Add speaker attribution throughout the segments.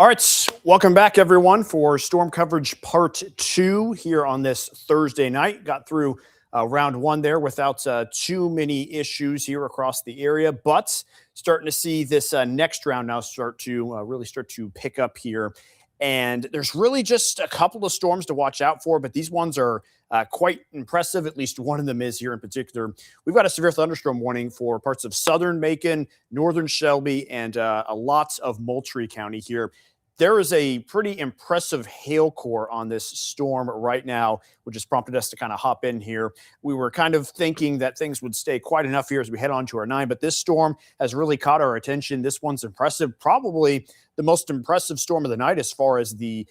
Speaker 1: All right, welcome back, everyone, for storm coverage part 2 here on this Thursday night. Got through round 1 there without too many issues here across the area, but starting to see this next round now start to pick up here. And there's really just a couple of storms to watch out for, but these ones are quite impressive. At least one of them is here in particular. We've got a severe thunderstorm warning for parts of southern Macon, northern Shelby, and a lot of Moultrie County here. There is a pretty impressive hail core on this storm right now, which has prompted us to kind of hop in here. We were kind of thinking that things would stay quiet enough here as we head on to our 9, but this storm has really caught our attention. This one's impressive, probably the most impressive storm of the night as far as the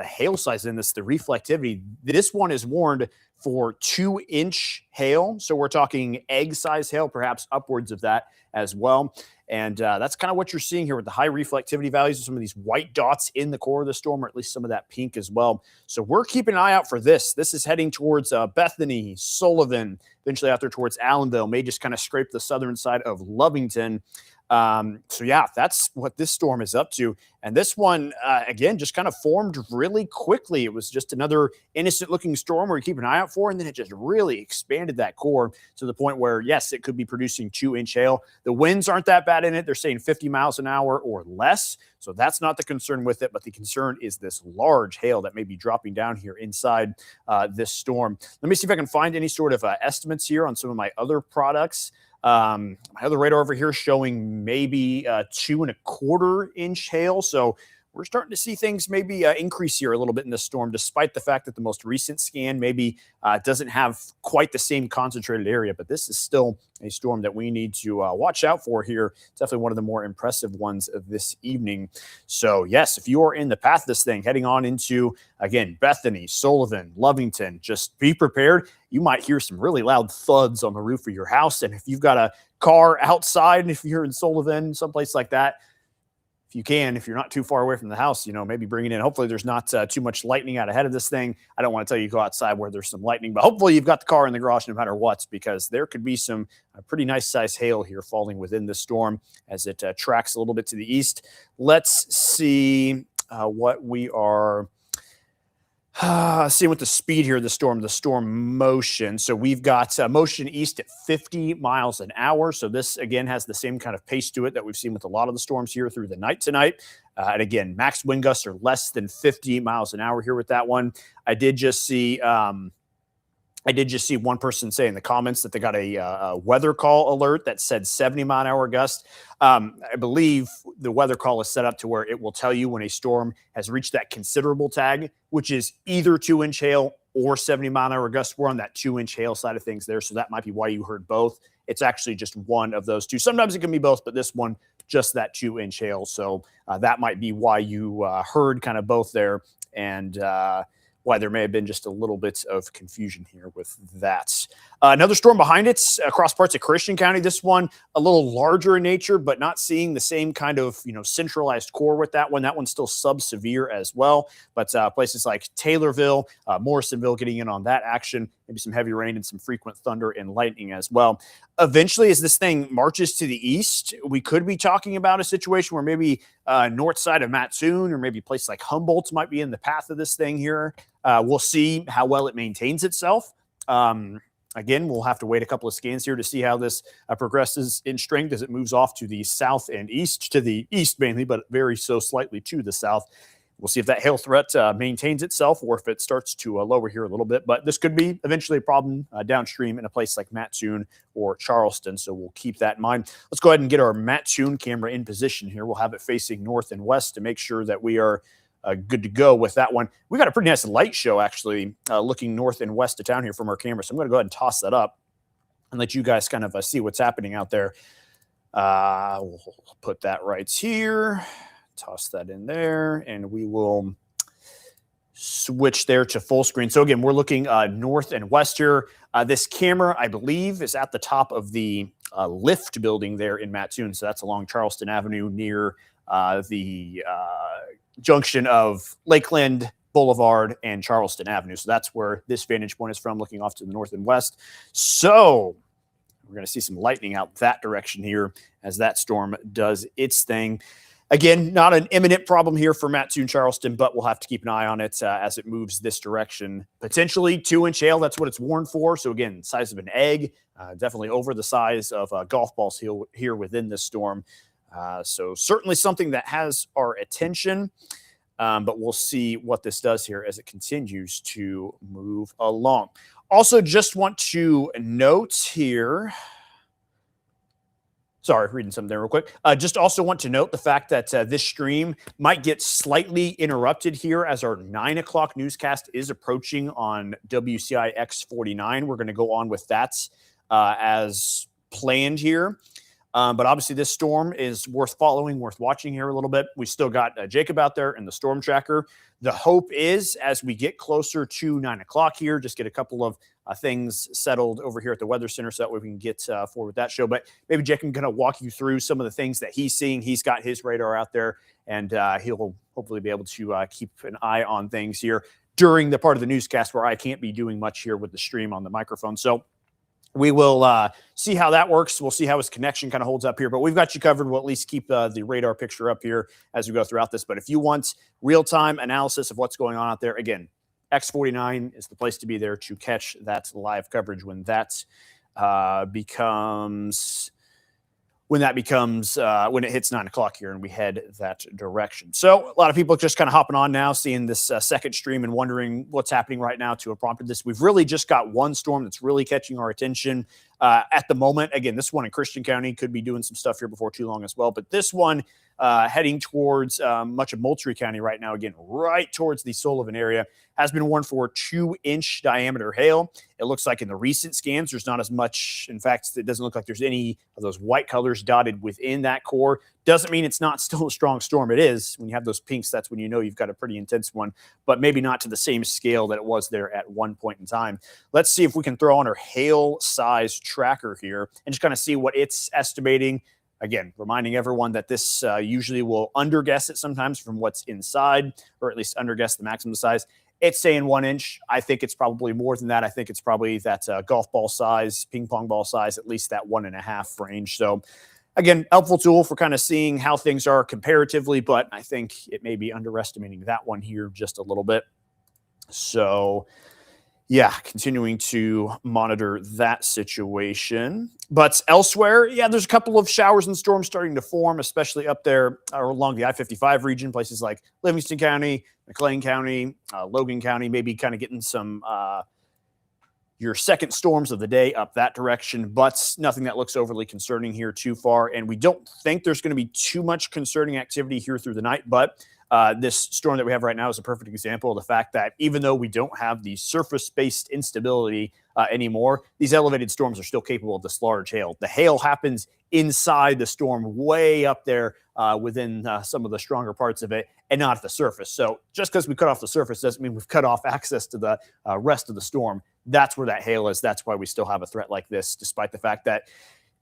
Speaker 1: hail size in this, the reflectivity. This one is warned for 2-inch hail. So we're talking egg-size hail, perhaps upwards of that as well. And that's kind of what you're seeing here with the high reflectivity values of some of these white dots in the core of the storm, or at least some of that pink as well. So we're keeping an eye out for this. This is heading towards Bethany, Sullivan, eventually out there towards Allenville, may just kind of scrape the southern side of Lovington. So yeah, that's what this storm is up to. And this one, again, just kind of formed really quickly. It was just another innocent looking storm where you keep an eye out for, and then it just really expanded that core to the point where, yes, it could be producing 2-inch hail. The winds aren't that bad in it. They're saying 50 miles an hour or less. So that's not the concern with it, but the concern is this large hail that may be dropping down here inside this storm. Let me see if I can find any sort of estimates here on some of my other products. My other radar over here showing maybe 2.25-inch hail. So we're starting to see things maybe increase here a little bit in this storm, despite the fact that the most recent scan maybe doesn't have quite the same concentrated area. But this is still a storm that we need to watch out for here. It's definitely one of the more impressive ones of this evening. So, yes, if you are in the path of this thing, heading on into, again, Bethany, Sullivan, Lovington, just be prepared. You might hear some really loud thuds on the roof of your house. And if you've got a car outside, and if you're in Sullivan, someplace like that, if you're not too far away from the house, maybe bring it in. Hopefully there's not too much lightning out ahead of this thing. I don't want to tell you to go outside where there's some lightning, but hopefully you've got the car in the garage no matter what, because there could be some pretty nice size hail here falling within the storm as it tracks a little bit to the east. Let's see what we are seeing with the speed here of the storm motion. So we've got motion east at 50 miles an hour. So this, again, has the same kind of pace to it that we've seen with a lot of the storms here through the night tonight. And again, max wind gusts are less than 50 miles an hour here with that one. I did just see one person say in the comments that they got a weather call alert that said 70-mile-an-hour gust. I believe the weather call is set up to where it will tell you when a storm has reached that considerable tag, which is either 2-inch hail or 70-mile-an-hour gusts. We're on that 2-inch hail side of things there, so that might be why you heard both. It's actually just one of those two. Sometimes it can be both, but this one, just that 2-inch hail. So that might be why you heard kind of both there, and why there may have been just a little bit of confusion here with that. Another storm behind it across parts of Christian County. This one a little larger in nature, but not seeing the same kind of centralized core with that one. That one's still sub-severe as well. But places like Taylorville, Morrisonville getting in on that action. Maybe some heavy rain and some frequent thunder and lightning as well. Eventually, as this thing marches to the east, we could be talking about a situation where maybe north side of Mattoon or maybe a place like Humboldt might be in the path of this thing here. We'll see how well it maintains itself. Again, we'll have to wait a couple of scans here to see how this progresses in strength as it moves off to the south and east, to the east mainly, but very so slightly to the south. We'll see if that hail threat maintains itself or if it starts to lower here a little bit. But this could be eventually a problem downstream in a place like Mattoon or Charleston. So we'll keep that in mind. Let's go ahead and get our Mattoon camera in position here. We'll have it facing north and west to make sure that we are good to go with that one. We got a pretty nice light show, actually, looking north and west of town here from our camera. So I'm going to go ahead and toss that up and let you guys kind of see what's happening out there. We'll put that right here. Toss that in there, and we will switch there to full screen. So again, we're looking north and west here. This camera, I believe, is at the top of the lift building there in Mattoon. So that's along Charleston Avenue near the junction of Lakeland Boulevard and Charleston Avenue. So that's where this vantage point is from, looking off to the north and west. So we're going to see some lightning out that direction here as that storm does its thing. Again, not an imminent problem here for Mattoon Charleston, but we'll have to keep an eye on it as it moves this direction. Potentially 2-inch hail. That's what it's warned for. So again, size of an egg, definitely over the size of golf balls here within this storm. So certainly something that has our attention. But we'll see what this does here as it continues to move along. Also, just want to note here. Sorry, reading something there real quick. Just also want to note the fact that this stream might get slightly interrupted here as our 9 o'clock newscast is approaching on WCIA-49. We're going to go on with that as planned here. But obviously this storm is worth following, worth watching here a little bit. We still got Jacob out there in the storm tracker. The hope is as we get closer to 9 o'clock here, just get a couple of things settled over here at the Weather Center so that we can get forward with that show. But maybe Jacob can kind of walk you through some of the things that he's seeing. He's got his radar out there, and he'll hopefully be able to keep an eye on things here during the part of the newscast where I can't be doing much here with the stream on the microphone. So we will see how that works. We'll see how his connection kind of holds up here, but we've got you covered. We'll at least keep the radar picture up here as we go throughout this. But if you want real-time analysis of what's going on out there, again, X49 is the place to be there to catch that live coverage when that becomes when it hits 9 o'clock here and we head that direction. So a lot of people just kind of hopping on now, seeing this second stream and wondering what's happening right now to have prompted this. We've really just got one storm that's really catching our attention at the moment. Again, this one in Christian County could be doing some stuff here before too long as well. But this one heading towards much of Moultrie County right now, again, right towards the Sullivan area, has been warned for 2-inch diameter hail. It looks like in the recent scans, there's not as much. In fact, it doesn't look like there's any of those white colors dotted within that core. Doesn't mean it's not still a strong storm. It is. When you have those pinks, that's when you know you've got a pretty intense one, but maybe not to the same scale that it was there at one point in time. Let's see if we can throw on our hail size tracker here and just kind of see what it's estimating. Again, reminding everyone that this usually will underguess it sometimes from what's inside, or at least underguess the maximum size. It's saying 1 inch. I think it's probably more than that. I think it's probably that golf ball size, ping pong ball size, at least that 1.5 range. So again, helpful tool for kind of seeing how things are comparatively, but I think it may be underestimating that one here just a little bit. So yeah, continuing to monitor that situation. But elsewhere, yeah, there's a couple of showers and storms starting to form, especially up there along the I-55 region, places like Livingston County, McLean County, Logan County, maybe kind of getting some your second storms of the day up that direction, but nothing that looks overly concerning here too far. And we don't think there's going to be too much concerning activity here through the night, but this storm that we have right now is a perfect example of the fact that even though we don't have the surface-based instability anymore, these elevated storms are still capable of this large hail. The hail happens inside the storm, way up there within some of the stronger parts of it, and not at the surface. So just because we cut off the surface doesn't mean we've cut off access to the rest of the storm. That's where that hail is. That's why we still have a threat like this, despite the fact that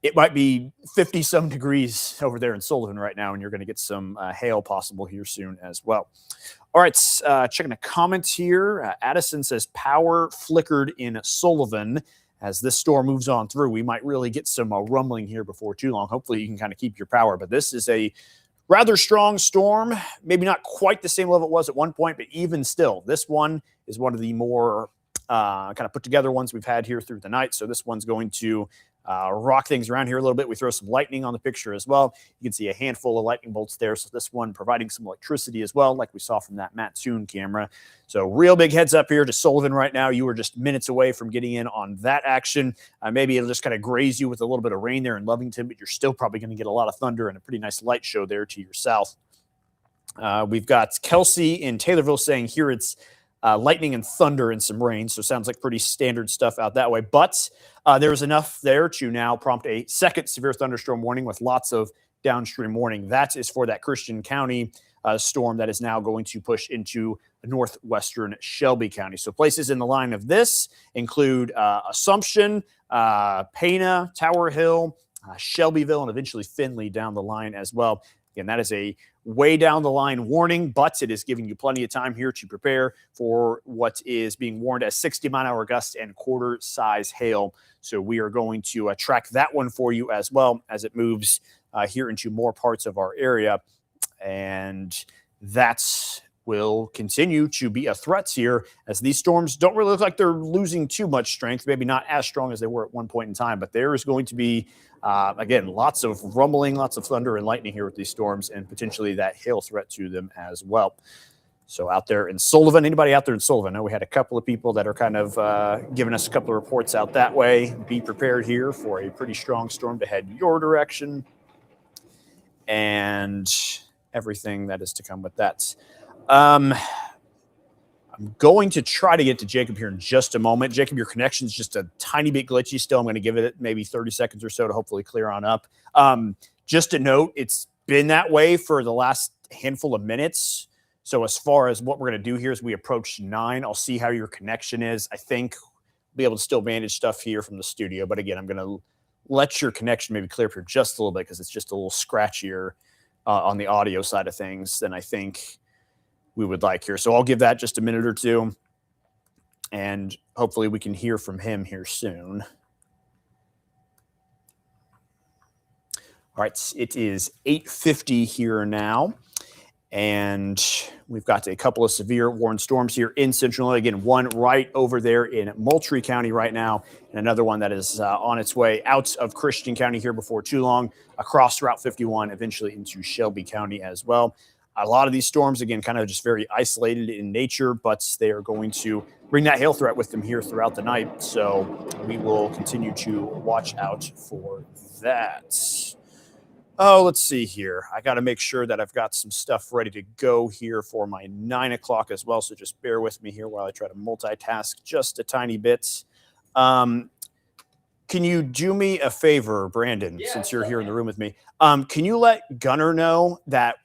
Speaker 1: it might be 50-some degrees over there in Sullivan right now, and you're going to get some hail possible here soon as well. All right, checking the comments here. Addison says, power flickered in Sullivan. As this storm moves on through, we might really get some rumbling here before too long. Hopefully you can kind of keep your power, but this is a rather strong storm. Maybe not quite the same level it was at one point, but even still, this one is one of the more kind of put together ones we've had here through the night. So this one's going to rock things around here a little bit. We throw some lightning on the picture as well. You can see a handful of lightning bolts there. So this one providing some electricity as well, like we saw from that Mattoon camera. So real big heads up here to Sullivan right now. You were just minutes away from getting in on that action. Maybe it'll just kind of graze you with a little bit of rain there in Lovington, but you're still probably going to get a lot of thunder and a pretty nice light show there to your south. We've got Kelsey in Taylorville saying here it's lightning and thunder and some rain. So sounds like pretty standard stuff out that way. But there was enough there to now prompt a second severe thunderstorm warning with lots of downstream warning. That is for that Christian County storm that is now going to push into northwestern Shelby County. So places in the line of this include Assumption, Pana, Tower Hill, Shelbyville, and eventually Findlay down the line as well. Again, that is a way down the line warning, but it is giving you plenty of time here to prepare for what is being warned as 60-mile-an-hour gusts and quarter-size hail. So we are going to track that one for you as well as it moves here into more parts of our area. And that's will continue to be a threat here as these storms don't really look like they're losing too much strength, maybe not as strong as they were at one point in time, but there is going to be, again, lots of rumbling, lots of thunder and lightning here with these storms and potentially that hail threat to them as well. So out there in Sullivan, anybody out there in Sullivan? I know we had a couple of people that are kind of giving us a couple of reports out that way. Be prepared here for a pretty strong storm to head your direction and everything that is to come with that. I'm going to try to get to Jacob here in just a moment. Jacob, your connection's just a tiny bit glitchy still. I'm going to give it maybe 30 seconds or so to hopefully clear on up. Just a note, it's been that way for the last handful of minutes. So as far as what we're going to do here as we approach 9, I'll see how your connection is. I think we'll be able to still manage stuff here from the studio. But again, I'm going to let your connection maybe clear up here just a little bit because it's just a little scratchier on the audio side of things than I think we would like here. So I'll give that just a minute or two, and hopefully we can hear from him here soon. All right, it is 8:50 here now, and we've got a couple of severe warned storms here in Central Illinois. Again, one right over there in Moultrie County right now, and another one that is on its way out of Christian County here before too long, across Route 51, eventually into Shelby County as well. A lot of these storms, again, kind of just very isolated in nature, but they are going to bring that hail threat with them here throughout the night. So we will continue to watch out for that. Oh, let's see here. I got to make sure that I've got some stuff ready to go here for my 9 o'clock as well. So just bear with me here while I try to multitask just a tiny bit. Can you do me a favor, Brandon, since you're here in the room with me? Can you let Gunner know that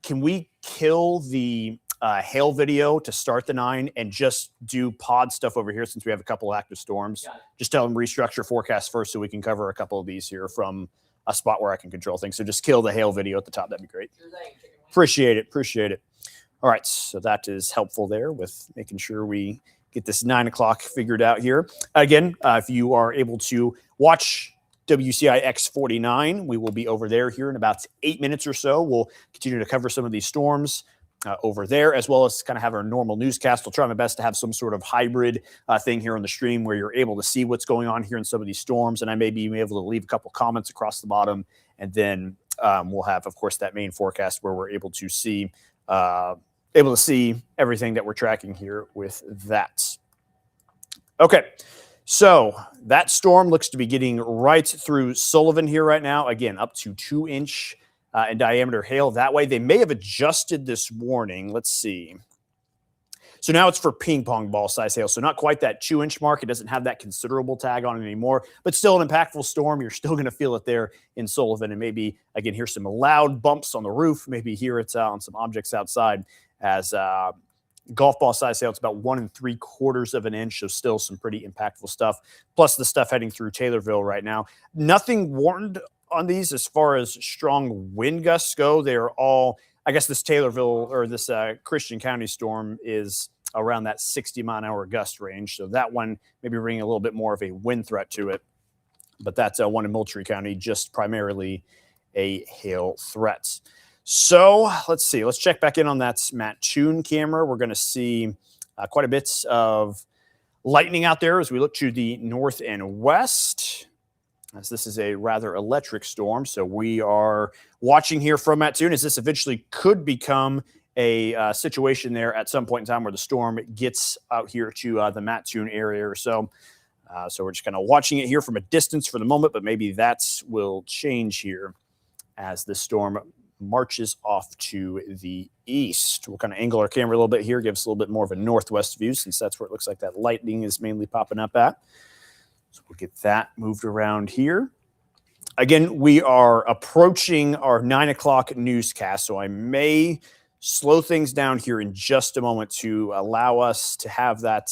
Speaker 1: can we kill the hail video to start the 9 and just do pod stuff over here since we have a couple active storms? Just tell them restructure forecast first so we can cover a couple of these here from a spot where I can control things. So just kill the hail video at the top. That'd be great. Appreciate it. Appreciate it. All right. So that is helpful there with making sure we get this 9 o'clock figured out here. Again, if you are able to watch WCIA-49, we will be over there here in about 8 minutes or so. We'll continue to cover some of these storms over there, as well as kind of have our normal newscast. I'll try my best to have some sort of hybrid thing here on the stream where you're able to see what's going on here in some of these storms, and I may be able to leave a couple comments across the bottom, and then we'll have, of course, that main forecast where we're able to see everything that we're tracking here with that. Okay. So that storm looks to be getting right through Sullivan here right now. Again, up to 2-inch in diameter hail that way. They may have adjusted this warning. Let's see. So now it's for ping pong ball size hail. So not quite that 2-inch mark. It doesn't have that considerable tag on it anymore, but still an impactful storm. You're still going to feel it there in Sullivan, and maybe, again, hear some loud bumps on the roof. Maybe hear it on some objects outside as golf ball size hail. It's about 1 3/4 of an inch. So still some pretty impactful stuff. Plus the stuff heading through Taylorville right now. Nothing warned on these as far as strong wind gusts go. They are all, I guess this Taylorville or this Christian County storm is around that 60-mile-an-hour gust range. So that one maybe bringing a little bit more of a wind threat to it. But that's one in Moultrie County, just primarily a hail threat. So let's see. Let's check back in on that Mattoon camera. We're going to see quite a bit of lightning out there as we look to the north and west, as this is a rather electric storm. So we are watching here from Mattoon as this eventually could become a situation there at some point in time where the storm gets out here to the Mattoon area or so. So we're just kind of watching it here from a distance for the moment, but maybe that will change here as the storm marches off to the east. We'll kind of angle our camera a little bit here, give us a little bit more of a northwest view since that's where it looks like that lightning is mainly popping up at. So we'll get that moved around here. Again, we are approaching our 9 o'clock newscast, so I may slow things down here in just a moment to allow us to have that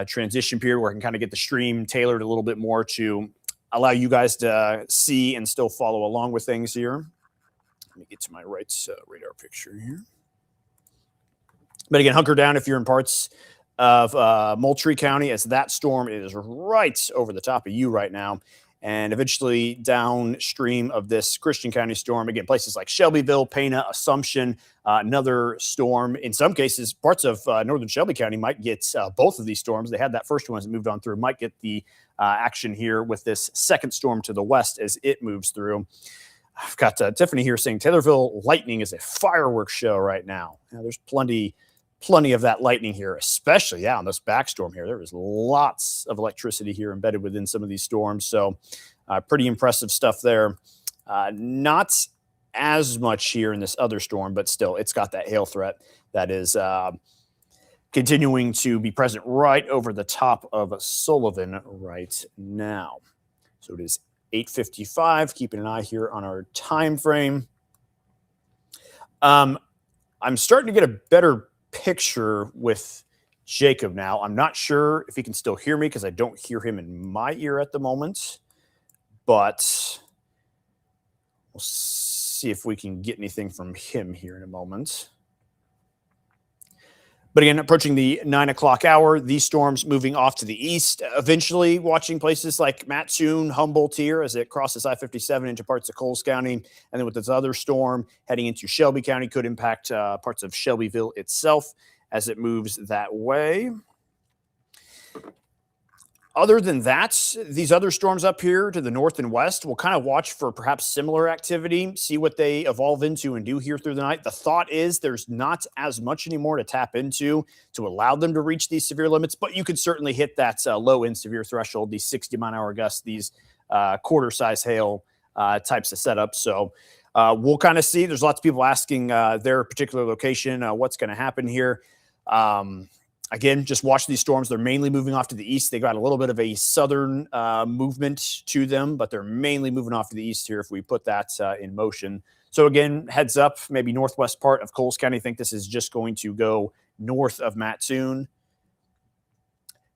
Speaker 1: transition period where I can kind of get the stream tailored a little bit more to allow you guys to see and still follow along with things here. Let me get to my right radar picture here. But again, hunker down if you're in parts of Moultrie County, as that storm is right over the top of you right now. and eventually downstream of this Christian County storm. Again, places like Shelbyville, Pana, Assumption, another storm. In some cases, parts of northern Shelby County might get both of these storms. They had that first one as it moved on through, might get the action here with this second storm to the west as it moves through. I've got Tiffany here saying Taylorville lightning is a fireworks show right now. There's plenty of that lightning here, especially on this back storm here. There is lots of electricity here embedded within some of these storms. So pretty impressive stuff there. Not as much here in this other storm, but still it's got that hail threat that is continuing to be present right over the top of Sullivan right now. So it is 8:55. Keeping an eye here on our time frame. I'm starting to get a better picture with Jacob now. I'm not sure if he can still hear me because I don't hear him in my ear at the moment, but we'll see if we can get anything from him here in a moment. But again, approaching the 9 o'clock hour, these storms moving off to the east, eventually watching places like Mattoon, Humboldt here as it crosses I-57 into parts of Coles County. And then with this other storm heading into Shelby County, could impact parts of Shelbyville itself as it moves that way. Other than that, these other storms up here to the north and west, we'll kind of watch for perhaps similar activity, see what they evolve into and do here through the night. The thought is there's not as much anymore to tap into to allow them to reach these severe limits, but you could certainly hit that low end severe threshold, these 60-mile-an-hour gusts, these quarter-size hail types of setups. So we'll kind of see. There's lots of people asking their particular location, what's going to happen here. Again, just watch these storms. They're mainly moving off to the east. They got a little bit of a southern movement to them, but they're mainly moving off to the east here if we put that in motion. So again, heads up, maybe northwest part of Coles County. I think this is just going to go north of Mattoon.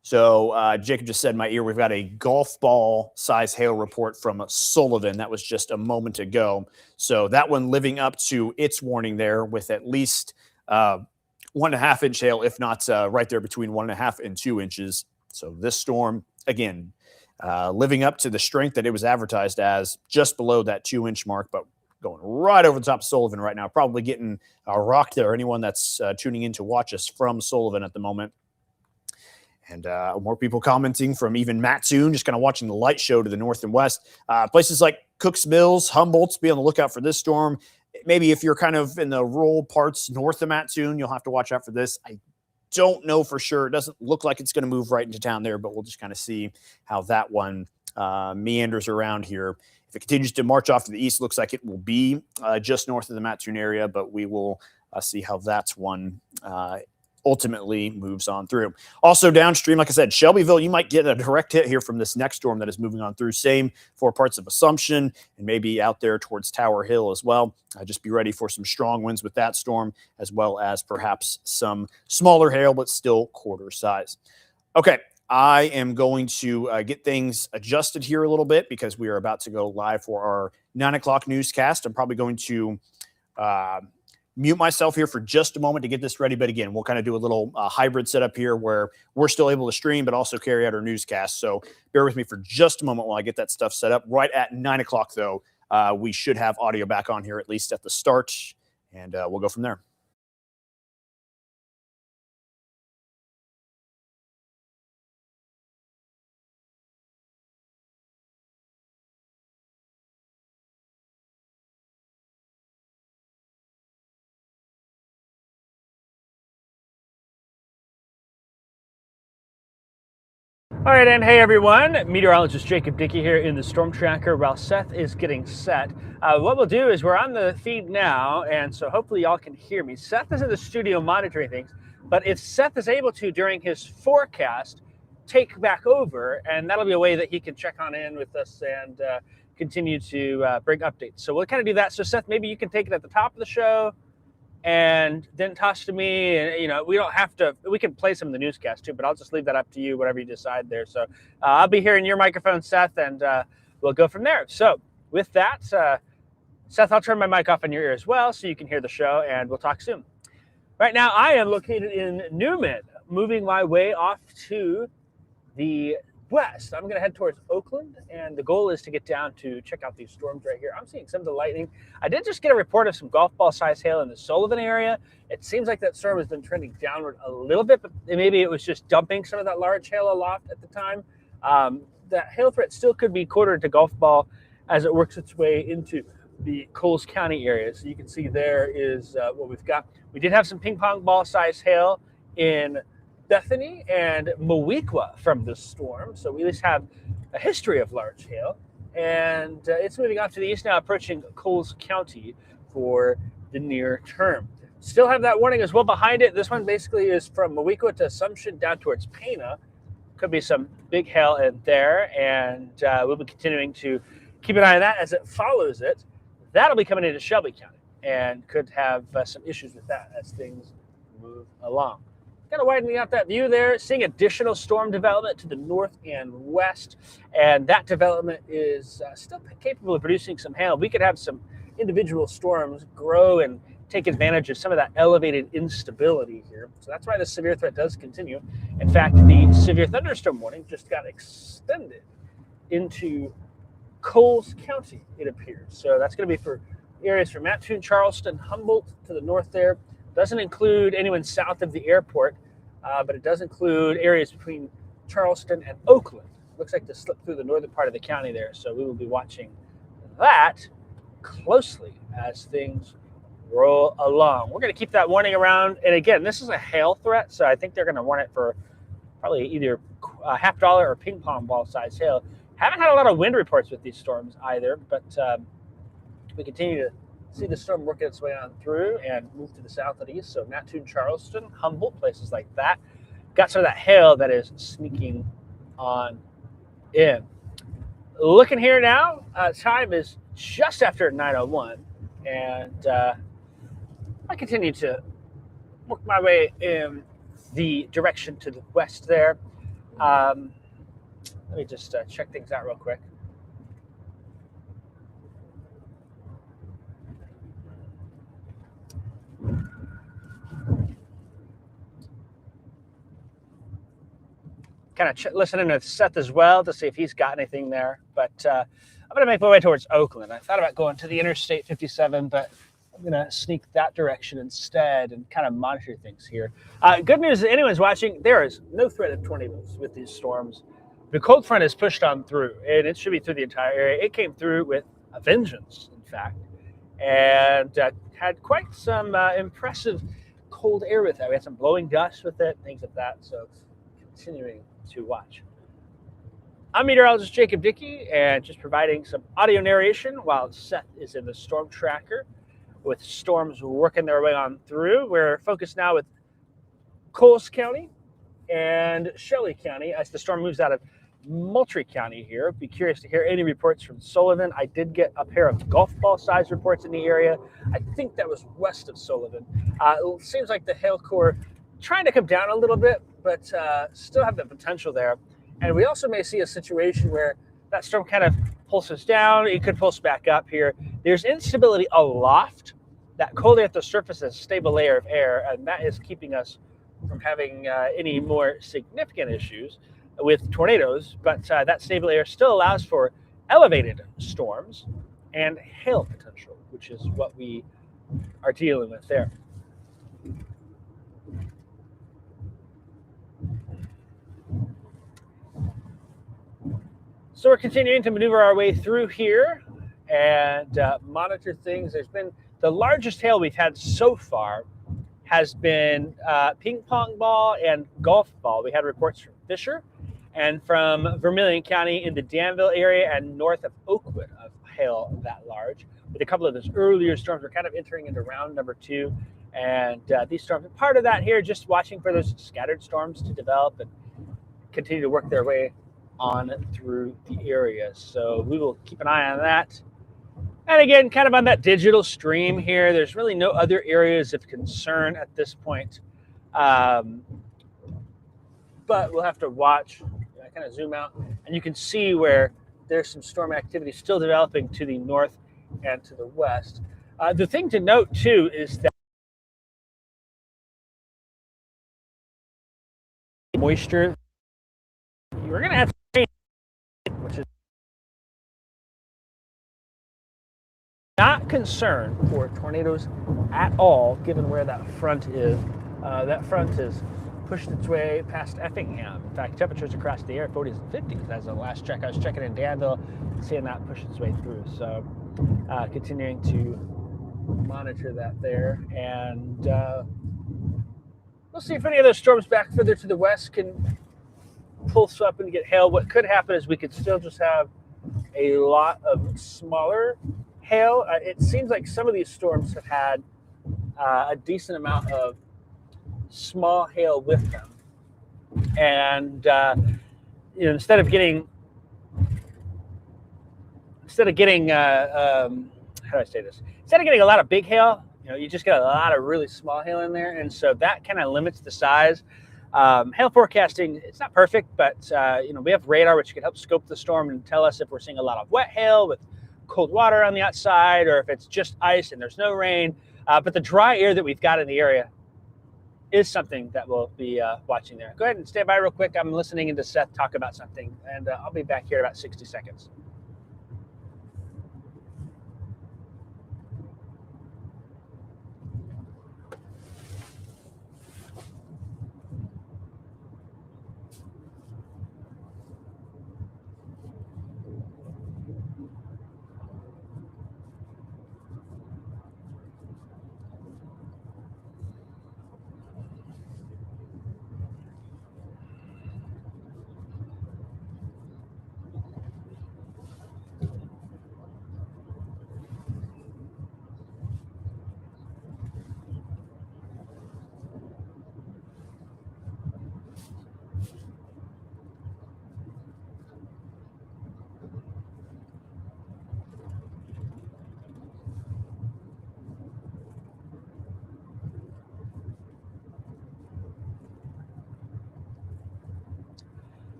Speaker 1: So Jacob just said in my ear, we've got a golf ball size hail report from Sullivan. That was just a moment ago. So that one living up to its warning there with at least 1.5 inch hail, if not right there between 1.5 and 2 inches. So this storm, again, living up to the strength that it was advertised as, just below that 2-inch mark, but going right over the top of Sullivan right now, probably getting rocked there. Anyone that's tuning in to watch us from Sullivan at the moment. And more people commenting from even Mattoon, just kind of watching the light show to the north and west. Places like Cooks Mills, Humboldt, be on the lookout for this storm. Maybe if you're kind of in the rural parts north of Mattoon, you'll have to watch out for this. I don't know for sure. It doesn't look like it's going to move right into town there, but we'll just kind of see how that one meanders around here. If it continues to march off to the east, looks like it will be just north of the Mattoon area, but we will see how that one ultimately moves on through. Also downstream, like I said, Shelbyville, you might get a direct hit here from this next storm that is moving on through. Same for parts of Assumption and maybe out there towards Tower Hill as well. Just be ready for some strong winds with that storm, as well as perhaps some smaller hail, but still quarter size. Okay, I am going to get things adjusted here a little bit because we are about to go live for our 9 o'clock newscast. I'm probably going to mute myself here for just a moment to get this ready. But again, we'll kind of do a little hybrid setup here where we're still able to stream, but also carry out our newscast. So bear with me for just a moment while I get that stuff set up. Right at 9 o'clock, though, we should have audio back on here, at least at the start, and we'll go from there.
Speaker 2: All right, and hey everyone, meteorologist Jacob Dickey here in the Storm Tracker while Seth is getting set. What we'll do is we're on the feed now, and so hopefully y'all can hear me. Seth is in the studio monitoring things, but if Seth is able to, during his forecast, take back over, and that'll be a way that he can check on in with us and continue to bring updates. So we'll kind of do that. So Seth, maybe you can take it at the top of the show, and then toss to me, and we don't have to, we can play some of the newscast too, but I'll just leave that up to you, whatever you decide there. So I'll be here in your microphone, Seth, and we'll go from there. So with that, Seth, I'll turn my mic off in your ear as well so you can hear the show, and we'll talk soon. Right now I am located in Newman, moving my way off to the west, I'm going to head towards Oakland, and the goal is to get down to check out these storms right here. I'm seeing some of the lightning. I did just get a report of some golf ball size hail in the Sullivan area. It seems like that storm has been trending downward a little bit, but maybe it was just dumping some of that large hail aloft at the time. That hail threat still could be quartered to golf ball as it works its way into the Coles County area. So you can see there is what we've got. We did have some ping pong ball size hail in Bethany and Mowequa from this storm. So we at least have a history of large hail. And it's moving off to the east now, approaching Coles County for the near term. Still have that warning as well behind it. This one basically is from Mowequa to Assumption down towards Pana. Could be some big hail in there. And we'll be continuing to keep an eye on that as it follows it. That'll be coming into Shelby County and could have some issues with that as things move along. Kind of widening out that view there, seeing additional storm development to the north and west, and that development is still capable of producing some hail. We could have some individual storms grow and take advantage of some of that elevated instability here. So that's why the severe threat does continue. In fact, the severe thunderstorm warning just got extended into Coles County, it appears. So that's going to be for areas from Mattoon, Charleston, Humboldt to the north there. Doesn't include anyone south of the airport, but it does include areas between Charleston and Oakland. Looks like to slip through the northern part of the county there. So we will be watching that closely as things roll along. We're going to keep that warning around. And again, this is a hail threat, so I think they're going to warn it for probably either $50 or ping pong ball size hail. Haven't had a lot of wind reports with these storms either, but we continue to see the storm working its way on through and move to the south and east. So Mattoon, Charleston, Humboldt, places like that. Got some of that hail that is sneaking on in. Looking here now, time is just after 9:01, and I continue to work my way in the direction to the west there. Let me just check things out real quick. Kind of listening to Seth as well to see if he's got anything there. But I'm going to make my way towards Oakland. I thought about going to the Interstate 57, but I'm going to sneak that direction instead and kind of monitor things here. Good news, if anyone's watching, there is no threat of tornadoes with these storms. The cold front is pushed on through, and it should be through the entire area. It came through with a vengeance, in fact, and had quite some impressive cold air with that. We had some blowing dust with it, things like that. So continuing to watch. I'm meteorologist Jacob Dickey, and just providing some audio narration while Seth is in the storm tracker with storms working their way on through. We're focused now with Coles County and Shelley County as the storm moves out of Moultrie County here. Be curious to hear any reports from Sullivan. I did get a pair of golf ball size reports in the area. I think that was west of Sullivan. It seems like the hail core trying to come down a little bit, but still have the potential there. And we also may see a situation where that storm kind of pulses down. It could pulse back up here. There's instability aloft. That cold air at the surface is a stable layer of air, and that is keeping us from having any more significant issues with tornadoes. But that stable air still allows for elevated storms and hail potential, which is what we are dealing with there. So we're continuing to maneuver our way through here and monitor things. There's been the largest hail we've had so far has been ping pong ball and golf ball. We had reports from Fisher and from Vermilion County in the Danville area and north of Oakwood of hail that large. With a couple of those earlier storms, we're kind of entering into round number 2. And these storms are part of that here, just watching for those scattered storms to develop and continue to work their way on through the area. So we will keep an eye on that. And again, kind of on that digital stream here, there's really no other areas of concern at this point. But we'll have to watch. I kind of zoom out, and you can see where there's some storm activity still developing to the north and to the west. The thing to note, too, is that moisture, we're going to have rain Not concerned for tornadoes at all, given where that front is. That front has pushed its way past Effingham. In fact, temperatures across the air 40s and 50s. As the last check, I was checking in Danville, seeing that push its way through. So continuing to monitor that there. And we'll see if any of those storms back further to the west can pulse up and get hail. What could happen is we could still just have a lot of smaller hail. It seems like some of these storms have had a decent amount of small hail with them, and instead of getting how do I say this? Instead of getting a lot of big hail, you just get a lot of really small hail in there, and so that kind of limits the size. Hail forecasting, it's not perfect, but we have radar which can help scope the storm and tell us if we're seeing a lot of wet hail with cold water on the outside, or if it's just ice and there's no rain. But the dry air that we've got in the area is something that we'll be watching there. Go ahead and stand by real quick. I'm listening into Seth talk about something, and I'll be back here in about 60 seconds.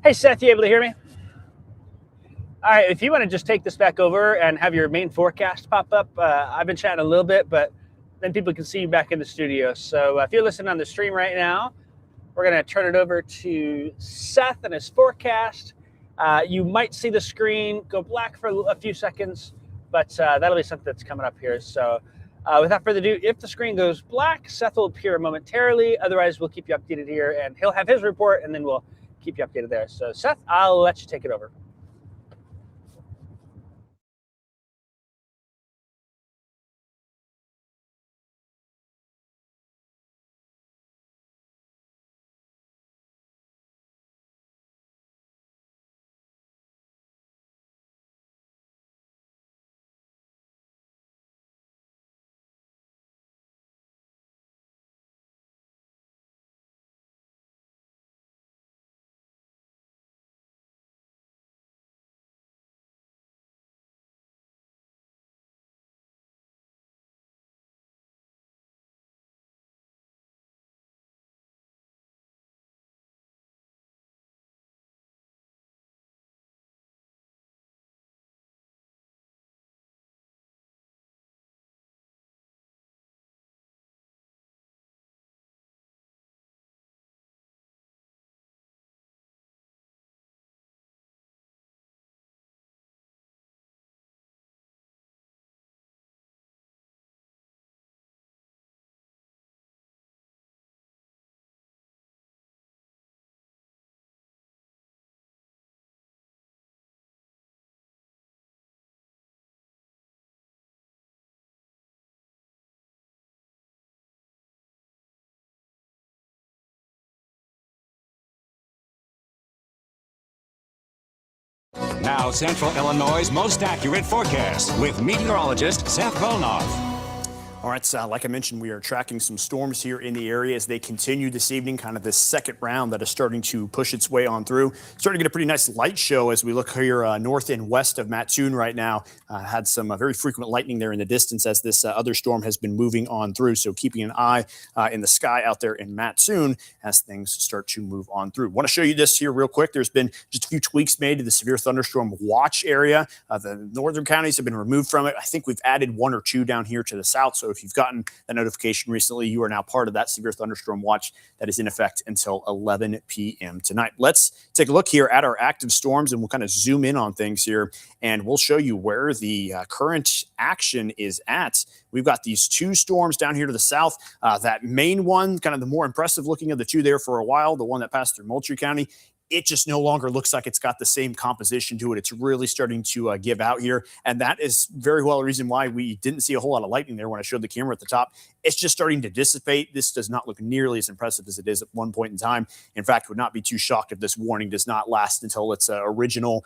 Speaker 2: Hey, Seth, you able to hear me? All right, if you want to just take this back over and have your main forecast pop up, I've been chatting a little bit, but then people can see you back in the studio. So if you're listening on the stream right now, we're going to turn it over to Seth and his forecast. You might see the screen go black for a few seconds, but that'll be something that's coming up here. So without further ado, if the screen goes black, Seth will appear momentarily. Otherwise, we'll keep you updated here, and he'll have his report, and then we'll keep you updated there. So Seth, I'll let you take it over.
Speaker 3: Now, Central Illinois' most accurate forecast with meteorologist Seth Volnoff.
Speaker 1: All right, like I mentioned, we are tracking some storms here in the area as they continue this evening, kind of this second round that is starting to push its way on through. Starting to get a pretty nice light show as we look here north and west of Mattoon right now. Had some very frequent lightning there in the distance as this other storm has been moving on through. So keeping an eye in the sky out there in Mattoon as things start to move on through. Want to show you this here real quick. There's been just a few tweaks made to the severe thunderstorm watch area. The northern counties have been removed from it. I think we've added one or two down here to the south. So if you've gotten that notification recently, you are now part of that severe thunderstorm watch that is in effect until 11 p.m. tonight. Let's take a look here at our active storms, and we'll kind of zoom in on things here, and we'll show you where the current action is at. We've got these two storms down here to the south. That main one, kind of the more impressive looking of the two there for a while, the one that passed through Moultrie County, it just no longer looks like it's got the same composition to it. It's really starting to give out here. And that is very well a reason why we didn't see a whole lot of lightning there when I showed the camera at the top. It's just starting to dissipate. This does not look nearly as impressive as it is at one point in time. In fact, would not be too shocked if this warning does not last until its original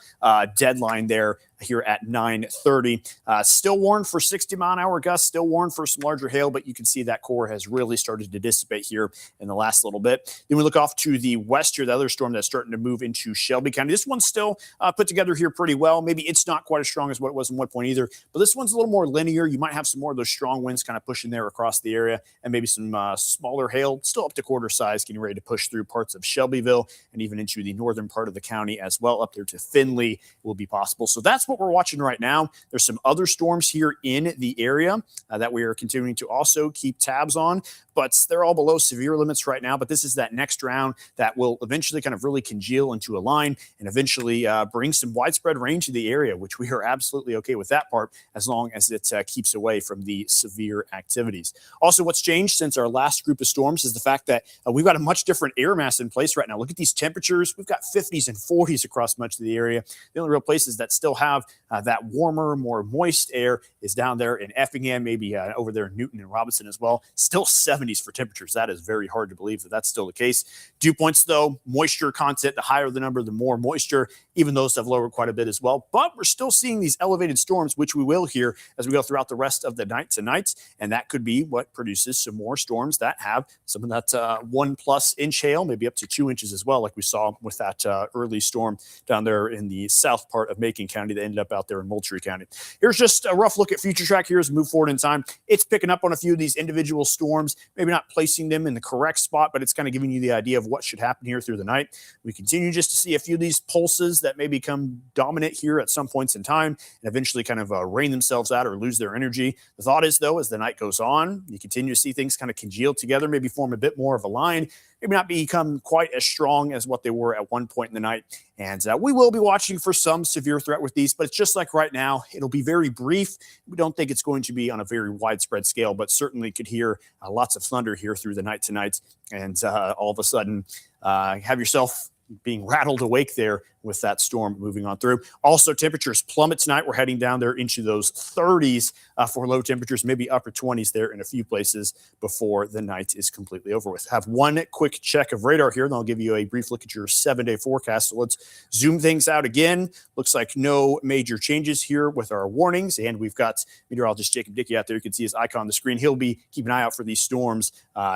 Speaker 1: deadline there here at 9:30. Still warned for 60-mile-an-hour gusts, still warned for some larger hail, but you can see that core has really started to dissipate here in the last little bit. Then we look off to the west here, the other storm that's starting to move into Shelby County. This one's still put together here pretty well. Maybe it's not quite as strong as what it was in one point either, but this one's a little more linear. You might have some more of those strong winds kind of pushing there across the area, and maybe some smaller hail, still up to quarter size, getting ready to push through parts of Shelbyville and even into the northern part of the county as well. Up there to Findlay will be possible. So that's what we're watching right now. There's some other storms here in the area that we are continuing to also keep tabs on, but they're all below severe limits right now. But this is that next round that will eventually kind of really congeal into a line and eventually bring some widespread rain to the area, which we are absolutely okay with that part as long as it keeps away from the severe activities. Also, what's changed since our last group of storms is the fact that we've got a much different air mass in place right now. Look at these temperatures. We've got 50s and 40s across much of the area. The only real places that still have that warmer, more moist air is down there in Effingham, maybe over there in Newton and Robinson as well. Still 70s for temperatures. That is very hard to believe that that's still the case. Dew points, though, moisture content, the higher the number, the more moisture. Even those have lowered quite a bit as well. But we're still seeing these elevated storms, which we will hear as we go throughout the rest of the night tonight. And that could be what produces some more storms that have some of that 1+ inch hail, maybe up to 2 inches as well, like we saw with that early storm down there in the south part of Macon County that ended up out there in Moultrie County. Here's just a rough look at future track here as we move forward in time. It's picking up on a few of these individual storms, maybe not placing them in the correct spot, but it's kind of giving you the idea of what should happen here through the night. We continue just to see a few of these pulses that may become dominant here at some points in time and eventually kind of rain themselves out or lose their energy. The thought is, though, as the night goes on, you continue to see things kind of congeal together, maybe form a bit more of a line, maybe not become quite as strong as what they were at one point in the night. And we will be watching for some severe threat with these, but it's just like right now, it'll be very brief. We don't think it's going to be on a very widespread scale, but certainly could hear lots of thunder here through the night tonight. And all of a sudden, have yourself being rattled awake there with that storm moving on through. Also, temperatures plummet tonight. We're heading down there into those 30s for low temperatures, maybe upper 20s there in a few places before the night is completely over with. Have one quick check of radar here, and I'll give you a brief look at your 7-day forecast. So let's zoom things out again. Looks like no major changes here with our warnings, and we've got meteorologist Jacob Dickey out there. You can see his icon on the screen. He'll be keeping an eye out for these storms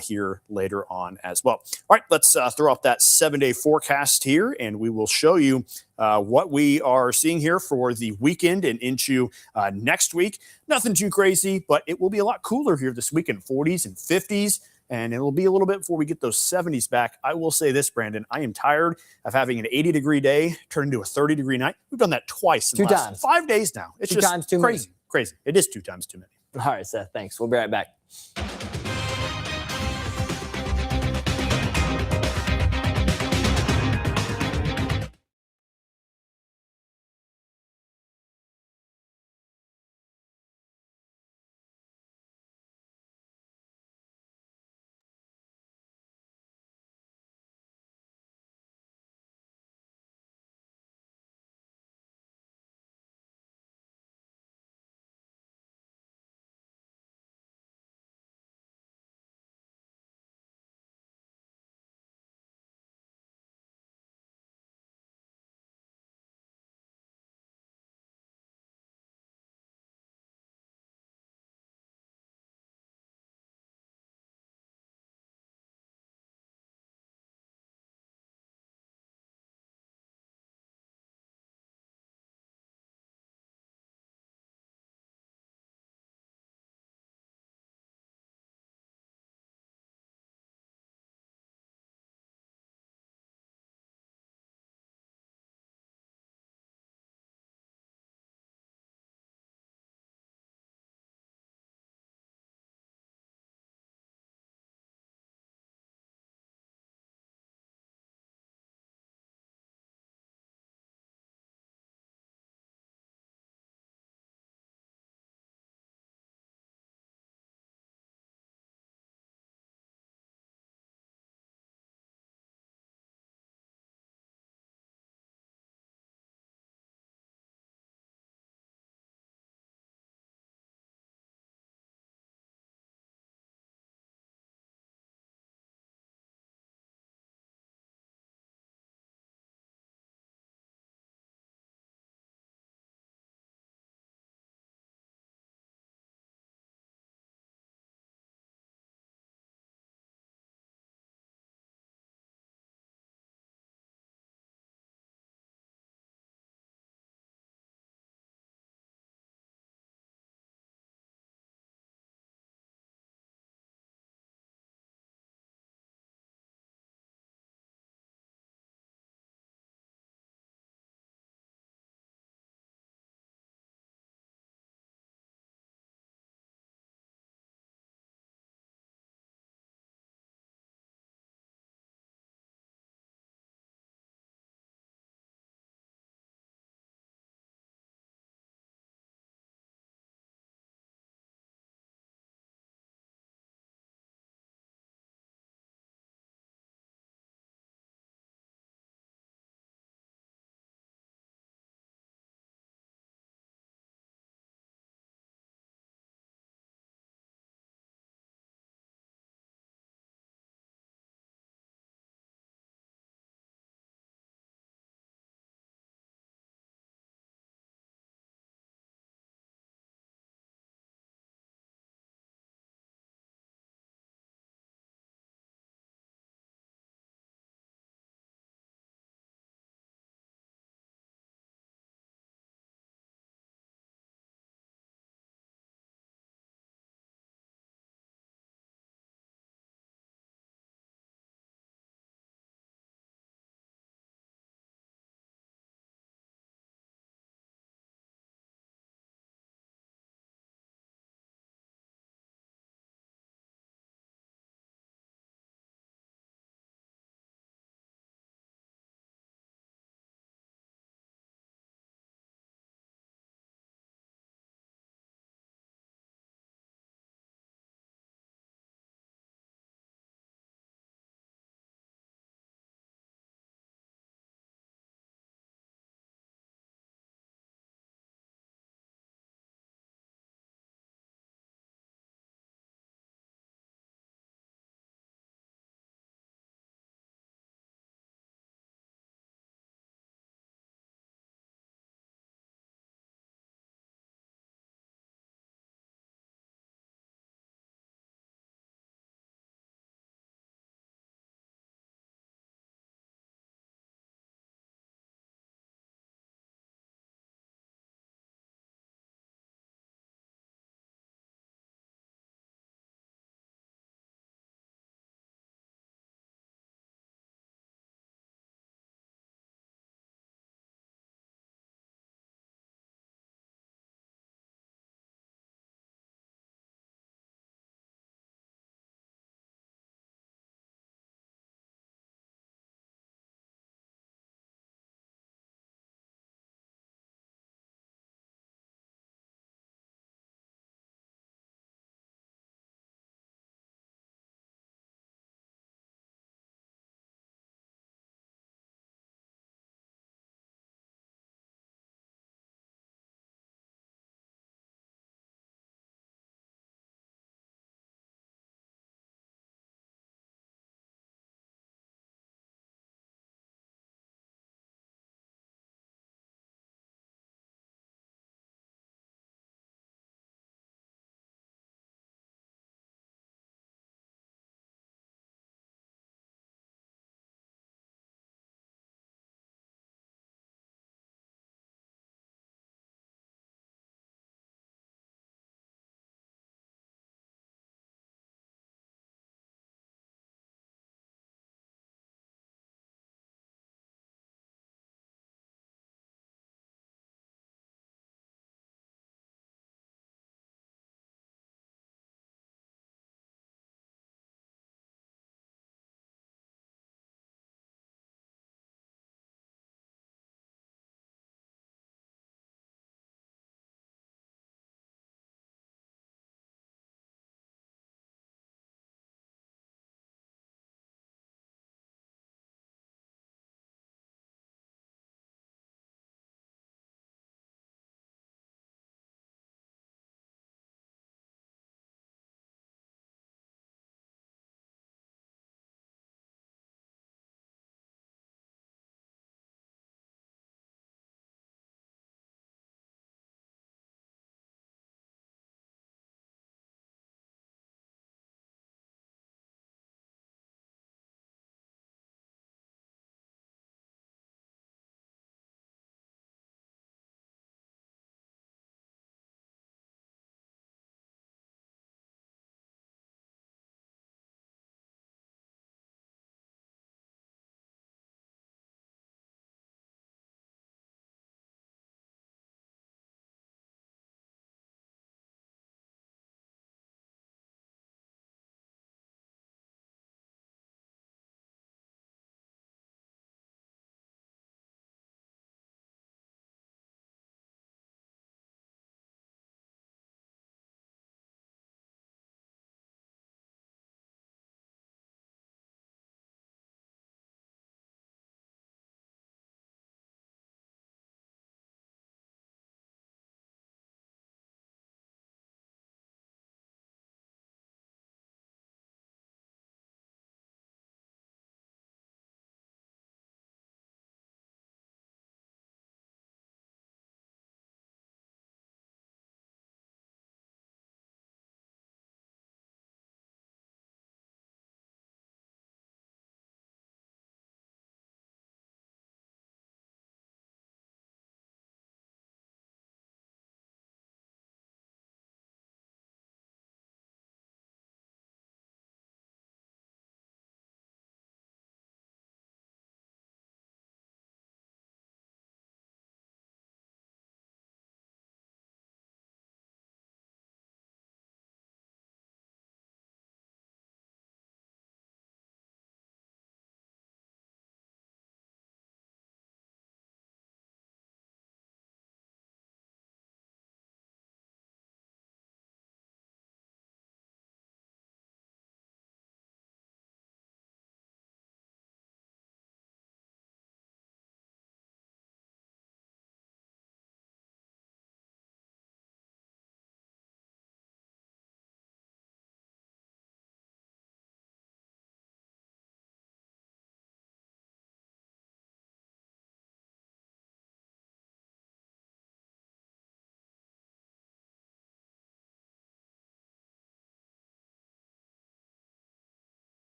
Speaker 1: here later on as well. All right, let's throw up that 7-day forecast here, and we will show you what we are seeing here for the weekend and into next week. Nothing too crazy, but it will be a lot cooler here this weekend, 40s and 50s, and it'll be a little bit before we get those 70s back. I will say this, Brandon, I am tired of having an 80-degree day turn into a 30-degree night. We've done that twice in the last 5 days now. It's
Speaker 4: two
Speaker 1: just
Speaker 4: times too
Speaker 1: crazy.
Speaker 4: many.
Speaker 1: Crazy. It is 2 times too many.
Speaker 4: All right, Seth, thanks. We'll be right back.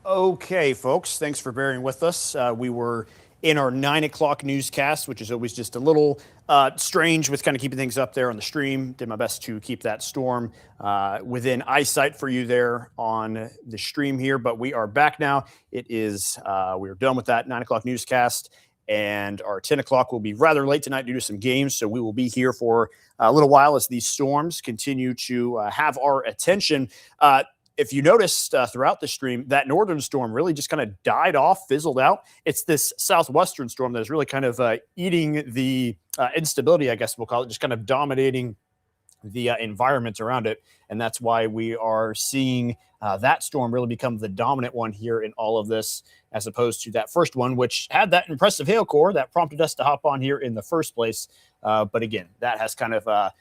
Speaker 1: Okay, folks, thanks for bearing with us. We were in our 9 o'clock newscast, which is always just a little strange with kind of keeping things up there on the stream. Did my best to keep that storm within eyesight for you there on the stream here, but we are back now. It is, we are done with that 9 o'clock newscast, and our 10 o'clock will be rather late tonight due to some games, so we will be here for a little while as these storms continue to have our attention. If you noticed throughout the stream, that northern storm really just kind of died off, fizzled out. It's this southwestern storm that is really kind of eating the instability, I guess we'll call it, just kind of dominating the environment around it. And that's why we are seeing that storm really become the dominant one here in all of this, as opposed to that first one, which had that impressive hail core that prompted us to hop on here in the first place. But again, that has kind of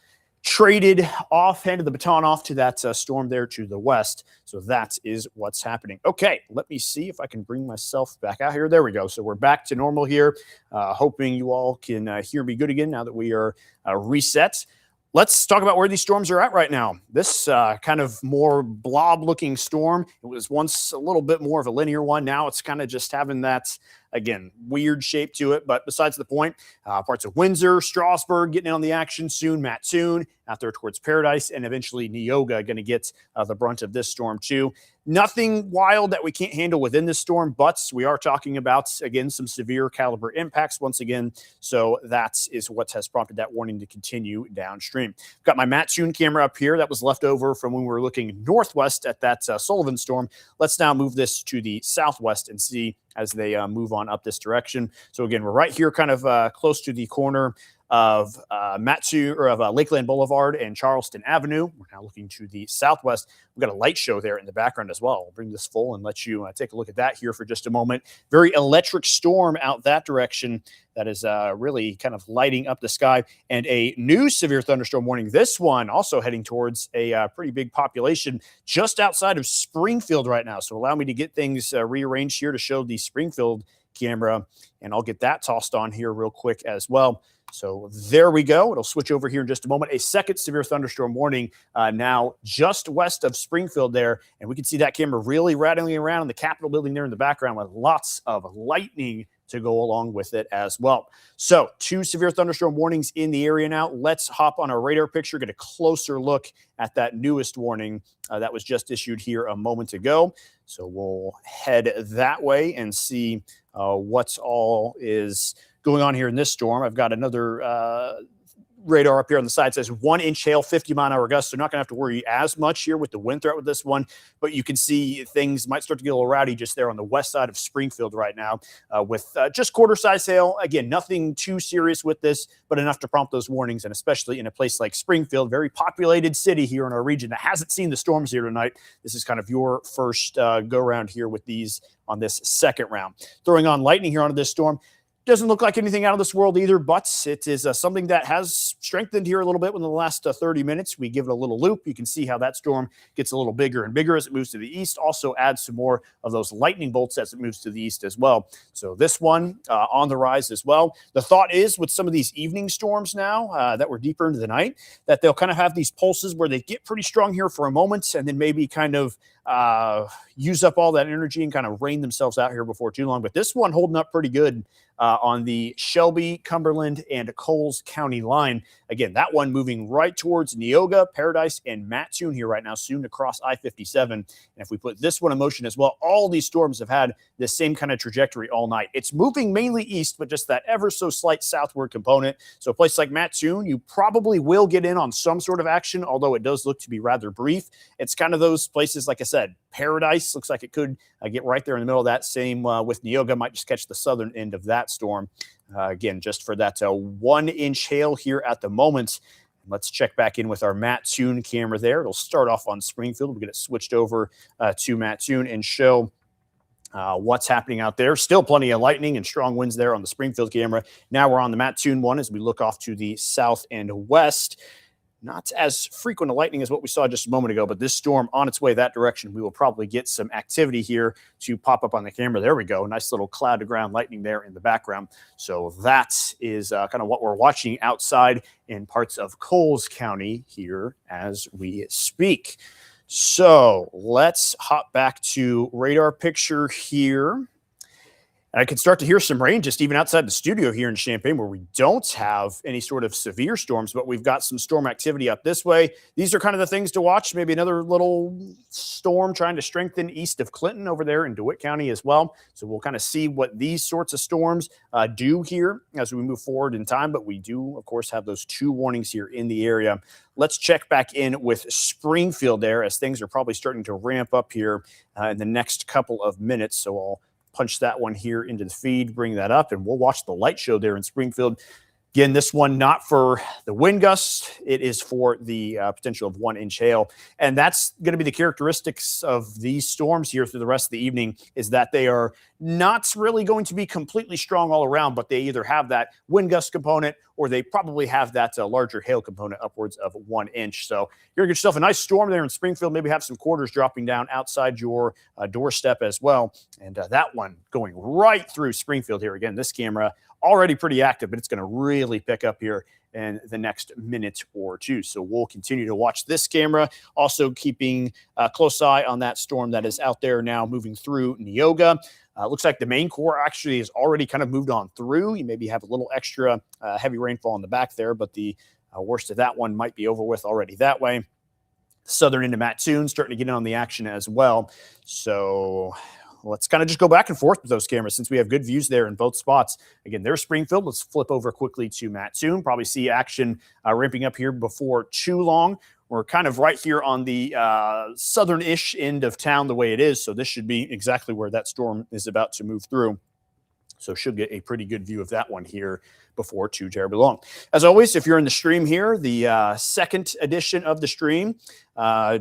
Speaker 1: traded off, handed the baton off to that storm there to the west. So that is what's happening. Okay, let me see if I can bring myself back out here. There we go. So we're back to normal here. Hoping you all can hear me good again now that we are reset. Let's talk about where these storms are at right now. This kind of more blob-looking storm, it was once a little bit more of a linear one. Now it's kind of just having that, again, weird shape to it. But besides the point, parts of Windsor, Strasburg getting in on the action soon, Mattoon out there towards Paradise, and eventually Neoga going to get the brunt of this storm too. Nothing wild that we can't handle within this storm, but we are talking about, again, some severe caliber impacts once again. So that is what has prompted that warning to continue downstream. I've got my Mattoon camera up here that was left over from when we were looking northwest at that Sullivan storm. Let's now move this to the southwest and see as they move on up this direction. So again, we're right here kind of close to the corner of Mattoon, or of Lakeland Boulevard and Charleston Avenue. We're now looking to the southwest. We've got a light show there in the background as well. We'll bring this full and let you take a look at that here for just a moment. Very electric storm out that direction that is really kind of lighting up the sky, and a new severe thunderstorm warning. This one also heading towards a pretty big population just outside of Springfield right now. So allow me to get things rearranged here to show the Springfield camera, and I'll get that tossed on here real quick as well. So there we go. It'll switch over here in just a moment. A second severe thunderstorm warning now just west of Springfield there. And we can see that camera really rattling around in the Capitol building there in the background with lots of lightning to go along with it as well. So 2 severe thunderstorm warnings in the area now. Let's hop on our radar picture, get a closer look at that newest warning that was just issued here a moment ago. So we'll head that way and see what's all is going on here in this storm. I've got another radar up here on the side. It says 1-inch hail, 50-mile-an-hour gusts. So not going to have to worry as much here with the wind threat with this one, but you can see things might start to get a little rowdy just there on the west side of Springfield right now with just quarter-size hail. Again, nothing too serious with this, but enough to prompt those warnings, and especially in a place like Springfield, very populated city here in our region that hasn't seen the storms here tonight. This is kind of your first go-round here with these on this second round. Throwing on lightning here onto this storm. Doesn't look like anything out of this world either, but it is something that has strengthened here a little bit within the last 30 minutes. We give it a little loop. You can see how that storm gets a little bigger and bigger as it moves to the east. Also adds some more of those lightning bolts as it moves to the east as well. So this one on the rise as well. The thought is with some of these evening storms now that we're deeper into the night, that they'll kind of have these pulses where they get pretty strong here for a moment and then maybe kind of use up all that energy and kind of rain themselves out here before too long. But this one holding up pretty good on the Shelby, Cumberland, and Coles County line. Again, that one moving right towards Neoga, Paradise, and Mattoon here right now, soon to cross I-57. And if we put this one in motion as well, all these storms have had the same kind of trajectory all night. It's moving mainly east, but just that ever so slight southward component. So a place like Mattoon, you probably will get in on some sort of action, although it does look to be rather brief. It's kind of those places, like I said, Paradise looks like it could get right there in the middle of that. Same with Neoga, might just catch the southern end of that storm. Again, just for that 1-inch hail here at the moment. Let's check back in with our Mattoon camera there. It'll start off on Springfield. We'll get it switched over to Mattoon and show what's happening out there. Still plenty of lightning and strong winds there on the Springfield camera. Now we're on the Mattoon one as we look off to the south and west. Not as frequent a lightning as what we saw just a moment ago, but this storm on its way that direction, we will probably get some activity here to pop up on the camera. There we go. Nice little cloud to ground lightning there in the background. So that is kind of what we're watching outside in parts of Coles County here as we speak. So let's hop back to radar picture here. I can start to hear some rain just even outside the studio here in Champaign, where we don't have any sort of severe storms, but we've got some storm activity up this way. These are kind of the things to watch. Maybe another little storm trying to strengthen east of Clinton over there in DeWitt County as well. So we'll kind of see what these sorts of storms do here as we move forward in time. But we do, of course, have those 2 warnings here in the area. Let's check back in with Springfield there, as things are probably starting to ramp up here in the next couple of minutes. So I'll punch that one here into the feed, bring that up, and we'll watch the light show there in Springfield. Again, this one not for the wind gusts. It is for the potential of 1-inch hail. And that's going to be the characteristics of these storms here through the rest of the evening, is that they are not really going to be completely strong all around, but they either have that wind gust component or they probably have that larger hail component upwards of 1 inch. So you're going to get yourself a nice storm there in Springfield, maybe have some quarters dropping down outside your doorstep as well. And that one going right through Springfield here. Again, this camera already pretty active, but it's going to really pick up here in the next minute or two. So we'll continue to watch this camera, also keeping a close eye on that storm that is out there now moving through Neoga. Looks like the main core actually has already kind of moved on through. You maybe have a little extra heavy rainfall in the back there, but the worst of that one might be over with already that way. Southern into Mattoon starting to get in on the action as well. So let's kind of just go back and forth with those cameras since we have good views there in both spots. Again, there's Springfield. Let's flip over quickly to Mattoon. Probably see action ramping up here before too long. We're kind of right here on the southern-ish end of town the way it is, so this should be exactly where that storm is about to move through. So should get a pretty good view of that one here before too terribly long. As always, if you're in the stream here, the second edition of the stream,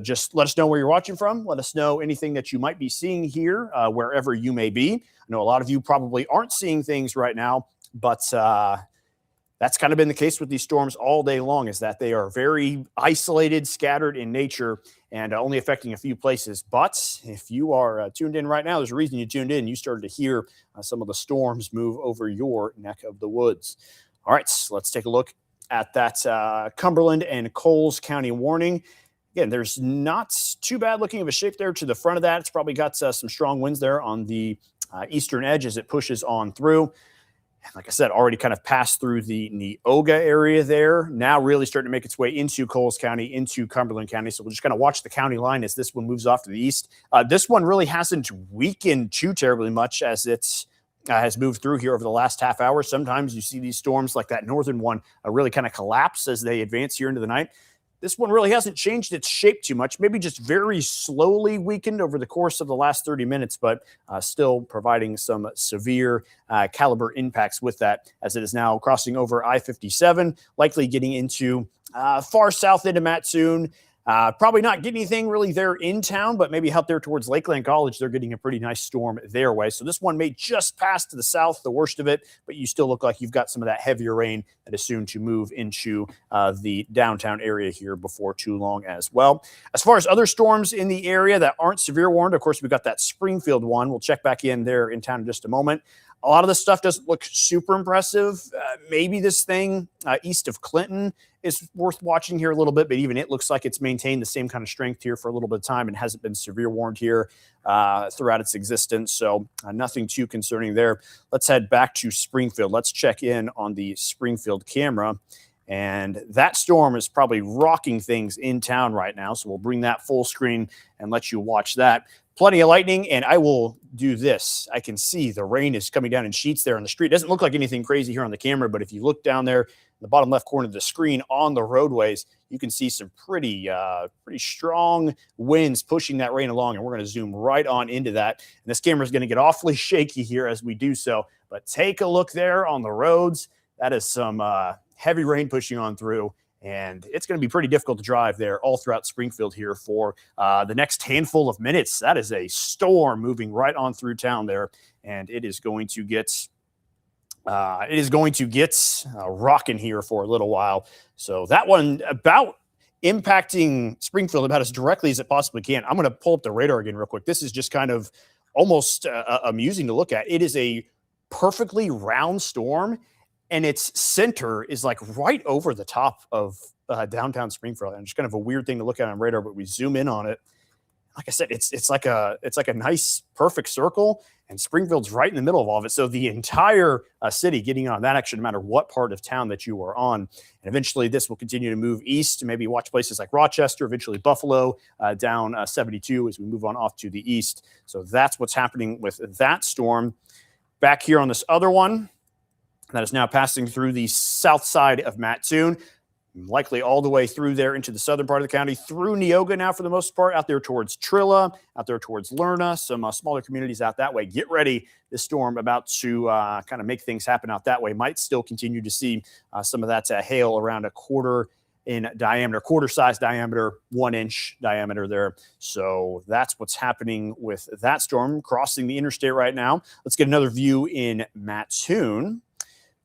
Speaker 1: just let us know where you're watching from. Let us know anything that you might be seeing here, wherever you may be. I know a lot of you probably aren't seeing things right now, but that's kind of been the case with these storms all day long, is that they are very isolated, scattered in nature, and only affecting a few places. But if you are tuned in right now, there's a reason you tuned in. You started to hear some of the storms move over your neck of the woods. All right, so let's take a look at that Cumberland and Coles County warning. Again, there's not too bad looking of a shape there to the front of that. It's probably got some strong winds there on the eastern edge as it pushes on through. Like I said, already kind of passed through the Neoga area there. Now really starting to make its way into Coles County, into Cumberland County. So we'll just kind of watch the county line as this one moves off to the east. This one really hasn't weakened too terribly much as it's has moved through here over the last half hour. Sometimes you see these storms like that northern one really kind of collapse as they advance here into the night. This one really hasn't changed its shape too much, maybe just very slowly weakened over the course of the last 30 minutes, but still providing some severe caliber impacts with that as it is now crossing over I-57, likely getting into far south into Mattoon. Probably not getting anything really there in town, but maybe out there towards Lakeland College, they're getting a pretty nice storm their way. So this one may just pass to the south, the worst of it, but you still look like you've got some of that heavier rain that is soon to move into the downtown area here before too long as well. As far as other storms in the area that aren't severe warned, of course, we've got that Springfield one. We'll check back in there in town in just a moment. A lot of this stuff doesn't look super impressive. Maybe this thing east of Clinton is worth watching here a little bit, but even it looks like it's maintained the same kind of strength here for a little bit of time and hasn't been severe warned here throughout its existence. So nothing too concerning there. Let's head back to Springfield. Let's check in on the Springfield camera. And that storm is probably rocking things in town right now. So we'll bring that full screen and let you watch that. Plenty of lightning, and I will do this. I can see the rain is coming down in sheets there on the street. It doesn't look like anything crazy here on the camera, but if you look down there in the bottom left corner of the screen on the roadways, you can see some pretty strong winds pushing that rain along, and we're going to zoom right on into that. And this camera is going to get awfully shaky here as we do so, but take a look there on the roads. That is some heavy rain pushing on through. And it's going to be pretty difficult to drive there all throughout Springfield here for the next handful of minutes. That is a storm moving right on through town there, and it is going to get rocking here for a little while. So that one about impacting Springfield about as directly as it possibly can. I'm going to pull up the radar again real quick. This is just kind of almost amusing to look at. It is a perfectly round storm, and its center is like right over the top of downtown Springfield. And just kind of a weird thing to look at on radar, but we zoom in on it. Like I said, it's like a nice perfect circle, and Springfield's right in the middle of all of it. So the entire city getting on that action, no matter what part of town that you are on. And eventually this will continue to move east to maybe watch places like Rochester, eventually Buffalo, down 72 as we move on off to the east. So that's what's happening with that storm. Back here on this other one that is now passing through the south side of Mattoon, likely all the way through there into the southern part of the county, through Neoga now for the most part, out there towards Trilla, out there towards Lerna, some smaller communities out that way. Get ready. This storm about to kind of make things happen out that way. Might still continue to see some of that hail around a quarter in diameter, quarter size diameter, 1 inch diameter there. So that's what's happening with that storm crossing the interstate right now. Let's get another view in Mattoon.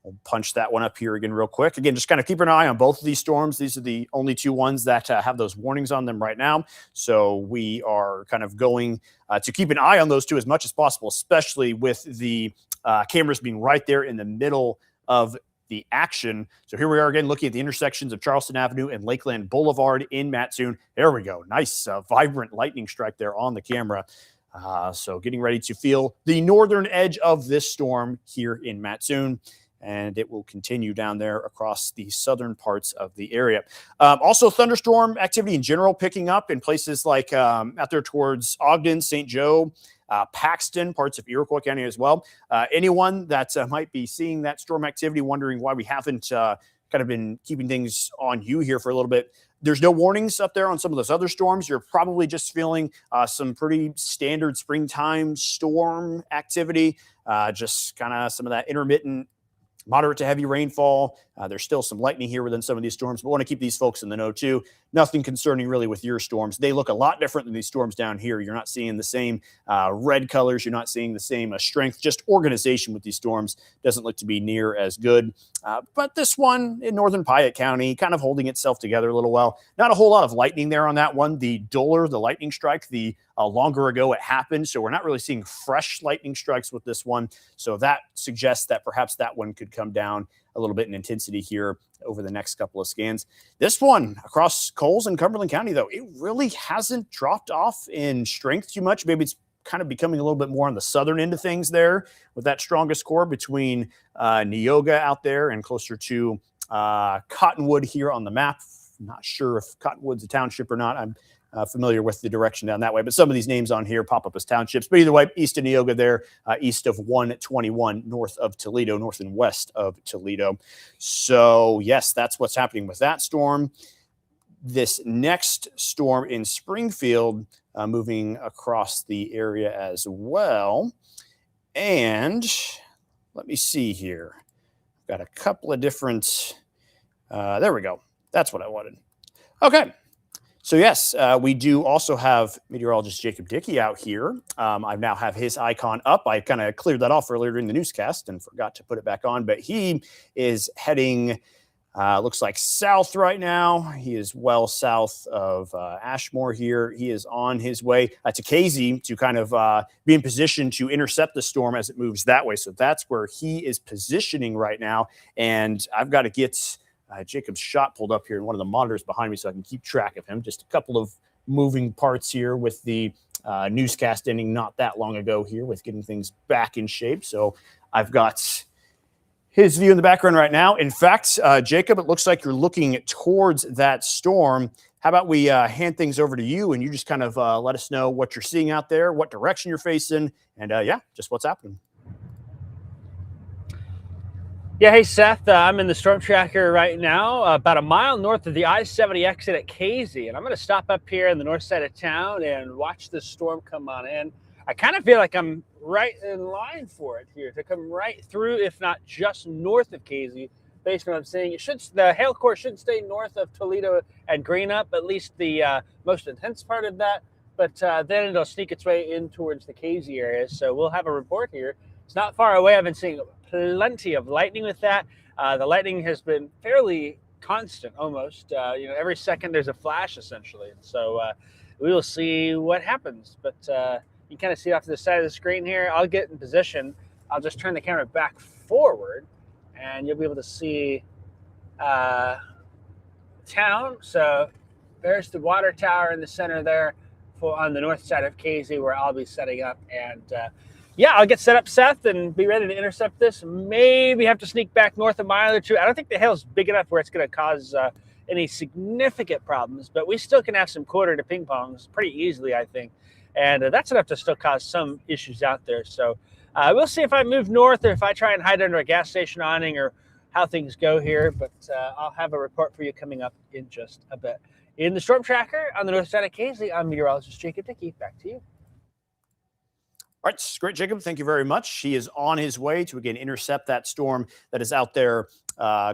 Speaker 1: We'll punch that one up here again real quick. Again, just kind of keep an eye on both of these storms. These are the only two ones that have those warnings on them right now. So we are kind of going to keep an eye on those two as much as possible, especially with the cameras being right there in the middle of the action. So here we are again looking at the intersections of Charleston Avenue and Lakeland Boulevard in Mattoon. There we go. Nice, vibrant lightning strike there on the camera. So getting ready to feel the northern edge of this storm here in Mattoon. And it will continue down there across the southern parts of the area. Also, thunderstorm activity in general picking up in places like out there towards Ogden, St. Joe, Paxton, parts of Iroquois County as well. Anyone that might be seeing that storm activity, wondering why we haven't kind of been keeping things on you here for a little bit. There's no warnings up there on some of those other storms. You're probably just feeling some pretty standard springtime storm activity, just kind of some of that intermittent moderate to heavy rainfall. There's still some lightning here within some of these storms, but want to keep these folks in the know too. Nothing concerning really with your storms. They look a lot different than these storms down here. You're not seeing the same red colors. You're not seeing the same strength. Just organization with these storms doesn't look to be near as good. But this one in northern Piatt County, kind of holding itself together a little well. Not a whole lot of lightning there on that one. The duller the lightning strike, the longer ago it happened. So we're not really seeing fresh lightning strikes with this one. So that suggests that perhaps that one could come down a little bit in intensity here over the next couple of scans. This one across Coles and Cumberland County, though, it really hasn't dropped off in strength too much. Maybe it's kind of becoming a little bit more on the southern end of things there with that strongest core between Neoga out there and closer to Cottonwood here on the map. I'm not sure if Cottonwood's a township or not. I'm familiar with the direction down that way, but some of these names on here pop up as townships. But either way, east of Neoga there, east of 121, north of Toledo, north and west of Toledo. So yes, that's what's happening with that storm. This next storm in Springfield, moving across the area as well. And let me see here. I've got a couple of different, there we go. That's what I wanted. Okay. So yes, we do also have meteorologist Jacob Dickey out here. I now have his icon up. I kind of cleared that off earlier during the newscast and forgot to put it back on, but he is heading, looks like south right now. He is well south of Ashmore here. He is on his way to Casey to kind of be in position to intercept the storm as it moves that way. So that's where he is positioning right now. And I've got to get Jacob's shot pulled up here in one of the monitors behind me so I can keep track of him. Just a couple of moving parts here with the newscast ending not that long ago here with getting things back in shape. So I've got his view in the background right now. In fact, Jacob, it looks like you're looking towards that storm. How about we hand things over to you and you just kind of let us know what you're seeing out there, what direction you're facing, and yeah, just what's happening.
Speaker 2: Yeah, hey, Seth, I'm in the storm tracker right now, about a mile north of the I-70 exit at Casey, and I'm going to stop up here in the north side of town and watch this storm come on in. I kind of feel like I'm right in line for it here to come right through, if not just north of Casey, based on what I'm seeing. The hail core should stay north of Toledo and Greenup, at least the most intense part of that, but then it'll sneak its way in towards the Casey area, so we'll have a report here. It's not far away. I've been seeing plenty of lightning with that. The lightning has been fairly constant almost. Every second there's a flash essentially. And so we will see what happens. But you kind of see off to the side of the screen here. I'll get in position. I'll just turn the camera back forward and you'll be able to see town. So there's the water tower in the center there. on the north side of Casey, where I'll be setting up. And yeah, I'll get set up, Seth, and be ready to intercept this. Maybe have to sneak back north a mile or two. I don't think the hail's big enough where it's going to cause any significant problems, but we still can have some quarter to ping pongs pretty easily, I think. And that's enough to still cause some issues out there. So we'll see if I move north or if I try and hide under a gas station awning or how things go here. But I'll have a report for you coming up in just a bit. In the Storm Tracker on the north side of Casey, I'm meteorologist Jacob Dickey. Back to you.
Speaker 1: All right, great, Jacob. Thank you very much. He is on his way to, again, intercept that storm that is out there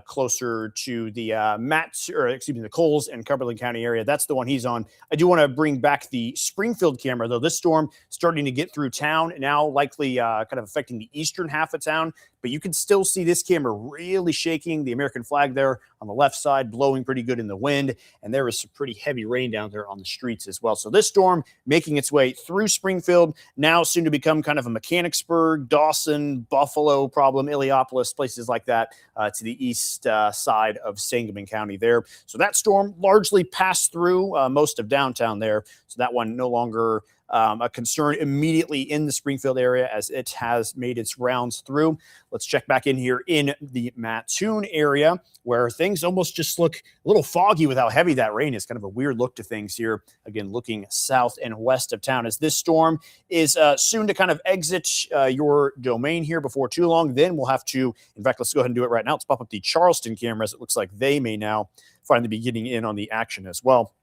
Speaker 1: closer to the the Coles and Cumberland County area. That's the one he's on. I do want to bring back the Springfield camera, though. This storm starting to get through town, now likely kind of affecting the eastern half of town. But you can still see this camera really shaking. The American flag there on the left side blowing pretty good in the wind. And there is some pretty heavy rain down there on the streets as well. So this storm making its way through Springfield, now soon to become kind of a Mechanicsburg, Dawson, Buffalo problem, Illiopolis, places like that to the east side of Sangamon County there. So that storm largely passed through most of downtown there. So that one no longer a concern immediately in the Springfield area as it has made its rounds through. Let's check back in here in the Mattoon area where things almost just look a little foggy with how heavy that rain is. Kind of a weird look to things here. Again, looking south and west of town as this storm is soon to kind of exit your domain here before too long. Then we'll have to, in fact, let's go ahead and do it right now. Let's pop up the Charleston cameras. It looks like they may now finally be getting in on the action as well.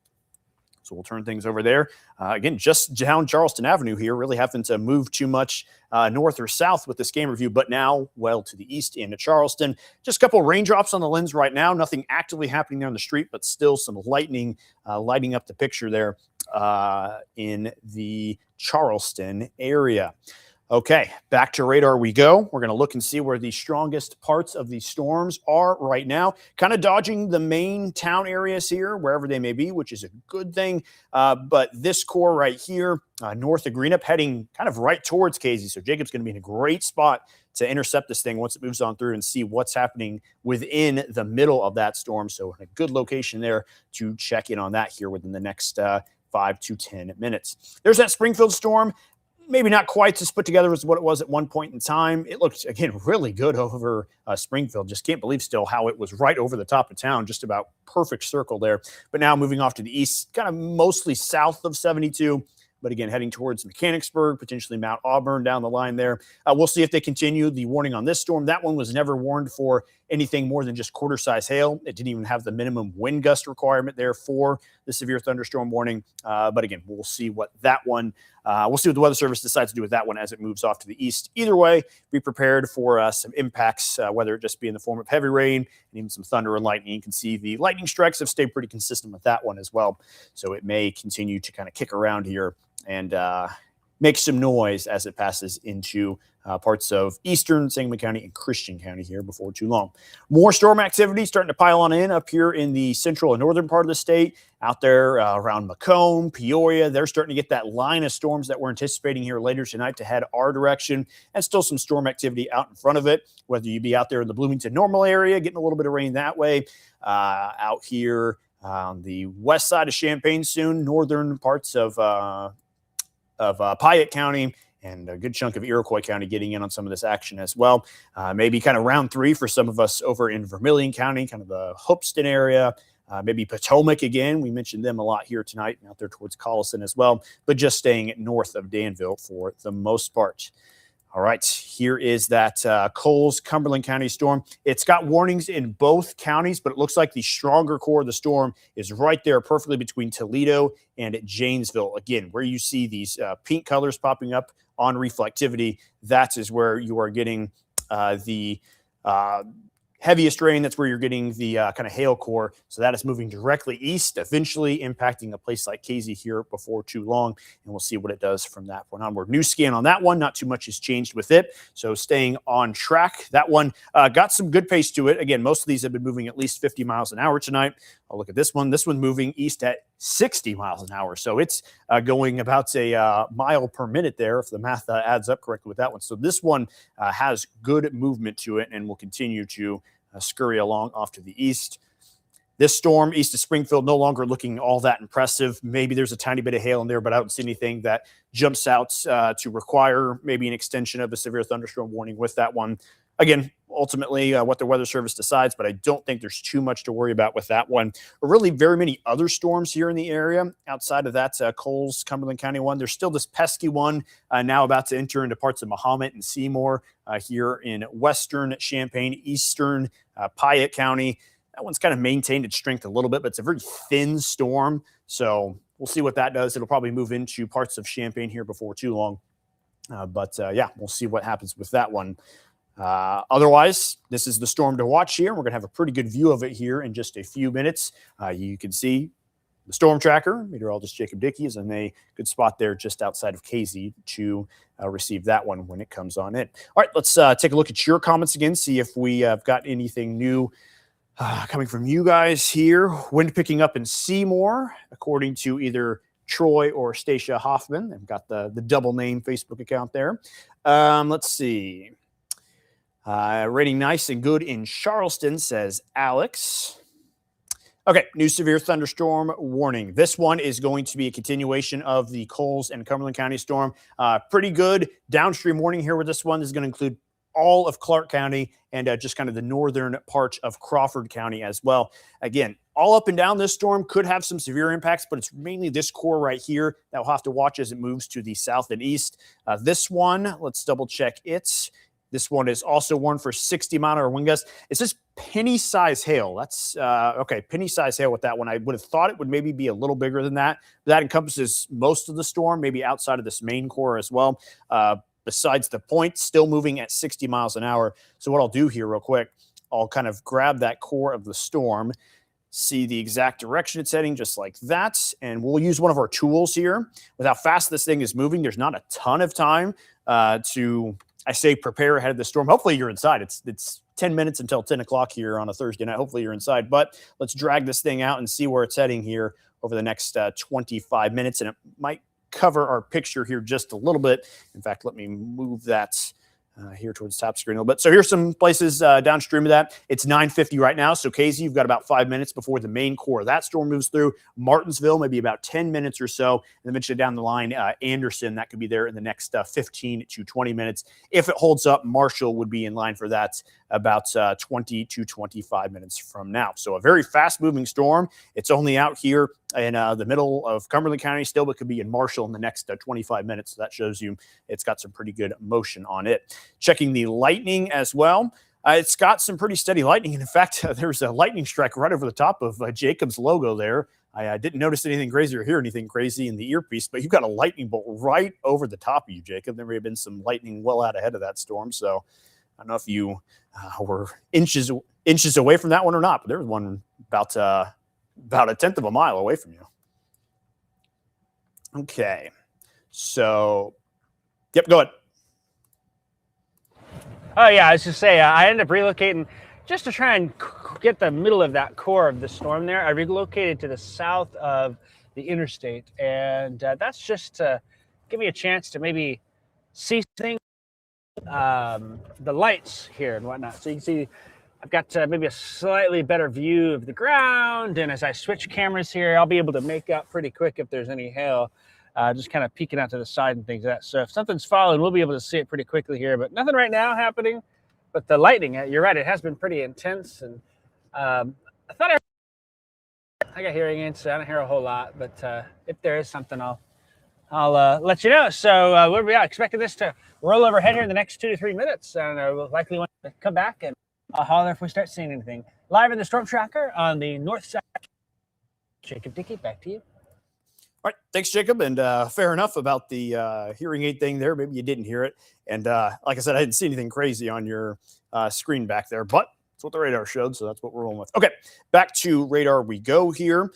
Speaker 1: So we'll turn things over there. Again, just down Charleston Avenue here, really having to move too much north or south with this game review, but now well to the east into Charleston. Just a couple raindrops on the lens right now. Nothing actively happening there on the street, but still some lightning lighting up the picture there in the Charleston area. Okay, back to radar we go. We're going to look and see where the strongest parts of these storms are right now. Kind of dodging the main town areas here, wherever they may be, which is a good thing. But this core right here, north of Greenup, heading kind of right towards Casey. So Jacob's going to be in a great spot to intercept this thing once it moves on through and see what's happening within the middle of that storm. So a good location there to check in on that here within the next 5 to 10 minutes. There's that Springfield storm. Maybe not quite as put together as what it was at one point in time. It looked, again, really good over Springfield. Just can't believe still how it was right over the top of town, just about perfect circle there. But now moving off to the east, kind of mostly south of 72. But again, heading towards Mechanicsburg, potentially Mount Auburn down the line there. We'll see if they continue the warning on this storm. That one was never warned for anything more than just quarter-size hail. It didn't even have the minimum wind gust requirement there for the severe thunderstorm warning. But again, we'll see what that one, we'll see what the Weather Service decides to do with that one as it moves off to the east. Either way, be prepared for some impacts, whether it just be in the form of heavy rain and even some thunder and lightning. You can see the lightning strikes have stayed pretty consistent with that one as well. So it may continue to kind of kick around here and make some noise as it passes into parts of eastern Sangamon County and Christian County here before too long. More storm activity starting to pile on in up here in the central and northern part of the state. Out there around Macomb, Peoria, they're starting to get that line of storms that we're anticipating here later tonight to head our direction, and still some storm activity out in front of it, whether you be out there in the Bloomington-Normal area, getting a little bit of rain that way, out here on the west side of Champaign soon, northern parts of Piatt County, and a good chunk of Iroquois County getting in on some of this action as well. Maybe kind of round 3 for some of us over in Vermilion County, kind of the Hoopeston area, maybe Potomac again. We mentioned them a lot here tonight and out there towards Collison as well, but just staying north of Danville for the most part. All right, here is that Coles, Cumberland County storm. It's got warnings in both counties, but it looks like the stronger core of the storm is right there perfectly between Toledo and Janesville. Again, where you see these pink colors popping up on reflectivity, that is where you are getting the heaviest rain. That's where you're getting the kind of hail core. So that is moving directly east, eventually impacting a place like Casey here before too long. And we'll see what it does from that point onward. New scan on that one. Not too much has changed with it. So staying on track. That one got some good pace to it. Again, most of these have been moving at least 50 miles an hour tonight. I'll look at this one. This one moving east at 60 miles an hour. So it's going about a mile per minute there, if the math adds up correctly with that one. So this one has good movement to it and will continue to scurry along off to the east. This storm east of Springfield no longer looking all that impressive. Maybe there's a tiny bit of hail in there, but I don't see anything that jumps out to require maybe an extension of a severe thunderstorm warning with that one. Again, ultimately what the Weather Service decides, but I don't think there's too much to worry about with that one. Or really very many other storms here in the area outside of that Coles, Cumberland County one. There's still this pesky one now about to enter into parts of Mahomet and Seymour here in western Champaign, eastern Piatt County. That one's kind of maintained its strength a little bit, but it's a very thin storm. So we'll see what that does. It'll probably move into parts of Champaign here before too long. Yeah, we'll see what happens with that one. Otherwise, this is the storm to watch here. We're going to have a pretty good view of it here in just a few minutes. You can see the storm tracker. Meteorologist Jacob Dickey is in a good spot there just outside of KZ to receive that one when it comes on in. All right, let's take a look at your comments again, see if we have got anything new coming from you guys here. Wind picking up in Seymour, according to either Troy or Stacia Hoffman. They've got the double name Facebook account there. Let's see. Rating nice and good in Charleston, says Alex. Okay, new severe thunderstorm warning. This one is going to be a continuation of the Coles and Cumberland County storm. Pretty good downstream warning here with this one. This is going to include all of Clark County and just kind of the northern part of Crawford County as well. Again, all up and down this storm could have some severe impacts, but it's mainly this core right here that we'll have to watch as it moves to the south and east. This one, let's double check it. This one is also warned for 60-mile-an-hour wind gusts. It's just penny-size hail. That's okay, penny-size hail with that one. I would have thought it would maybe be a little bigger than that. That encompasses most of the storm, maybe outside of this main core as well. Besides the point, still moving at 60 miles an hour. So what I'll do here real quick, I'll kind of grab that core of the storm, see the exact direction it's heading just like that, and we'll use one of our tools here. With how fast this thing is moving, there's not a ton of time to, I say, prepare ahead of the storm. Hopefully you're inside. It's 10 minutes until 10 o'clock here on a Thursday night. Hopefully you're inside, but let's drag this thing out and see where it's heading here over the next 25 minutes, and it might cover our picture here just a little bit. In fact, let me move that here towards the top screen a little bit. So here's some places downstream of that. It's 9:50 right now. So Casey, you've got about 5 minutes before the main core of that storm moves through. Martinsville, maybe about 10 minutes or so. And then eventually down the line, Anderson, that could be there in the next 15 to 20 minutes. If it holds up, Marshall would be in line for that about 20 to 25 minutes from now. So a very fast moving storm. It's only out here in the middle of Cumberland County still, but could be in Marshall in the next 25 minutes. So that shows you it's got some pretty good motion on it. Checking the lightning as well. It's got some pretty steady lightning. And in fact, there's a lightning strike right over the top of Jacob's logo there. I didn't notice anything crazy or hear anything crazy in the earpiece, but you've got a lightning bolt right over the top of you, Jacob. There may have been some lightning well out ahead of that storm. So I don't know if you were inches away from that one or not, but there was one about a tenth of a mile away from you. Okay. So, yep, go ahead.
Speaker 2: Oh, yeah, I was just saying, I ended up relocating just to try and get the middle of that core of the storm there. I relocated to the south of the interstate, and that's just to give me a chance to maybe see things, the lights here and whatnot. So you can see I've got maybe a slightly better view of the ground, and as I switch cameras here, I'll be able to make out pretty quick if there's any hail. Just kind of peeking out to the side and things like that. So if something's falling, we'll be able to see it pretty quickly here, but nothing right now happening. But the lightning, you're right, it has been pretty intense. And I thought I got hearing aids, so I don't hear a whole lot, but if there is something, I'll let you know. So what are we expecting this to roll overhead here in the next 2 to 3 minutes, and we'll likely want to come back and I'll holler if we start seeing anything. Live in the storm tracker on the north side. Jacob Dickey, back to you.
Speaker 1: All right, thanks, Jacob. And fair enough about the hearing aid thing there. Maybe you didn't hear it. And like I said, I didn't see anything crazy on your screen back there, but that's what the radar showed, so that's what we're rolling with. Okay, back to radar we go here.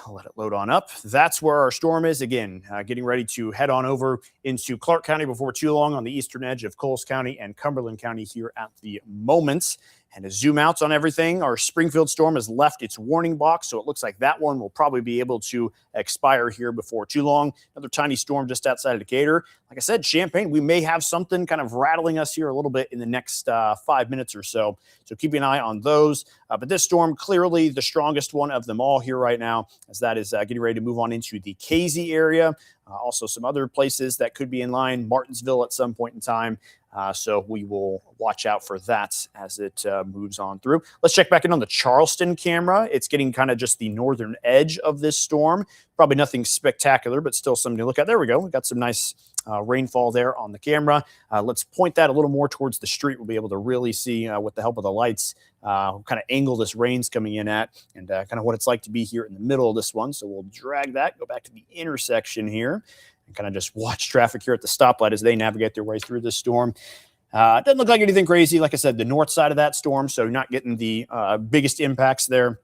Speaker 1: I'll let it load on up. That's where our storm is. Again, getting ready to head on over into Clark County before too long on the eastern edge of Coles County and Cumberland County here at the moment. And to zoom out on everything, our Springfield storm has left its warning box, so it looks like that one will probably be able to expire here before too long. Another tiny storm just outside of Decatur. Like I said, Champaign, we may have something kind of rattling us here a little bit in the next 5 minutes or so. So keep an eye on those. But this storm, clearly the strongest one of them all here right now, as that is getting ready to move on into the Casey area. Also some other places that could be in line, Martinsville at some point in time. So we will watch out for that as it moves on through. Let's check back in on the Charleston camera. It's getting kind of just the northern edge of this storm. Probably nothing spectacular, but still something to look at. There we go. We got some nice rainfall there on the camera. Let's point that a little more towards the street. We'll be able to really see with the help of the lights kind of angle this rain's coming in at and kind of what it's like to be here in the middle of this one. So we'll drag that, go back to the intersection here, and kind of just watch traffic here at the stoplight as they navigate their way through this storm. Doesn't look like anything crazy. Like I said, the north side of that storm, so not getting the biggest impacts there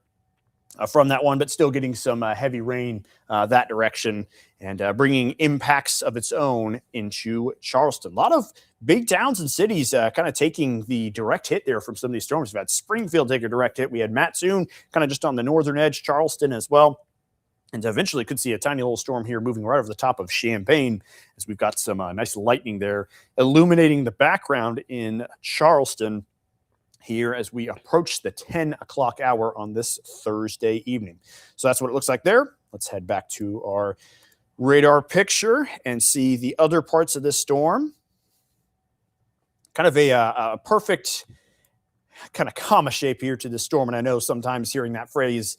Speaker 1: from that one, but still getting some heavy rain that direction and bringing impacts of its own into Charleston. A lot of big towns and cities kind of taking the direct hit there from some of these storms. We've had Springfield take a direct hit. We had Mattoon kind of just on the northern edge, Charleston as well. And eventually could see a tiny little storm here moving right over the top of Champaign as we've got some nice lightning there illuminating the background in Charleston here as we approach the 10 o'clock hour on this Thursday evening. So that's what it looks like there. Let's head back to our radar picture and see the other parts of this storm. Kind of a perfect kind of comma shape here to the storm. And I know sometimes hearing that phrase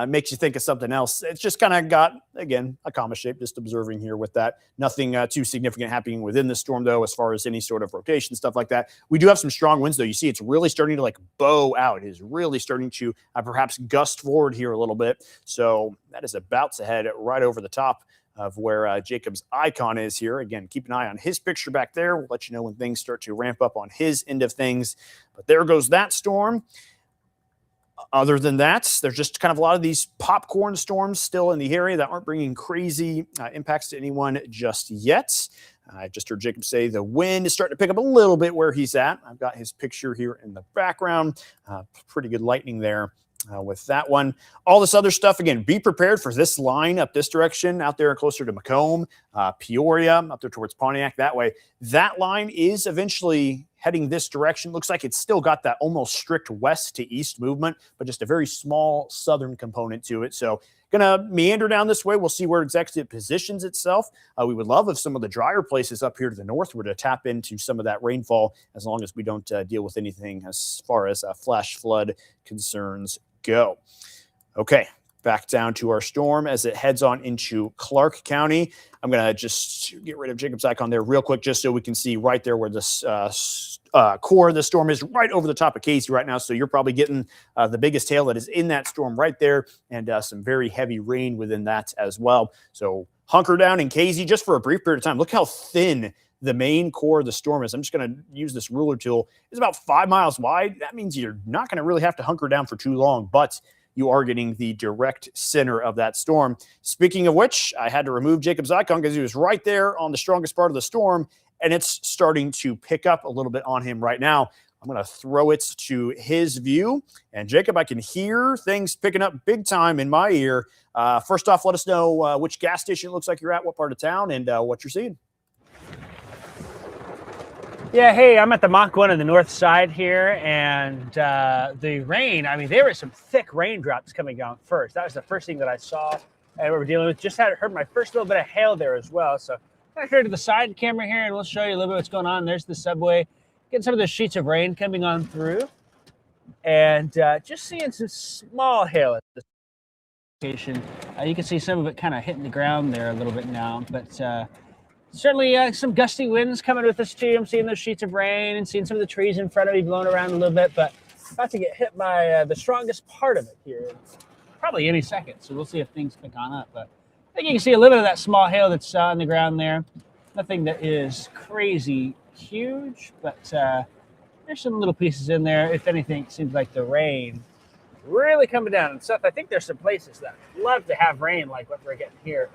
Speaker 1: makes you think of something else. It's just kind of got, again, a comma shape, just observing here with that. Nothing too significant happening within the storm, though, as far as any sort of rotation, stuff like that. We do have some strong winds, though. You see it's really starting to like bow out. It is really starting to perhaps gust forward here a little bit. So that is about to head right over the top of where Jacob's icon is here. Again, keep an eye on his picture back there. We'll let you know when things start to ramp up on his end of things. But there goes that storm. Other than that, there's just kind of a lot of these popcorn storms still in the area that aren't bringing crazy impacts to anyone just yet. I just heard Jacob say the wind is starting to pick up a little bit where he's at. I've got his picture here in the background. Pretty good lightning there with that one. All this other stuff, again, be prepared for this line up this direction out there closer to Macomb, Peoria, up there towards Pontiac that way. That line is eventually heading this direction. Looks like it's still got that almost strict west to east movement, but just a very small southern component to it. So gonna meander down this way. We'll see where exactly it positions itself. We would love if some of the drier places up here to the north were to tap into some of that rainfall, as long as we don't deal with anything as far as flash flood concerns go. Okay, back down to our storm as it heads on into Clark County. I'm going to just get rid of Jacob's icon there real quick, just so we can see right there where this core of the storm is, right over the top of Casey right now. So you're probably getting the biggest hail that is in that storm right there, and some very heavy rain within that as well. So hunker down in Casey just for a brief period of time. Look how thin the main core of the storm is. I'm just going to use this ruler tool. It's about 5 miles wide. That means you're not going to really have to hunker down for too long, but you are getting the direct center of that storm. Speaking of which, I had to remove Jacob's icon because he was right there on the strongest part of the storm, and it's starting to pick up a little bit on him right now. I'm going to throw it to his view. And Jacob, I can hear things picking up big time in my ear. First off, let us know which gas station it looks like you're at, what part of town, and what you're seeing.
Speaker 2: Yeah, hey, I'm at the Mach 1 on the north side here, and the rain, I mean, there were some thick raindrops coming down first. That was the first thing that I saw and we were dealing with. Just heard my first little bit of hail there as well. So I'm going to to the side camera here, and we'll show you a little bit what's going on. There's the subway. Getting some of the sheets of rain coming on through, and just seeing some small hail at this location. You can see some of it kind of hitting the ground there a little bit now, but certainly some gusty winds coming with us too. I'm seeing those sheets of rain and seeing some of the trees in front of me blowing around a little bit, but about to get hit by the strongest part of it here, probably any second. So we'll see if things pick on up. But I think you can see a little bit of that small hail that's on the ground there. Nothing that is crazy huge, but there's some little pieces in there. If anything, it seems like the rain really coming down. And Seth, I think there's some places that love to have rain like what we're getting here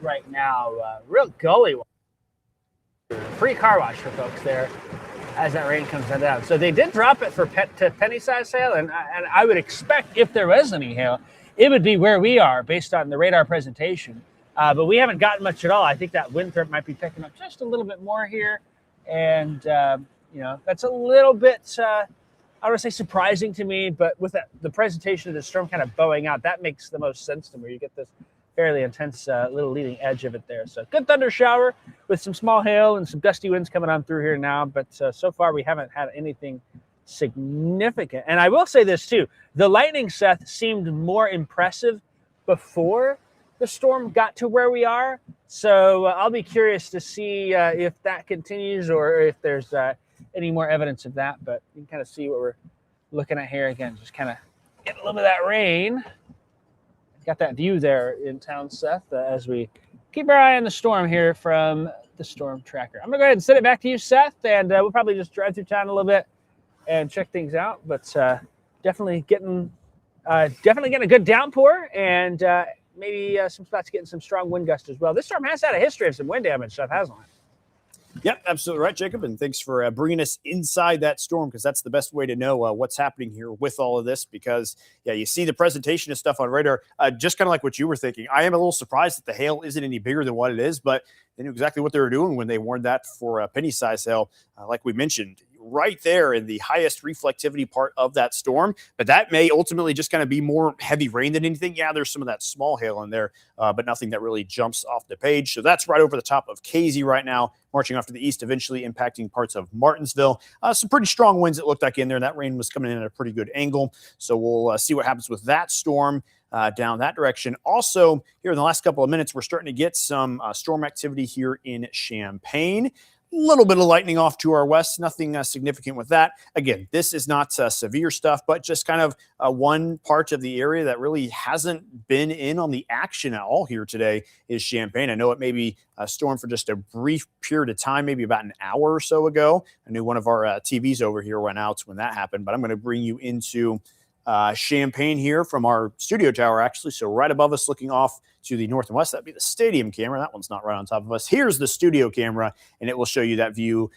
Speaker 2: right now. Real gully one. Free car wash for folks there. as that rain comes down. So they did drop it for to penny-sized hail, and I would expect if there was any hail, it would be where we are based on the radar presentation. But we haven't gotten much at all. I think that wind threat might be picking up just a little bit more here. And, that's a little bit, I don't want to say surprising to me, but with the presentation of the storm kind of bowing out, that makes the most sense to me. You get this fairly intense little leading edge of it there. So good thunder shower with some small hail and some gusty winds coming on through here now. But so far we haven't had anything significant. And I will say this too, the lightning, Seth, seemed more impressive before the storm got to where we are. So I'll be curious to see if that continues or if there's any more evidence of that. But you can kind of see what we're looking at here again. Just kind of get a little bit of that rain. Got that view there in town, Seth, as we keep our eye on the storm here from the Storm Tracker. I'm going to go ahead and send it back to you, Seth, and we'll probably just drive through town a little bit and check things out. But definitely getting a good downpour and maybe some spots getting some strong wind gusts as well. This storm has had a history of some wind damage stuff, hasn't it?
Speaker 1: Yep, absolutely right, Jacob. And thanks for bringing us inside that storm, because that's the best way to know what's happening here with all of this. Because, yeah, you see the presentation of stuff on radar, just kind of like what you were thinking. I am a little surprised that the hail isn't any bigger than what it is, but they knew exactly what they were doing when they warned that for penny-sized hail, like we mentioned, right there in the highest reflectivity part of that storm. But that may ultimately just kind of be more heavy rain than anything. Yeah, there's some of that small hail in there, but nothing that really jumps off the page. So that's right over the top of Casey right now, marching off to the east, eventually impacting parts of Martinsville. Some pretty strong winds it looked like in there, and that rain was coming in at a pretty good angle. So we'll see what happens with that storm down that direction. Also, here in the last couple of minutes, we're starting to get some storm activity here in Champaign. A little bit of lightning off to our west, nothing significant with that. Again, this is not severe stuff, but just kind of one part of the area that really hasn't been in on the action at all here today is Champaign. I know it may be a storm for just a brief period of time, maybe about an hour or so ago. I knew one of our TVs over here went out when that happened, but I'm going to bring you into Champaign here from our studio tower, actually. So right above us, looking off to the north and west, that'd be the stadium camera. That one's not right on top of us. Here's the studio camera, and it will show you that view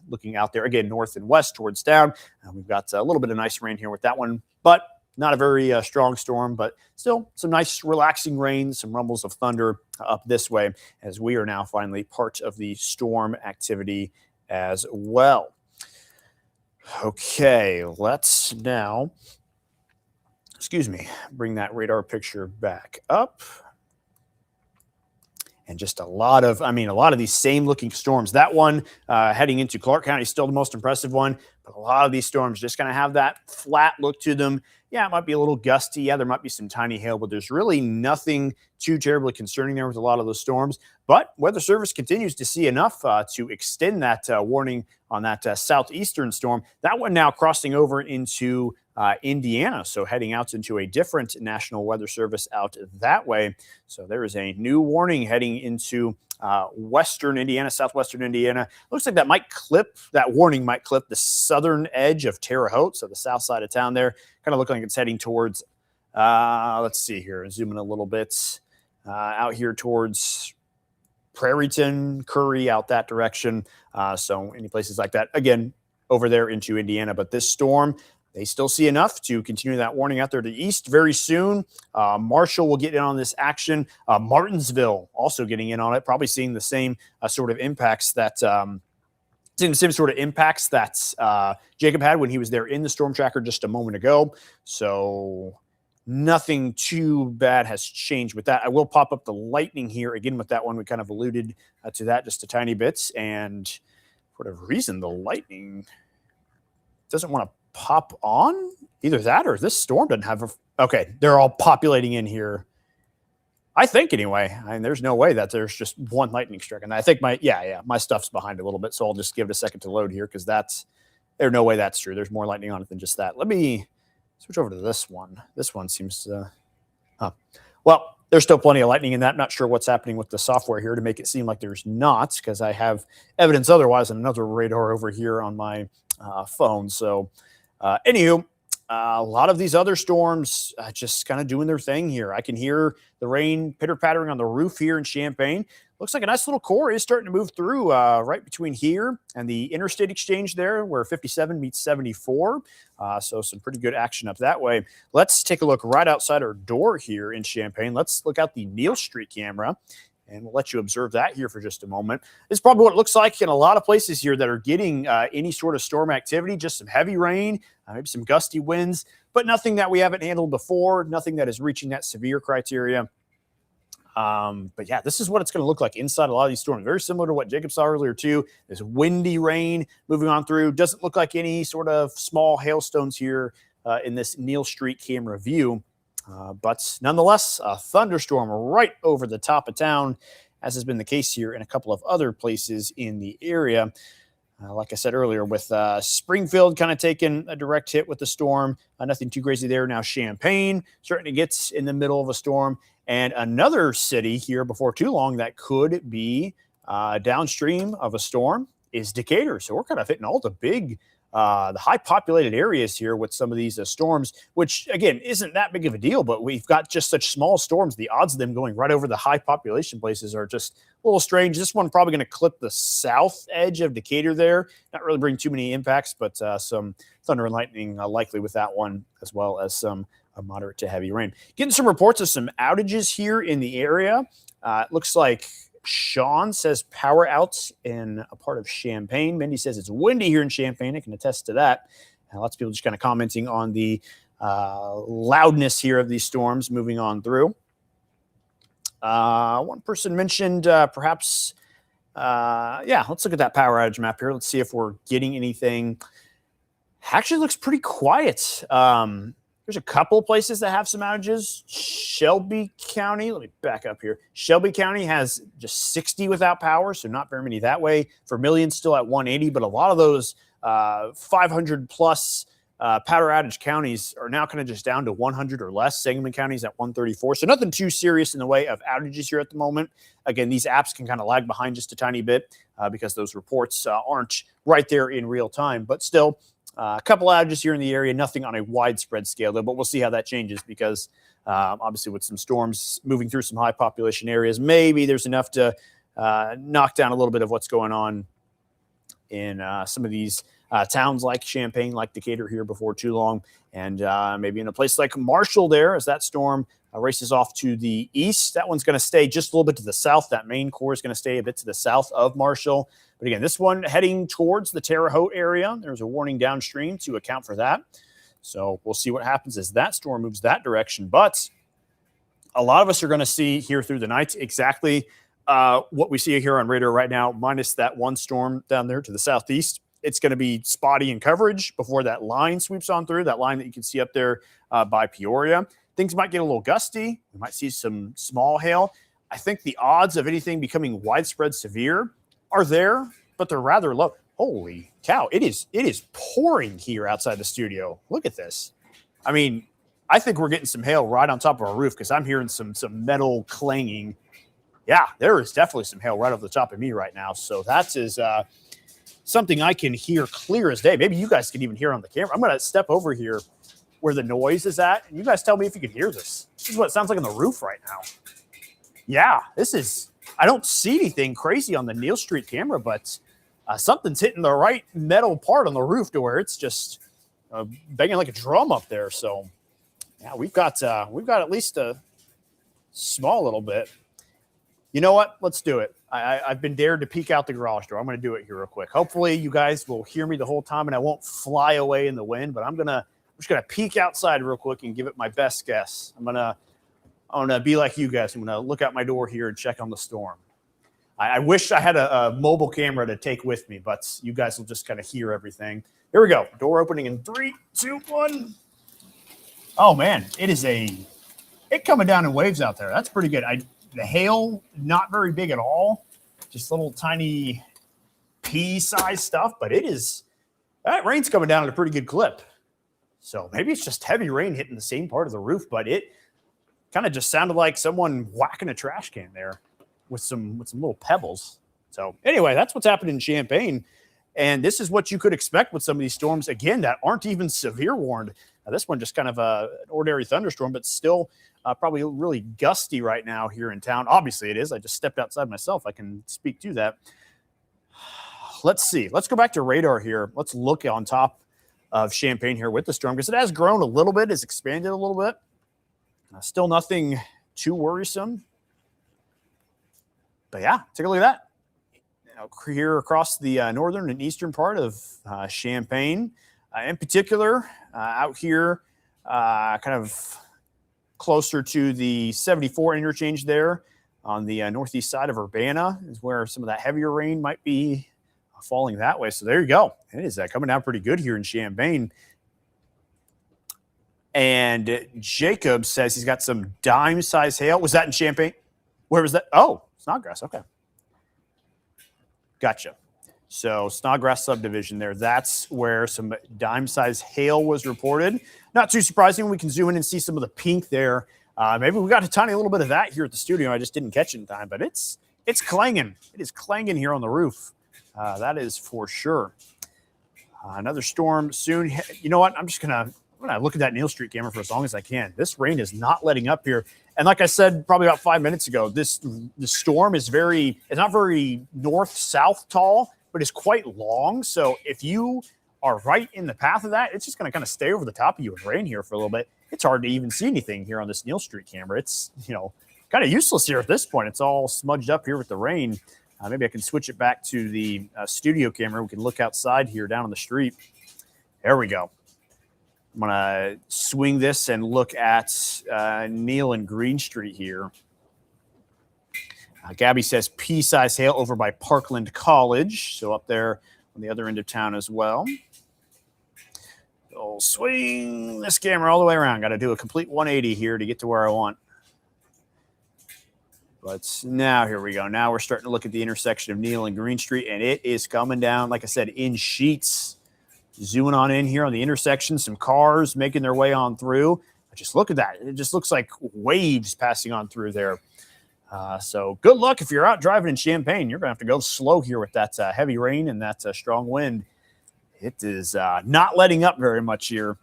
Speaker 1: looking out there, again, north and west towards town. We've got a little bit of nice rain here with that one, but not a very strong storm, but still some nice relaxing rain, some rumbles of thunder up this way, as we are now finally part of the storm activity as well. Okay, let's now, bring that radar picture back up. And just a lot of these same looking storms. That one heading into Clark County is still the most impressive one, but a lot of these storms just going to have that flat look to them. Yeah, it might be a little gusty. Yeah, there might be some tiny hail, but there's really nothing too terribly concerning there with a lot of those storms. But Weather Service continues to see enough to extend that warning on that southeastern storm. That one now crossing over into Indiana, so heading out into a different National Weather Service out that way. So there is a new warning heading into western Indiana, southwestern Indiana. Looks like that warning might clip the southern edge of Terre Haute, so the south side of town there. Kind of look like it's heading towards, let's see here, zoom in a little bit, out here towards Prairieton, Curry, out that direction. So any places like that, again, over there into Indiana. But this storm, they still see enough to continue that warning out there to the east very soon. Marshall will get in on this action. Martinsville also getting in on it, probably seeing the same sort of impacts that Jacob had when he was there in the storm tracker just a moment ago. So nothing too bad has changed with that. I will pop up the lightning here again with that one. We kind of alluded to that just a tiny bit. And for whatever reason, the lightning doesn't want to pop on. Either that or this storm doesn't have okay, they're all populating in here, I think, anyway. I mean, there's no way that there's just one lightning strike. And I think my stuff's behind a little bit, so I'll just give it a second to load here, because there's no way that's true. There's more lightning on it than just that. Let me switch over to this one. This one seems to well, there's still plenty of lightning in that. Not sure what's happening with the software here to make it seem like there's not, because I have evidence otherwise on another radar over here on my phone. So anywho, a lot of these other storms just kind of doing their thing here. I can hear the rain pitter-pattering on the roof here in Champaign. looks like a nice little core is starting to move through right between here and the interstate exchange there, where 57 meets 74. So some pretty good action up that way. Let's take a look right outside our door here in Champaign. Let's look out the Neal Street camera, and we'll let you observe that here for just a moment. This is probably what it looks like in a lot of places here that are getting any sort of storm activity, just some heavy rain, maybe some gusty winds, but nothing that we haven't handled before, nothing that is reaching that severe criteria. But yeah, this is what it's going to look like inside a lot of these storms. Very similar to what Jacob saw earlier too. This windy rain moving on through. Doesn't look like any sort of small hailstones here in this Neal Street camera view. But nonetheless, a thunderstorm right over the top of town, as has been the case here in a couple of other places in the area. Like I said earlier, with Springfield kind of taking a direct hit with the storm. Nothing too crazy there. Now Champaign starting to get in the middle of a storm. And another city here before too long that could be downstream of a storm is Decatur. So we're kind of hitting all the big, the high populated areas here with some of these storms, which again, isn't that big of a deal, but we've got just such small storms. The odds of them going right over the high population places are just a little strange. This one probably going to clip the south edge of Decatur there. Not really bring too many impacts, but some thunder and lightning likely with that one, as well as some moderate to heavy rain. Getting some reports of some outages here in the area. It looks like Sean says power outs in a part of Champaign. Mindy says it's windy here in Champaign. I can attest to that. Lots of people just kind of commenting on the loudness here of these storms moving on through. One person mentioned perhaps, let's look at that power outage map here. Let's see if we're getting anything. Actually looks pretty quiet. There's a couple of places that have some outages. Shelby County, let me back up here. Shelby County has just 60 without power, so not very many that way. Vermilion still at 180, but a lot of those 500 plus power outage counties are now kind of just down to 100 or less. Sangamon County is at 134, so nothing too serious in the way of outages here at the moment. Again, these apps can kind of lag behind just a tiny bit because those reports aren't right there in real time, but still, a couple outages here in the area, nothing on a widespread scale, though, but we'll see how that changes because obviously with some storms moving through some high population areas, maybe there's enough to knock down a little bit of what's going on in some of these towns like Champaign, like Decatur here before too long, and maybe in a place like Marshall there as that storm races off to the east. That one's going to stay just a little bit to the south. That main core is going to stay a bit to the south of Marshall. But again, this one heading towards the Terre Haute area. There's a warning downstream to account for that. So we'll see what happens as that storm moves that direction. But a lot of us are going to see here through the night exactly what we see here on radar right now, minus that one storm down there to the southeast. It's going to be spotty in coverage before that line sweeps on through, that line that you can see up there by Peoria. Things might get a little gusty. We might see some small hail. I think the odds of anything becoming widespread severe are there, but they're rather low. Holy cow, it is pouring here outside the studio. Look at this. I mean, I think we're getting some hail right on top of our roof because I'm hearing some metal clanging. Yeah, there is definitely some hail right over the top of me right now. So that is something I can hear clear as day. Maybe you guys can even hear on the camera. I'm going to step over here where the noise is at, and you guys tell me if you can hear this. This is what it sounds like on the roof right now. Yeah, I don't see anything crazy on the Neal Street camera, but something's hitting the right metal part on the roof to where it's just banging like a drum up there. So yeah, we've got at least a small little bit. You know what? Let's do it. I've been dared to peek out the garage door. I'm going to do it here real quick. Hopefully you guys will hear me the whole time and I won't fly away in the wind, but I'm just going to peek outside real quick and give it my best guess. I'm going to be like you guys. I'm going to look out my door here and check on the storm. I wish I had a mobile camera to take with me, but you guys will just kind of hear everything. Here we go. Door opening in 3, 2, 1. Oh man, it coming down in waves out there. That's pretty good. The hail, not very big at all. Just little tiny pea-sized stuff, but that rain's coming down at a pretty good clip. So maybe it's just heavy rain hitting the same part of the roof, but it kind of just sounded like someone whacking a trash can there with some little pebbles. So anyway, that's what's happening in Champaign. And this is what you could expect with some of these storms, again, that aren't even severe warned. This one just kind of an ordinary thunderstorm, but still probably really gusty right now here in town. Obviously it is. I just stepped outside myself. I can speak to that. Let's see. Let's go back to radar here. Let's look on top of Champaign here with the storm because it has grown a little bit. It's expanded a little bit. Still nothing too worrisome. But yeah, take a look at that. Here across the northern and eastern part of Champaign, in particular, out here, kind of closer to the 74 interchange there on the northeast side of Urbana is where some of that heavier rain might be falling that way. So there you go. It is coming down pretty good here in Champaign. And Jacob says he's got some dime-size hail. Was that in Champaign? Where was that? Oh, Snodgrass. Okay. Gotcha. So Snodgrass subdivision there. That's where some dime-size hail was reported. Not too surprising. We can zoom in and see some of the pink there. Maybe we got a tiny little bit of that here at the studio. I just didn't catch it in time, but it's clanging. It is clanging here on the roof. That is for sure. Another storm soon. You know what? I'm going to look at that Neal Street camera for as long as I can. This rain is not letting up here. And like I said, probably about 5 minutes ago, the storm is it's not very north-south tall, but it's quite long. So if you are right in the path of that, it's just going to kind of stay over the top of you and rain here for a little bit. It's hard to even see anything here on this Neal Street camera. It's, kind of useless here at this point. It's all smudged up here with the rain. Maybe I can switch it back to the studio camera. We can look outside here down on the street. There we go. I'm going to swing this and look at Neal and Green Street here. Gabby says pea-size hail over by Parkland College. So up there on the other end of town as well. I'll swing this camera all the way around. Got to do a complete 180 here to get to where I want. But now here we go. Now we're starting to look at the intersection of Neal and Green Street, and it is coming down, like I said, in sheets. Zooming on in here on the intersection, some cars making their way on through. Just look at that. It just looks like waves passing on through there. So good luck if you're out driving in Champaign. You're going to have to go slow here with that heavy rain and that strong wind. It is not letting up very much here,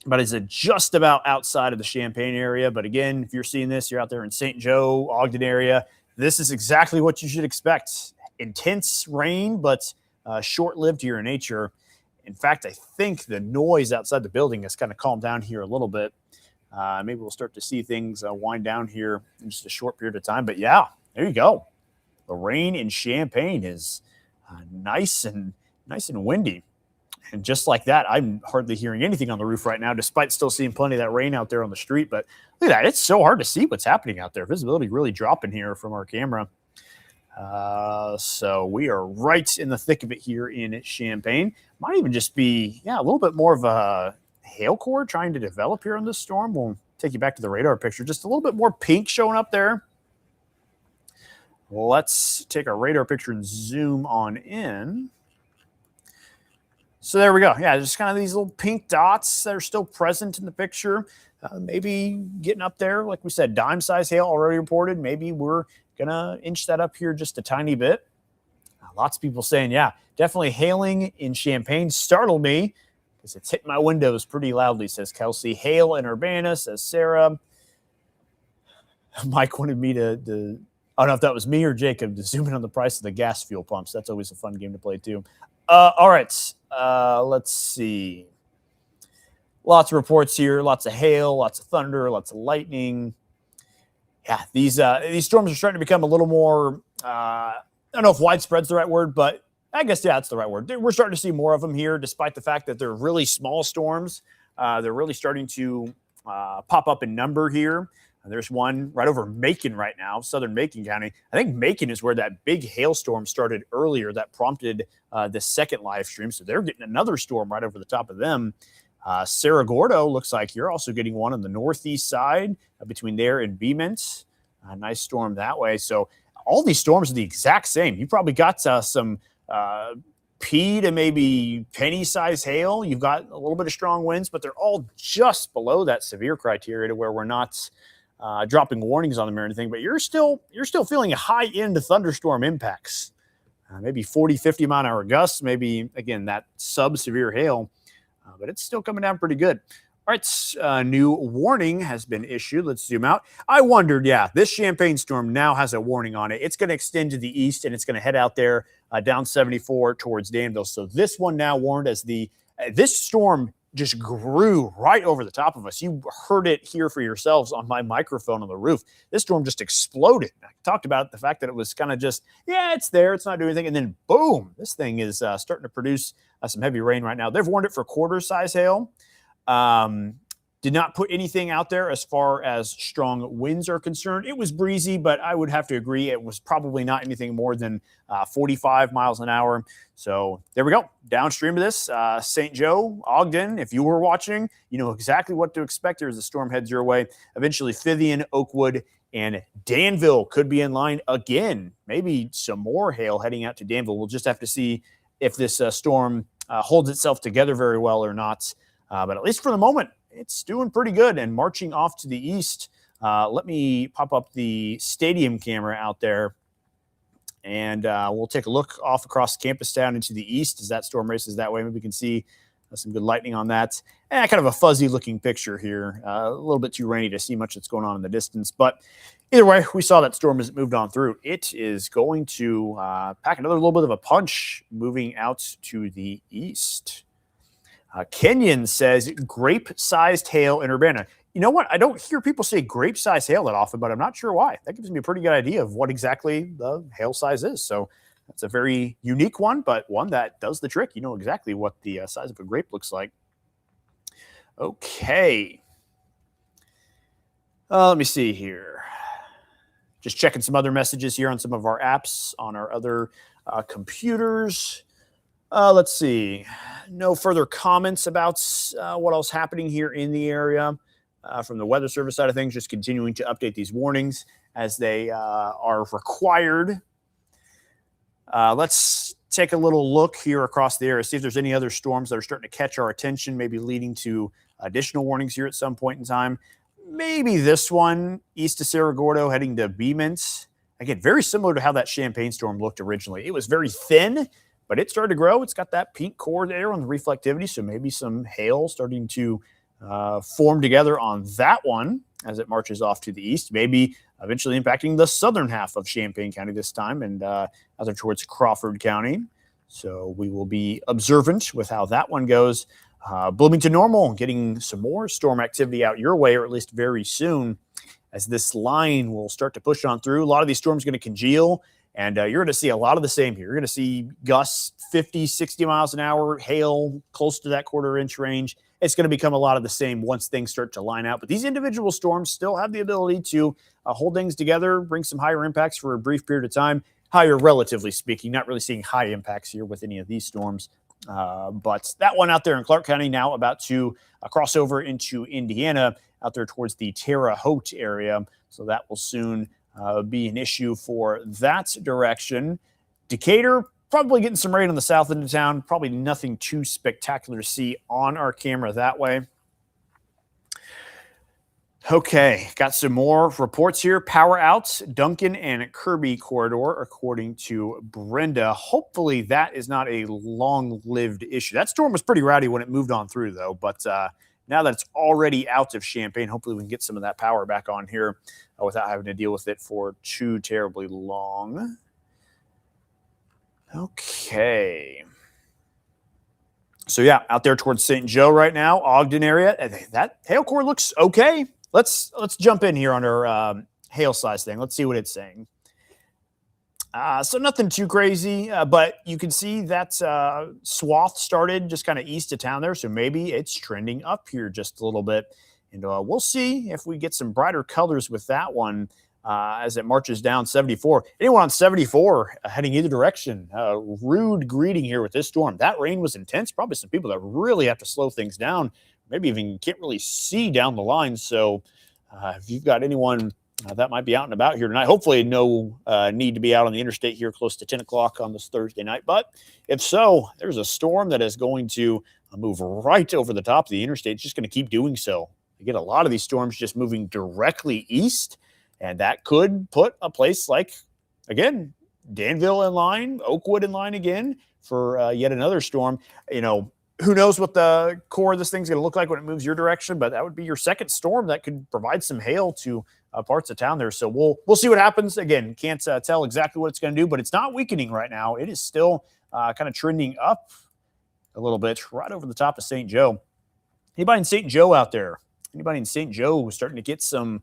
Speaker 1: but it's just about outside of the Champaign area. But again, if you're seeing this, you're out there in St. Joe, Ogden area, this is exactly what you should expect. Intense rain, but short-lived here in nature. In fact, I think the noise outside the building has kind of calmed down here a little bit. Maybe we'll start to see things wind down here in just a short period of time. But yeah, there you go. The rain in Champaign is nice and windy. And just like that, I'm hardly hearing anything on the roof right now, despite still seeing plenty of that rain out there on the street. But look at that. It's so hard to see what's happening out there. Visibility really dropping here from our camera. So we are right in the thick of it here in Champaign. Might even just be, a little bit more of a hail core trying to develop here on this storm. We'll take you back to the radar picture. Just a little bit more pink showing up there. Let's take our radar picture and zoom on in. So there we go. Yeah, just kind of these little pink dots that are still present in the picture. Maybe getting up there, like we said, dime-size hail already reported. Maybe we're going to inch that up here just a tiny bit. Lots of people saying, yeah, definitely hailing in Champaign startled me because it's hit my windows pretty loudly, says Kelsey. Hail in Urbana, says Sarah. Mike wanted me to I don't know if that was me or Jacob, to zoom in on the price of the gas fuel pumps. That's always a fun game to play too. All right, let's see. Lots of reports here, lots of hail, lots of thunder, lots of lightning. Yeah, these storms are starting to become a little more, I don't know if widespread's the right word, but I guess, yeah, it's the right word. We're starting to see more of them here, despite the fact that they're really small storms. They're really starting to pop up in number here. There's one right over Macon right now, southern Macon County. I think Macon is where that big hailstorm started earlier that prompted the second live stream. So they're getting another storm right over the top of them. Cerro Gordo looks like you're also getting one on the northeast side between there and Beemont. A nice storm that way. So all these storms are the exact same. You probably got some pea to maybe penny-size hail. You've got a little bit of strong winds, but they're all just below that severe criteria to where we're not dropping warnings on them or anything. But you're still feeling high-end thunderstorm impacts. Maybe 40, 50-mile-an-hour gusts. Maybe, again, that sub-severe hail. But it's still coming down pretty good. All right, new warning has been issued. Let's zoom out. I wondered, this Champagne storm now has a warning on it. It's going to extend to the east, and it's going to head out there down 74 towards Danville. So this one now warned as this storm just grew right over the top of us. You heard it here for yourselves on my microphone on the roof. This storm just exploded. I talked about the fact that it was kind of just, it's there, it's not doing anything. And then boom, this thing is starting to produce some heavy rain right now. They've warned it for quarter-size hail. Did not put anything out there as far as strong winds are concerned. It was breezy, but I would have to agree it was probably not anything more than 45 miles an hour. So there we go. Downstream of this, St. Joe, Ogden, if you were watching, you know exactly what to expect here as the storm heads your way. Eventually, Fithian, Oakwood, and Danville could be in line again. Maybe some more hail heading out to Danville. We'll just have to see if this storm holds itself together very well or not. But at least for the moment, it's doing pretty good and marching off to the east. Let me pop up the stadium camera out there, and we'll take a look off across campus down into the east as that storm races that way. Maybe we can see some good lightning on that. Kind of a fuzzy looking picture here. A little bit too rainy to see much that's going on in the distance. But either way, we saw that storm as it moved on through. It is going to pack another little bit of a punch moving out to the east. Kenyon says grape-sized hail in Urbana. You know what? I don't hear people say grape-sized hail that often, but I'm not sure why. That gives me a pretty good idea of what exactly the hail size is. So that's a very unique one, but one that does the trick. You know exactly what the size of a grape looks like. Okay. Let me see here. Just checking some other messages here on some of our apps on our other computers. Let's see. No further comments about what else happening here in the area from the Weather Service side of things. Just continuing to update these warnings as they are required. Let's take a little look here across the area, see if there's any other storms that are starting to catch our attention, maybe leading to additional warnings here at some point in time. Maybe this one, east of Cerro Gordo, heading to Beemans. Again, very similar to how that Champagne storm looked originally. It was very thin, but it started to grow. It's got that pink core there on the reflectivity, so maybe some hail starting to form together on that one as it marches off to the east, maybe eventually impacting the southern half of Champaign County this time and other towards Crawford County. So we will be observant with how that one goes. Bloomington Normal getting some more storm activity out your way, or at least very soon, as this line will start to push on through. A lot of these storms are going to congeal. And you're going to see a lot of the same here. You're going to see gusts 50, 60 miles an hour, hail close to that quarter-inch range. It's going to become a lot of the same once things start to line out. But these individual storms still have the ability to hold things together, bring some higher impacts for a brief period of time. Higher, relatively speaking. Not really seeing high impacts here with any of these storms. But that one out there in Clark County now about to cross over into Indiana out there towards the Terre Haute area. So that will soon be an issue for that direction. Decatur, probably getting some rain on the south end of town. Probably nothing too spectacular to see on our camera that way. Okay, got some more reports here. Power outs, Duncan and Kirby corridor, according to Brenda. Hopefully that is not a long-lived issue. That storm was pretty rowdy when it moved on through, though. But now that it's already out of Champaign, hopefully we can get some of that power back on here without having to deal with it for too terribly long. Okay. So, out there towards St. Joe right now, Ogden area. That hail core looks okay. Let's jump in here on our hail size thing. Let's see what it's saying. So nothing too crazy, but you can see that swath started just kind of east of town there. So maybe it's trending up here just a little bit. And we'll see if we get some brighter colors with that one as it marches down 74. Anyone on 74 heading either direction, rude greeting here with this storm. That rain was intense. Probably some people that really have to slow things down. Maybe even can't really see down the line. So if you've got anyone that might be out and about here tonight, hopefully no need to be out on the interstate here close to 10 o'clock on this Thursday night. But if so, there's a storm that is going to move right over the top of the interstate. It's just going to keep doing so. You get a lot of these storms just moving directly east, and that could put a place like, again, Danville in line, Oakwood in line again for yet another storm. You know, who knows what the core of this thing's going to look like when it moves your direction, but that would be your second storm that could provide some hail to parts of town there. So we'll see what happens. Again, can't tell exactly what it's going to do, but it's not weakening right now. It is still kind of trending up a little bit right over the top of St. Joe. Anybody in St. Joe out there? Anybody in St. Joe starting to get some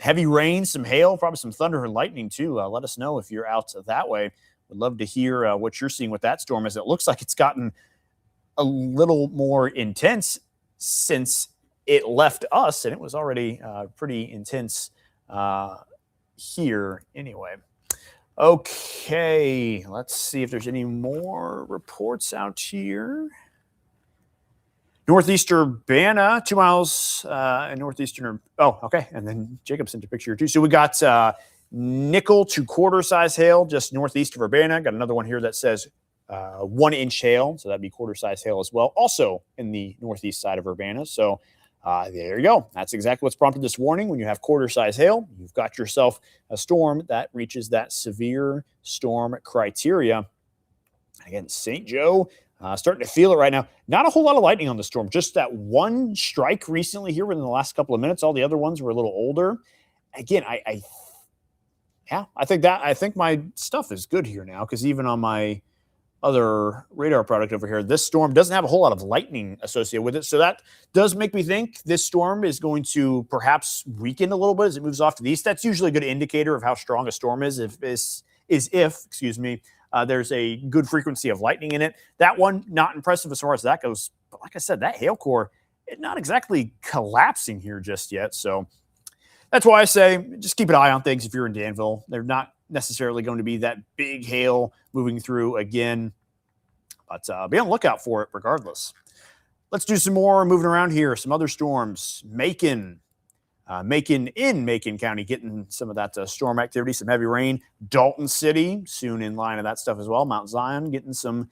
Speaker 1: heavy rain, some hail, probably some thunder and lightning too? Let us know if you're out that way. Would love to hear what you're seeing with that storm, as it looks like it's gotten a little more intense since it left us, and it was already pretty intense here anyway. Okay, let's see if there's any more reports out here. Northeast Urbana, 2 miles in northeastern. Oh, okay. And then Jacob sent a picture here too. So we got nickel to quarter size hail just northeast of Urbana. Got another one here that says 1 inch hail. So that'd be quarter size hail as well. Also in the northeast side of Urbana. So there you go. That's exactly what's prompted this warning. When you have quarter size hail, you've got yourself a storm that reaches that severe storm criteria. Again, St. Joe. Starting to feel it right now. Not a whole lot of lightning on the storm. Just that one strike recently here within the last couple of minutes. All the other ones were a little older. Again, I think my stuff is good here now, because even on my other radar product over here, this storm doesn't have a whole lot of lightning associated with it. So that does make me think this storm is going to perhaps weaken a little bit as it moves off to the east. That's usually a good indicator of how strong a storm is. If there's a good frequency of lightning in it. That one, not impressive as far as that goes. But like I said, that hail core, it's not exactly collapsing here just yet. So that's why I say just keep an eye on things if you're in Danville. They're not necessarily going to be that big hail moving through again. But be on the lookout for it regardless. Let's do some more moving around here. Some other storms. Macon County getting some of that storm activity, some heavy rain. Dalton City soon in line of that stuff as well. Mount Zion getting some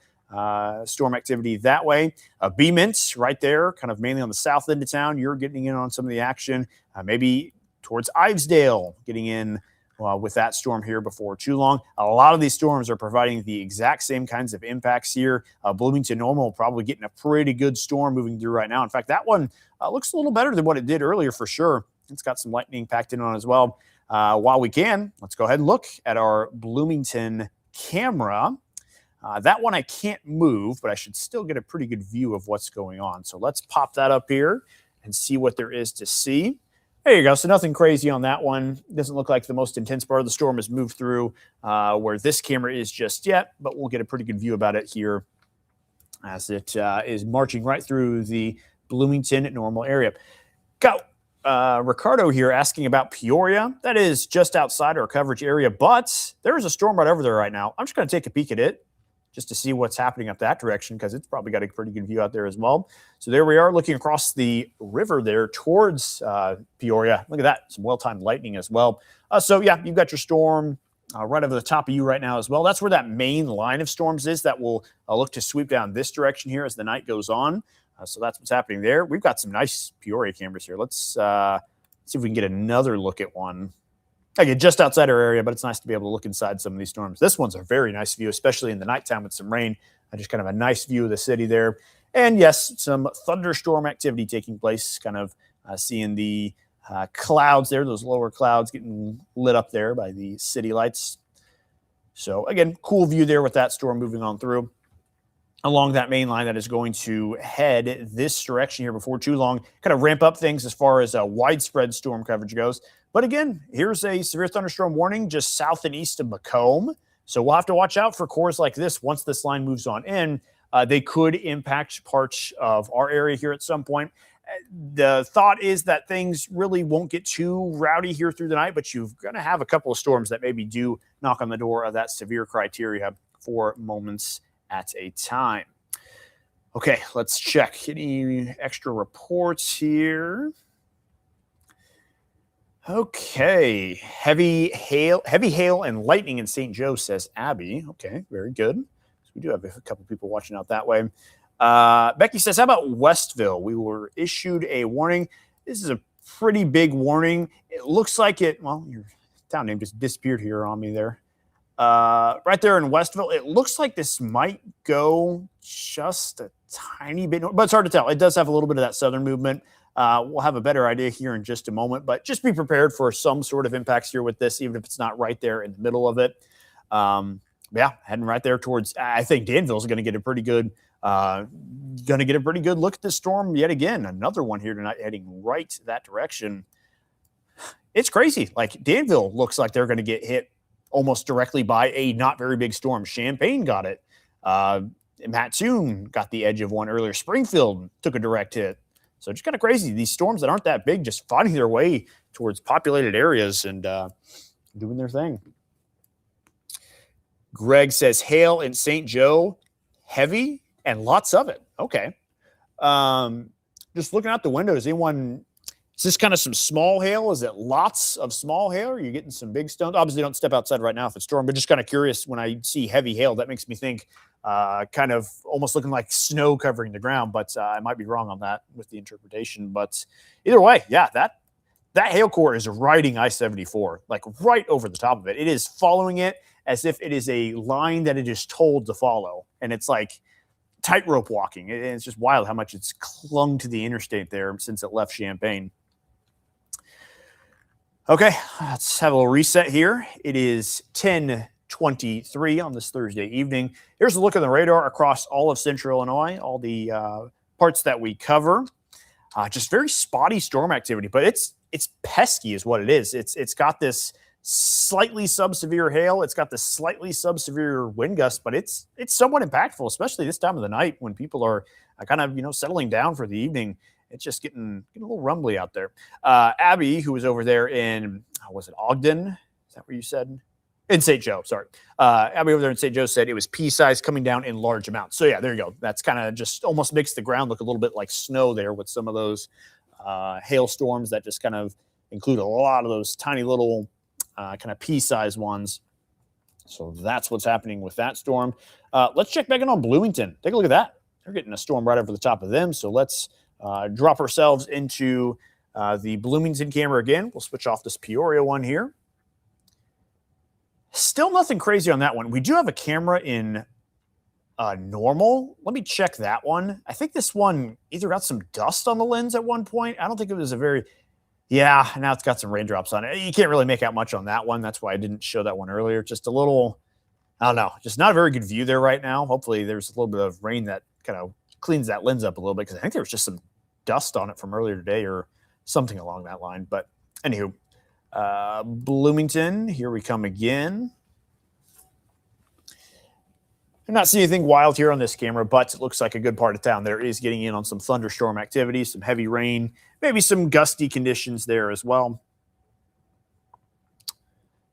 Speaker 1: storm activity that way. Beemont right there, kind of mainly on the south end of town. You're getting in on some of the action. Maybe towards Ivesdale, getting in with that storm here before too long. A lot of these storms are providing the exact same kinds of impacts here. Bloomington Normal probably getting a pretty good storm moving through right now. In fact, that one looks a little better than what it did earlier for sure. It's got some lightning packed in on it as well. While we can, let's go ahead and look at our Bloomington camera. That one I can't move, but I should still get a pretty good view of what's going on. So let's pop that up here and see what there is to see. There you go. So nothing crazy on that one. Doesn't look like the most intense part of the storm has moved through where this camera is just yet, but we'll get a pretty good view about it here as it is marching right through the Bloomington Normal area. Got Ricardo here asking about Peoria. That is just outside our coverage area, but there's a storm right over there right now. I'm just going to take a peek at it just to see what's happening up that direction, because it's probably got a pretty good view out there as well. So there we are looking across the river there towards Peoria. Look at that. Some well-timed lightning as well. So yeah, you've got your storm right over the top of you right now as well. That's where that main line of storms is that will look to sweep down this direction here as the night goes on. So that's what's happening there. We've got some nice Peoria cameras here. Let's see if we can get another look at one. Again, just outside our area, but it's nice to be able to look inside some of these storms. This one's a very nice view, especially in the nighttime with some rain. Just kind of a nice view of the city there. And yes, some thunderstorm activity taking place, kind of seeing the clouds there, those lower clouds getting lit up there by the city lights. So again, cool view there with that storm moving on through along that main line that is going to head this direction here before too long, kind of ramp up things as far as widespread storm coverage goes. But again, here's a severe thunderstorm warning just south and east of Macomb. So we'll have to watch out for cores like this once this line moves on in. They could impact parts of our area here at some point. The thought is that things really won't get too rowdy here through the night, but you're going to have a couple of storms that maybe do knock on the door of that severe criteria for moments at a time. Okay, let's check. Any extra reports here? Okay, heavy hail and lightning in St. Joe, says Abby. Okay, very good. So we do have a couple people watching out that way. Becky says, how about Westville? We were issued a warning. This is a pretty big warning. It looks like it, well, your town name just disappeared here on me there. Right there in Westville, it looks like this might go just a tiny bit, but it's hard to tell. It does have a little bit of that southern movement. We'll have a better idea here in just a moment, but just be prepared for some sort of impacts here with this, even if it's not right there in the middle of it. Heading right there towards, I think Danville's going to get a pretty good look at this storm yet again. Another one here tonight heading right that direction. It's crazy. Like Danville looks like they're going to get hit almost directly by a not very big storm. Champaign got it. Mattoon got the edge of one earlier. Springfield took a direct hit. So just kind of crazy. These storms that aren't that big just finding their way towards populated areas and doing their thing. Greg says hail in St. Joe, heavy and lots of it. Okay. Just looking out the window, is this kind of some small hail? Is it lots of small hail? Are you getting some big stones? Obviously, don't step outside right now if it's storm, but just kind of curious when I see heavy hail. That makes me think kind of almost looking like snow covering the ground, but I might be wrong on that with the interpretation. But either way, yeah, that hail core is riding I-74, like right over the top of it. It is following it as if it is a line that it is told to follow. And it's like tightrope walking. It's just wild how much it's clung to the interstate there since it left Champaign. Okay, let's have a little reset here. It is 10:23 on this Thursday evening. Here's a look at the radar across all of central Illinois, all the parts that we cover. Just very spotty storm activity, but it's pesky is what it is. It's got this slightly sub-severe hail. It's got this slightly sub-severe wind gust, but it's somewhat impactful, especially this time of the night when people are kind of, settling down for the evening. It's just getting a little rumbly out there. Abby, who was over there in, was it Ogden? Is that where you said? In St. Joe, sorry. Abby over there in St. Joe said it was pea-size coming down in large amounts. So yeah, there you go. That's kind of just almost makes the ground look a little bit like snow there with some of those hailstorms that just kind of include a lot of those tiny little kind of pea-sized ones. So that's what's happening with that storm. Let's check back in on Bloomington. Take a look at that. They're getting a storm right over the top of them. So let's drop ourselves into the Bloomington camera again. We'll switch off this Peoria one here. Still nothing crazy on that one. We do have a camera in normal. Let me check that one. I think this one either got some dust on the lens at one point. I don't think it was a very... Yeah, now it's got some raindrops on it. You can't really make out much on that one. That's why I didn't show that one earlier. Just a little, I don't know, just not a very good view there right now. Hopefully there's a little bit of rain that kind of cleans that lens up a little bit because I think there was just some dust on it from earlier today or something along that line. But anywho, Bloomington, here we come again. I'm not seeing anything wild here on this camera, but it looks like a good part of town there is getting in on some thunderstorm activity, some heavy rain, maybe some gusty conditions there as well.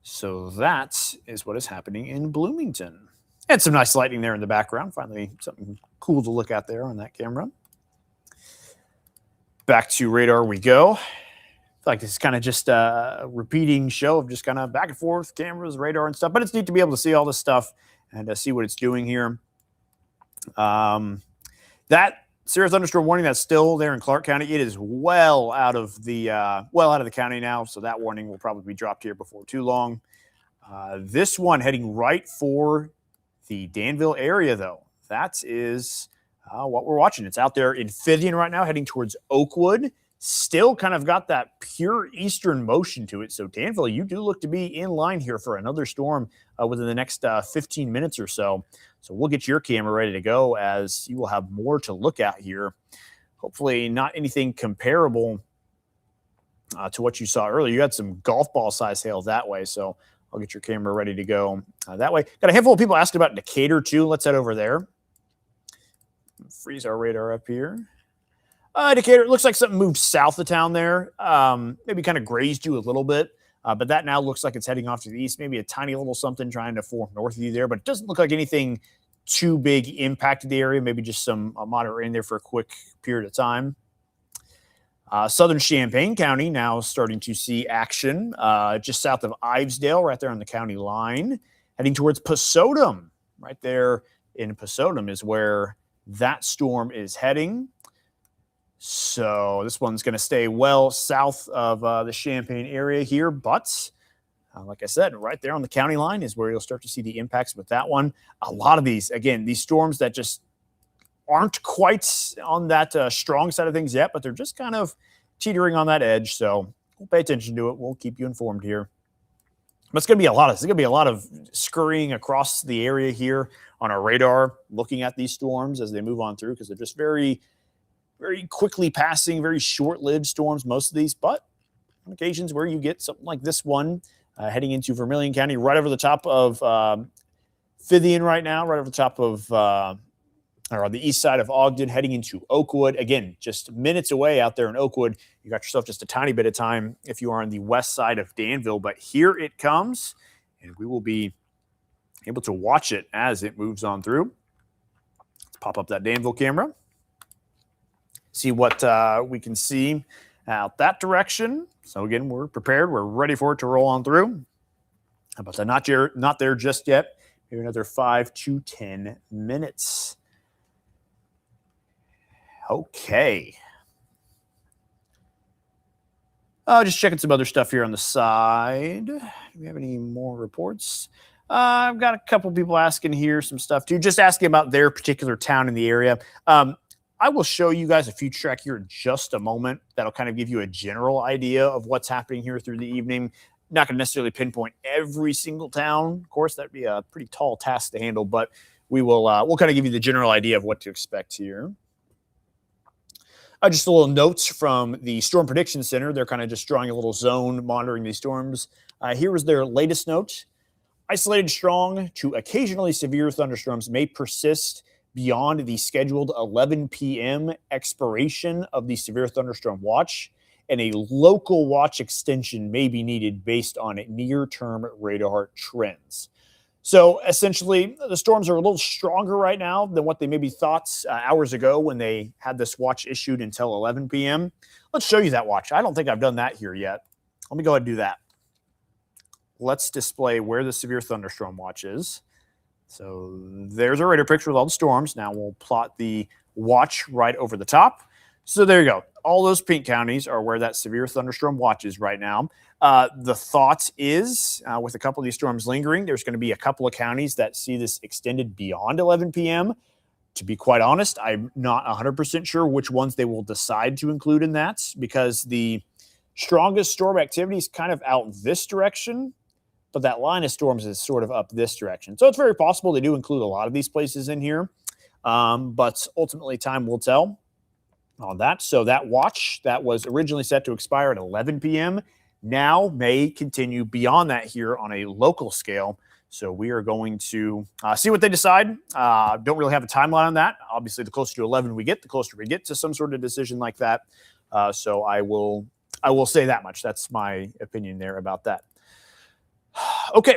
Speaker 1: So that is what is happening in Bloomington. And some nice lightning there in the background. Finally, something cool to look at there on that camera. Back to radar we go. I feel like this is kind of just a repeating show of just kind of back and forth, cameras, radar and stuff. But it's neat to be able to see all this stuff and see what it's doing here. That severe thunderstorm warning that's still there in Clark County, it is well out of the county now, so that warning will probably be dropped here before too long. This one heading right for the Danville area, though. That is what we're watching. It's out there in Fithian right now, heading towards Oakwood. Still kind of got that pure eastern motion to it. So Danville, you do look to be in line here for another storm within the next 15 minutes or so. So we'll get your camera ready to go as you will have more to look at here. Hopefully not anything comparable to what you saw earlier. You had some golf ball size hail that way. So I'll get your camera ready to go that way. Got a handful of people asking about Decatur too. Let's head over there. Freeze our radar up here. Decatur, it looks like something moved south of town there. Maybe kind of grazed you a little bit, but that now looks like it's heading off to the east. Maybe a tiny little something trying to form north of you there, but it doesn't look like anything too big impacted the area. Maybe just some moderate rain there for a quick period of time. Southern Champaign County now starting to see action just south of Ivesdale, right there on the county line, heading towards Pasodum. Right there in Pasodum is where that storm is heading. So this one's going to stay well south of the Champaign area here. But like I said, right there on the county line is where you'll start to see the impacts with that one. A lot of these, again, these storms that just aren't quite on that strong side of things yet, but they're just kind of teetering on that edge. So we'll pay attention to it. We'll keep you informed here. But it's going to be a lot of scurrying across the area here on our radar, looking at these storms as they move on through, because they're just very, very quickly passing, very short-lived storms, most of these. But on occasions where you get something like this one heading into Vermilion County, right over the top of Fithian right now, right over the top of or on the east side of Ogden, heading into Oakwood. Again, just minutes away out there in Oakwood. You got yourself just a tiny bit of time if you are on the west side of Danville. But here it comes, and we will be able to watch it as it moves on through. Let's pop up that Danville camera. See what we can see out that direction. So again, we're prepared. We're ready for it to roll on through. How about that? Not there just yet. Maybe another 5 to 10 minutes. Okay. Just checking some other stuff here on the side. Do we have any more reports? I've got a couple people asking here some stuff too, just asking about their particular town in the area. I will show you guys a future track here in just a moment. That'll kind of give you a general idea of what's happening here through the evening. Not going to necessarily pinpoint every single town. Of course, that'd be a pretty tall task to handle, but we'll kind of give you the general idea of what to expect here. Just a little notes from the Storm Prediction Center. They're kind of just drawing a little zone, monitoring these storms. Here is their latest note. Isolated strong to occasionally severe thunderstorms may persist beyond the scheduled 11 p.m. expiration of the severe thunderstorm watch, and a local watch extension may be needed based on near-term radar trends. So essentially, the storms are a little stronger right now than what they maybe thought hours ago when they had this watch issued until 11 p.m. Let's show you that watch. I don't think I've done that here yet. Let me go ahead and do that. Let's display where the severe thunderstorm watch is. So there's our radar picture with all the storms. Now we'll plot the watch right over the top. So there you go. All those pink counties are where that severe thunderstorm watch is right now. The thought is, with a couple of these storms lingering, there's going to be a couple of counties that see this extended beyond 11 p.m. To be quite honest, I'm not 100% sure which ones they will decide to include in that, because the strongest storm activity is kind of out this direction, but that line of storms is sort of up this direction. So it's very possible they do include a lot of these places in here, but ultimately time will tell on that. So that watch that was originally set to expire at 11 p.m. now may continue beyond that here on a local scale. So we are going to see what they decide. Don't really have a timeline on that. Obviously, the closer to 11 we get, the closer we get to some sort of decision like that. So I will say that much. That's my opinion there about that. Okay,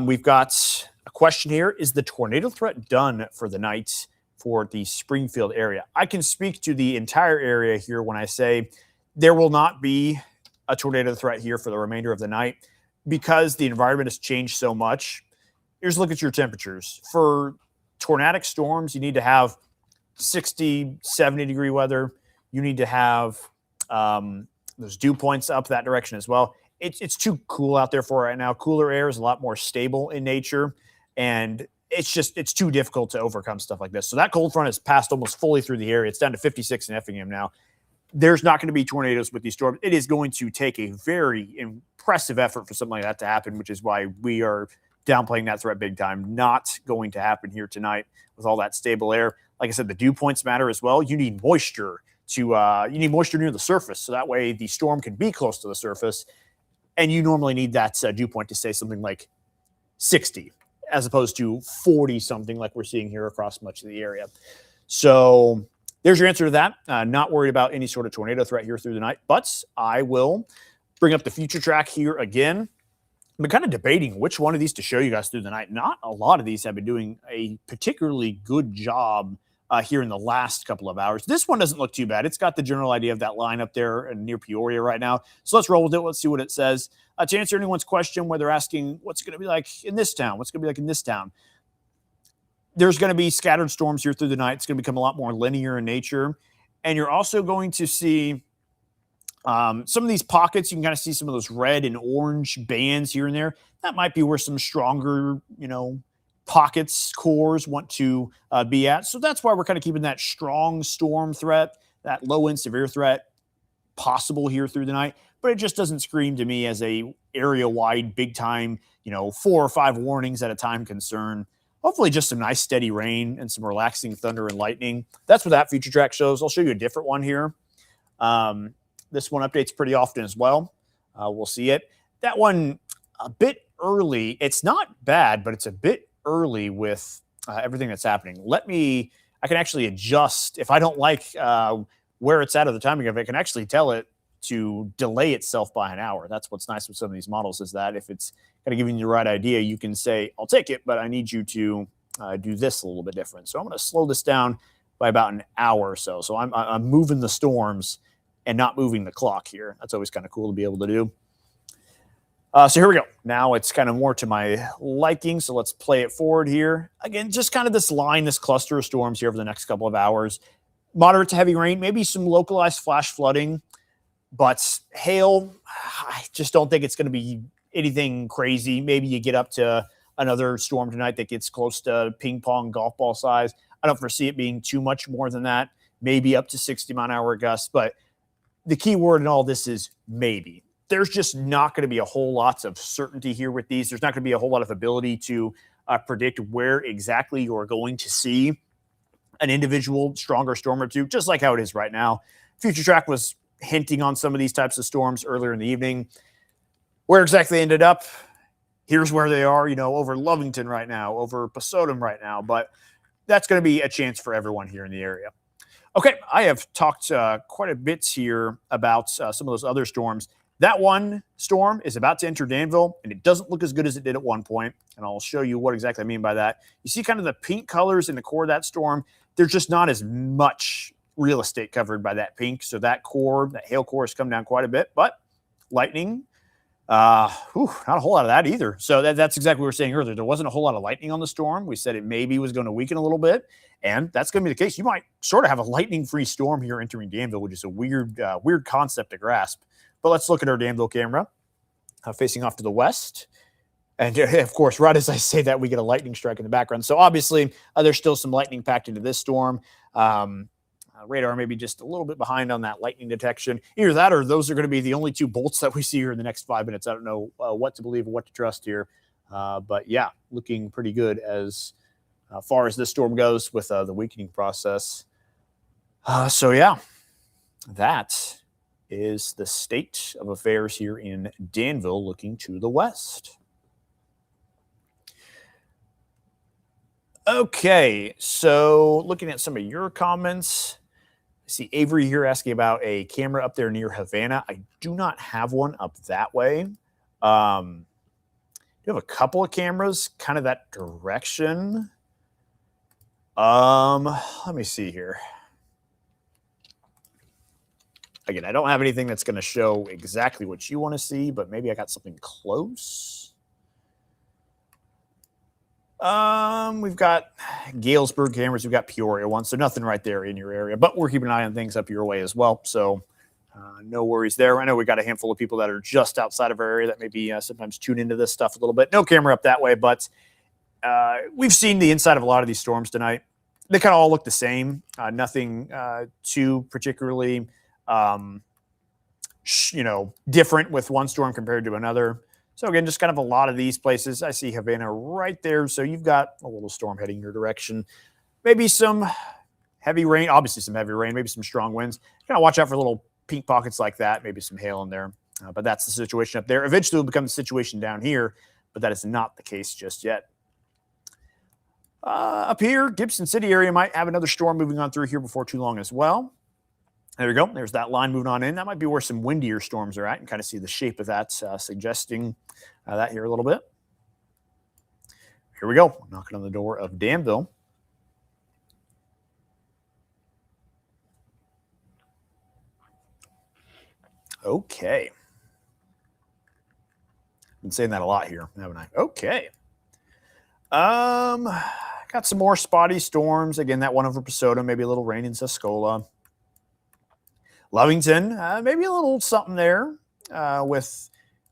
Speaker 1: we've got a question here. Is the tornado threat done for the night for the Springfield area? I can speak to the entire area here when I say there will not be a tornado threat here for the remainder of the night because the environment has changed so much. Here's a look at your temperatures. For tornadic storms, you need to have 60, 70-degree weather. You need to have those dew points up that direction as well. It's too cool out there for right now. Cooler air is a lot more stable in nature, and it's too difficult to overcome stuff like this. So that cold front has passed almost fully through the area. It's down to 56 in Effingham now. There's not going to be tornadoes with these storms. It is going to take a very impressive effort for something like that to happen, which is why we are downplaying that threat big time. Not going to happen here tonight with all that stable air. Like I said, the dew points matter as well. You need moisture near the surface, so that way the storm can be close to the surface. And you normally need that dew point to stay something like 60 as opposed to 40 something like we're seeing here across much of the area. So there's your answer to that. Not worried about any sort of tornado threat here through the night, but I will bring up the future track here again. I've been kind of debating which one of these to show you guys through the night. Not a lot of these have been doing a particularly good job here in the last couple of hours. This one doesn't look too bad. It's got the general idea of that line up there near Peoria right now. So let's roll with it. Let's see what it says. To answer anyone's question where they're asking what's going to be like in this town, what's going to be like in this town, there's going to be scattered storms here through the night. It's going to become a lot more linear in nature. And you're also going to see some of these pockets. You can kind of see some of those red and orange bands here and there. That might be where some stronger, pockets, cores want to be at. So that's why we're kind of keeping that strong storm threat, that low end severe threat possible here through the night. But it just doesn't scream to me as a area wide, big time, 4 or 5 warnings at a time concern. Hopefully just some nice steady rain and some relaxing thunder and lightning. That's what that future track shows. I'll show you a different one here. This one updates pretty often as well. We'll see it. That one a bit early. It's not bad, but it's a bit early with everything that's happening. I can actually adjust. If I don't like where it's at the timing of it, I can actually tell it to delay itself by an hour. That's what's nice with some of these models, is that if it's kind of giving you the right idea, you can say, I'll take it, but I need you to do this a little bit different. So I'm going to slow this down by about an hour or so. So I'm moving the storms and not moving the clock here. That's always kind of cool to be able to do. So here we go. Now it's kind of more to my liking. So let's play it forward here. Again, just kind of this cluster of storms here over the next couple of hours. Moderate to heavy rain, maybe some localized flash flooding, but hail, I just don't think it's going to be anything crazy. Maybe you get up to another storm tonight that gets close to ping pong golf ball size. I don't foresee it being too much more than that, maybe up to 60-mile-an-hour gusts. But the key word in all this is maybe. There's just not going to be a whole lot of certainty here with these. There's not going to be a whole lot of ability to predict where exactly you're going to see an individual stronger storm or two, just like how it is right now. Future Track was hinting on some of these types of storms earlier in the evening. Where exactly they ended up, here's where they are, over Lovington right now, over Pasodum right now. But that's going to be a chance for everyone here in the area. Okay, I have talked quite a bit here about some of those other storms. That one storm is about to enter Danville, and it doesn't look as good as it did at one point. And I'll show you what exactly I mean by that. You see kind of the pink colors in the core of that storm. There's just not as much real estate covered by that pink. So that hail core has come down quite a bit. But lightning, not a whole lot of that either. So that's exactly what we were saying earlier. There wasn't a whole lot of lightning on the storm. We said it maybe was going to weaken a little bit. And that's going to be the case. You might sort of have a lightning-free storm here entering Danville, which is a weird concept to grasp. But let's look at our Danville camera facing off to the west. And, of course, right as I say that, we get a lightning strike in the background. So, obviously, there's still some lightning packed into this storm. Radar maybe just a little bit behind on that lightning detection. Either that or those are going to be the only 2 bolts that we see here in the next 5 minutes. I don't know what to believe or what to trust here. But, yeah, looking pretty good as far as this storm goes with the weakening process. So, yeah, that is the state of affairs here in Danville looking to the west. Okay, so looking at some of your comments, I see Avery here asking about a camera up there near Havana. I do not have one up that way. You have a couple of cameras kind of that direction. Let me see here. Again, I don't have anything that's going to show exactly what you want to see, but maybe I got something close. We've got Galesburg cameras. We've got Peoria ones, so nothing right there in your area. But we're keeping an eye on things up your way as well, so no worries there. I know we got a handful of people that are just outside of our area that maybe sometimes tune into this stuff a little bit. No camera up that way, but we've seen the inside of a lot of these storms tonight. They kind of all look the same. Nothing too particularly different with one storm compared to another. So again, just kind of a lot of these places. I see Havana right there. So you've got a little storm heading your direction. Maybe some heavy rain, obviously some heavy rain, maybe some strong winds. Kind of watch out for little pink pockets like that, maybe some hail in there. But that's the situation up there. Eventually it will become the situation down here, but that is not the case just yet. Up here, Gibson City area might have another storm moving on through here before too long as well. There we go. There's that line moving on in. That might be where some windier storms are at. And kind of see the shape of that, suggesting that here a little bit. Here we go. Knocking on the door of Danville. Okay. Been saying that a lot here, haven't I? Okay. Got some more spotty storms. Again, that one over Pasodum, maybe a little rain in Sascola. Lovington, maybe a little something there with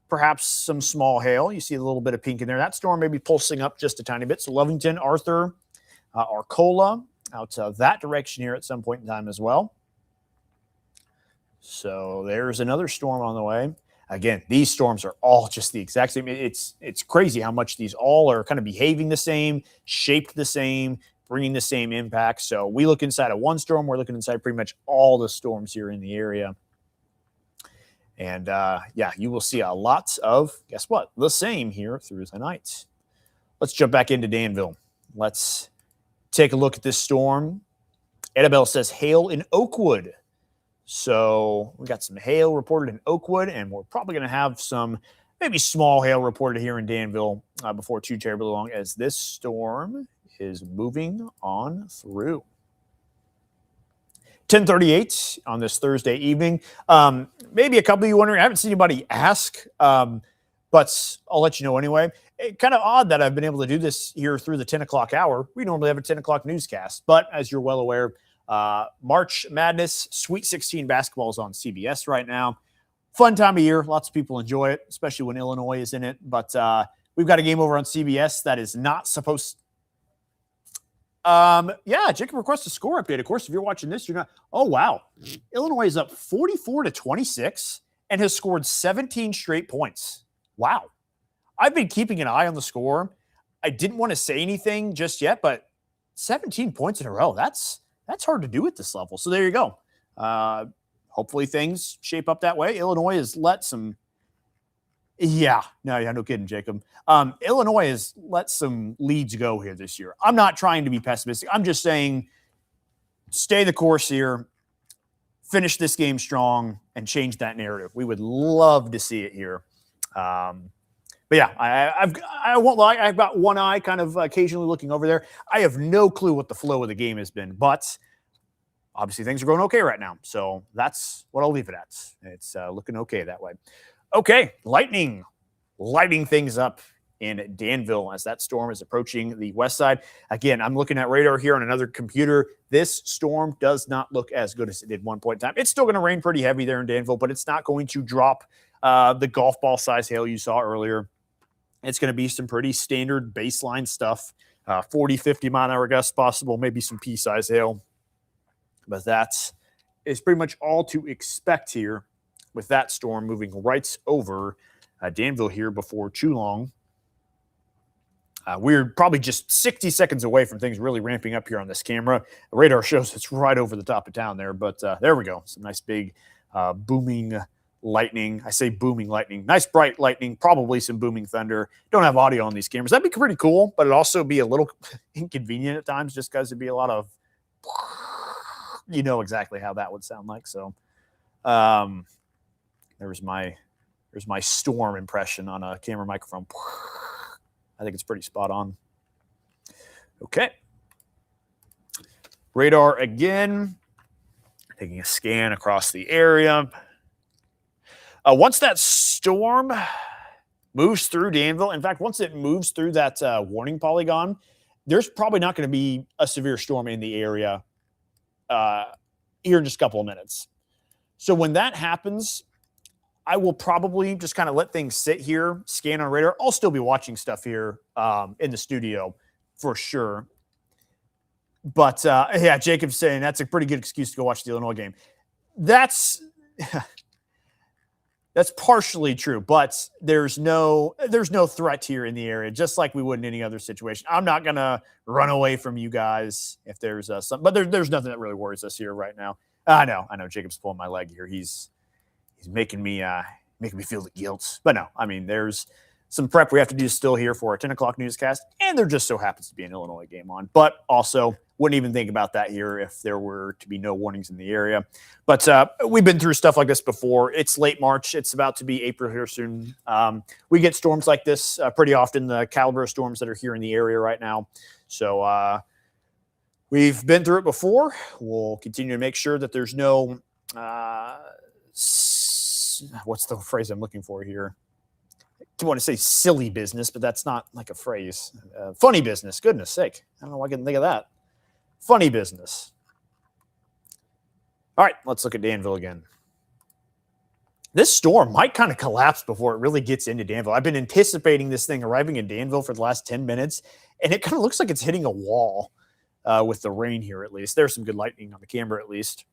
Speaker 1: perhaps some small hail. You see a little bit of pink in there. That storm may be pulsing up just a tiny bit. So Lovington, Arthur, Arcola out that direction here at some point in time as well. So there's another storm on the way. Again, these storms are all just the exact same. It's crazy how much these all are kind of behaving the same, shaped the same, bringing the same impact. So we look inside of one storm. We're looking inside pretty much all the storms here in the area. And yeah, you will see a lot of, guess what, the same here through the night. Let's jump back into Danville. Let's take a look at this storm. Annabelle says hail in Oakwood. So we got some hail reported in Oakwood, and we're probably going to have some maybe small hail reported here in Danville before too terribly long as this storm is moving on through. 10:38 on this Thursday evening. Maybe a couple of you wondering, I haven't seen anybody ask, but I'll let you know anyway. Kind of odd that I've been able to do this here through the 10 o'clock hour. We normally have a 10 o'clock newscast, but as you're well aware, March Madness Sweet 16 basketball is on CBS right now. Fun time of year. Lots of people enjoy it, especially when Illinois is in it. But we've got a game over on CBS that is not supposed. Yeah, Jacob requests a score update. Of course, if you're watching this, you're not. Oh, wow. Illinois is up 44-26 and has scored 17 straight points. Wow. I've been keeping an eye on the score. I didn't want to say anything just yet, but 17 points in a row. That's hard to do at this level. So there you go. Hopefully things shape up that way. Illinois has let some. Yeah, no kidding, Jacob. Illinois has let some leads go here this year. I'm not trying to be pessimistic. I'm just saying stay the course here, finish this game strong, and change that narrative. We would love to see it here. But yeah, I won't lie. I've got one eye kind of occasionally looking over there. I have no clue what the flow of the game has been, but obviously things are going okay right now. So that's what I'll leave it at. It's looking okay that way. Okay, lightning lighting things up in Danville as that storm is approaching the west side. Again, I'm looking at radar here on another computer. This storm does not look as good as it did one point in time. It's still going to rain pretty heavy there in Danville, but it's not going to drop the golf ball size hail you saw earlier. It's going to be some pretty standard baseline stuff, 40, 50 mile an hour gusts possible, maybe some pea-size hail. But that is pretty much all to expect here with that storm moving right over Danville here before too long. We're probably just 60 seconds away from things really ramping up here on this camera. The radar shows it's right over the top of town there, but there we go. Some nice big booming lightning. I say booming lightning. Nice bright lightning, probably some booming thunder. Don't have audio on these cameras. That'd be pretty cool, but it'd also be a little inconvenient at times just because it'd be a lot of, you know exactly how that would sound like. So there's my storm impression on a camera microphone. I think it's pretty spot on. Okay. Radar again. Taking a scan across the area. Once that storm moves through Danville, in fact, once it moves through that warning polygon, there's probably not going to be a severe storm in the area here in just a couple of minutes. So when that happens, I will probably just kind of let things sit here, scan on radar. I'll still be watching stuff here in the studio for sure. But yeah, Jacob's saying that's a pretty good excuse to go watch the Illinois game. That's partially true, but there's no threat here in the area, just like we would in any other situation. I'm not gonna run away from you guys if there's some, but there's nothing that really worries us here right now. I know Jacob's pulling my leg here. He's making me feel the guilt, but no, I mean there's some prep we have to do still here for our 10 o'clock newscast, and there just so happens to be an Illinois game on. But also, wouldn't even think about that here if there were to be no warnings in the area. But we've been through stuff like this before. It's late March. It's about to be April here soon. We get storms like this pretty often, the caliber of storms that are here in the area right now. So we've been through it before. We'll continue to make sure that there's no what's the phrase I'm looking for here? I want to say silly business, but that's not like a phrase. Funny business. Goodness sake. I don't know why I can think of that. Funny business. All right, let's look at Danville again. this storm might kind of collapse before it really gets into Danville. I've been anticipating this thing arriving in Danville for the last 10 minutes, and it kind of looks like it's hitting a wall with the rain here, at least. There's some good lightning on the camera, at least.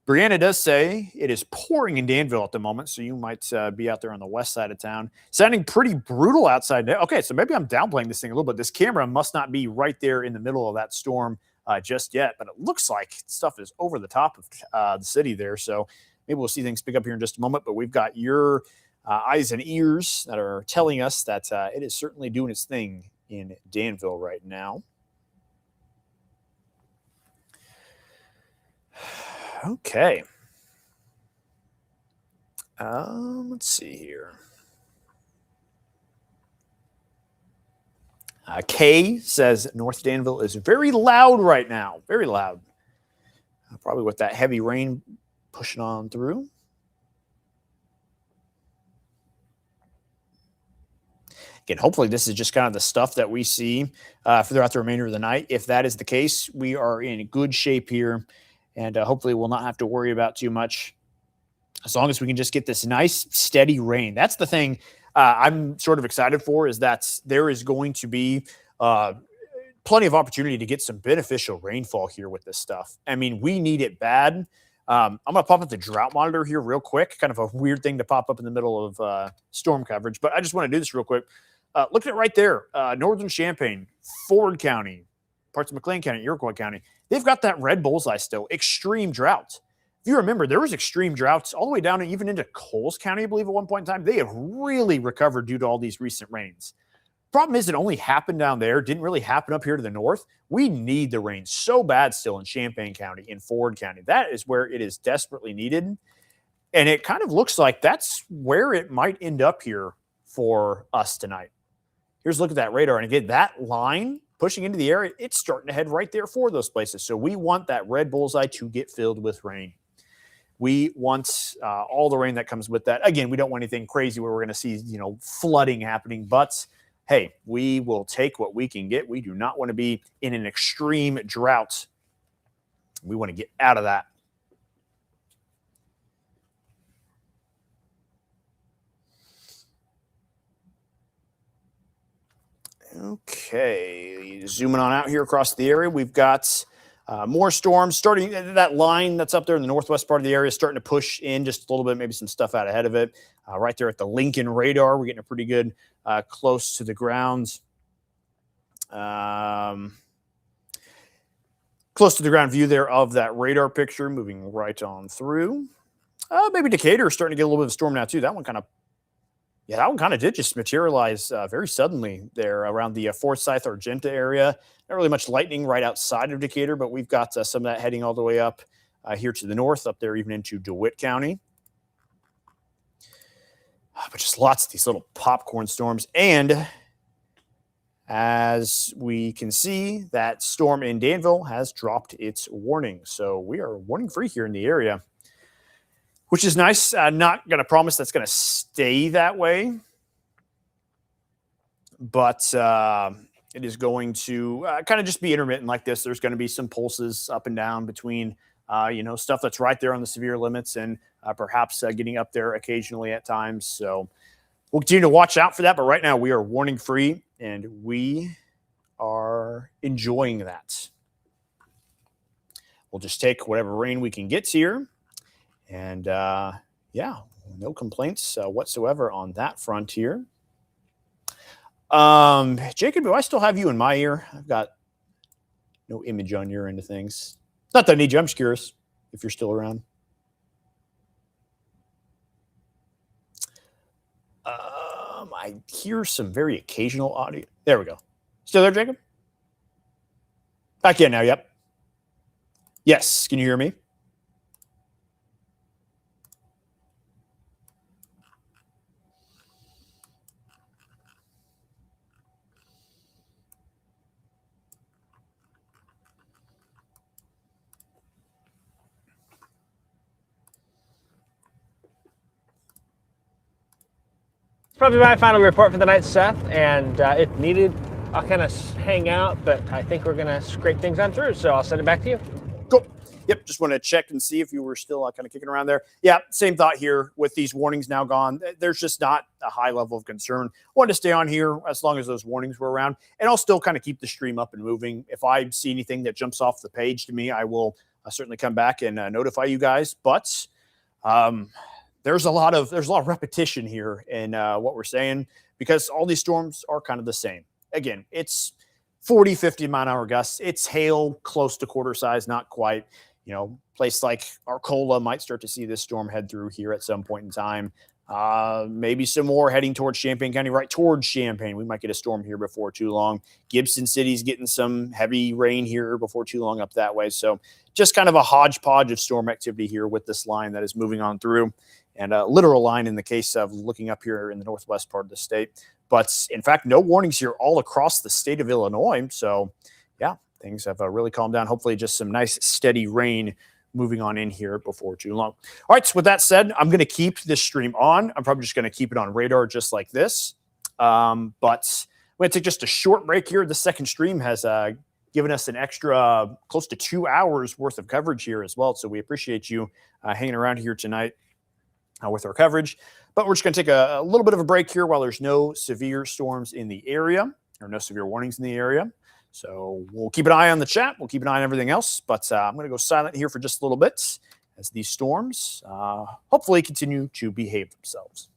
Speaker 1: Brianna does say it is pouring in Danville at the moment, so you might be out there on the west side of town. Sounding pretty brutal outside. Okay, so maybe I'm downplaying this thing a little bit. This camera must not be right there in the middle of that storm just yet, but it looks like stuff is over the top of the city there, so maybe we'll see things pick up here in just a moment, but we've got your eyes and ears that are telling us that it is certainly doing its thing in Danville right now. Okay. Let's see here. Kay says North Danville is very loud right now. Very loud. Probably with that heavy rain pushing on through. Again, hopefully this is just kind of the stuff that we see throughout the remainder of the night. If that is the case, we are in good shape here. And hopefully we'll not have to worry about too much as long as we can just get this nice, steady rain. That's the thing I'm sort of excited for, is that there is going to be plenty of opportunity to get some beneficial rainfall here with this stuff. I mean, we need it bad. I'm going to pop up the drought monitor here real quick. Kind of a weird thing to pop up in the middle of storm coverage, but I just want to do this real quick. Look at it right there. Northern Champaign, Ford County, parts of McLean County, Iroquois County. They've got that red bullseye still. Extreme drought. If you remember, there was extreme droughts all the way down and even into Coles County, I believe, at one point in time. They have really recovered due to all these recent rains. Problem is, it only happened down there. Didn't really happen up here to the north. We need the rain so bad still in Champaign County, in Ford County. That is where it is desperately needed. And it kind of looks like that's where it might end up here for us tonight. Here's a look at that radar. And again, that line pushing into the area, it's starting to head right there for those places. So we want that red bullseye to get filled with rain. We want all the rain that comes with that. Again, we don't want anything crazy where we're going to see, flooding happening. But, hey, we will take what we can get. We do not want to be in an extreme drought. We want to get out of that. Okay, zooming on out here across the area, we've got more storms starting. That line that's up there in the northwest part of the area is starting to push in just a little bit, maybe some stuff out ahead of it. Right there at the Lincoln radar, we're getting a pretty good close to the ground. Close to the ground view there of that radar picture, moving right on through. Maybe Decatur is starting to get a little bit of a storm now too. That one kind of did just materialize very suddenly there around the Forsyth Argenta area. Not really much lightning right outside of Decatur, but we've got some of that heading all the way up here to the north, up there even into DeWitt County. But just lots of these little popcorn storms. And as we can see, that storm in Danville has dropped its warning. So we are warning free here in the area, which is nice. Not going to promise that's going to stay that way, but it is going to kind of just be intermittent like this. There's going to be some pulses up and down between, stuff that's right there on the severe limits and perhaps getting up there occasionally at times. So we'll continue to watch out for that. But right now we are warning free and we are enjoying that. We'll just take whatever rain we can get here. And, no complaints whatsoever on that front here. Jacob, do I still have you in my ear? I've got no image on your end of things. Not that I need you. I'm just curious if you're still around. I hear some very occasional audio. There we go. Still there, Jacob? I can now, yep. Yes, can you hear me?
Speaker 2: It's probably my final report for the night, Seth, and if needed, I'll kind of hang out, but I think we're going to scrape things on through, so I'll send it back to you.
Speaker 1: Cool. Yep, just want to check and see if you were still kind of kicking around there. Yeah, same thought here with these warnings now gone. There's just not a high level of concern. Wanted to stay on here as long as those warnings were around, and I'll still kind of keep the stream up and moving. If I see anything that jumps off the page to me, I will certainly come back and notify you guys. But there's a lot of repetition here in what we're saying, because all these storms are kind of the same. Again, it's 40, 50 mile an hour gusts. It's hail close to quarter size, not quite. Place like Arcola might start to see this storm head through here at some point in time. Maybe some more heading towards Champaign County, right towards Champaign. We might get a storm here before too long. Gibson City's getting some heavy rain here before too long up that way. So just kind of a hodgepodge of storm activity here with this line that is moving on through, and a literal line in the case of looking up here in the northwest part of the state. But in fact, no warnings here all across the state of Illinois. So yeah, things have really calmed down. Hopefully just some nice steady rain moving on in here before too long. All right, so with that said, I'm going to keep this stream on. I'm probably just going to keep it on radar just like this. But I'm going to take just a short break here. The second stream has given us an extra close to 2 hours worth of coverage here as well. So we appreciate you hanging around here tonight with our coverage. But we're just going to take a little bit of a break here while there's no severe storms in the area, or no severe warnings in the area. So we'll keep an eye on the chat. We'll keep an eye on everything else. But I'm going to go silent here for just a little bit as these storms hopefully continue to behave themselves.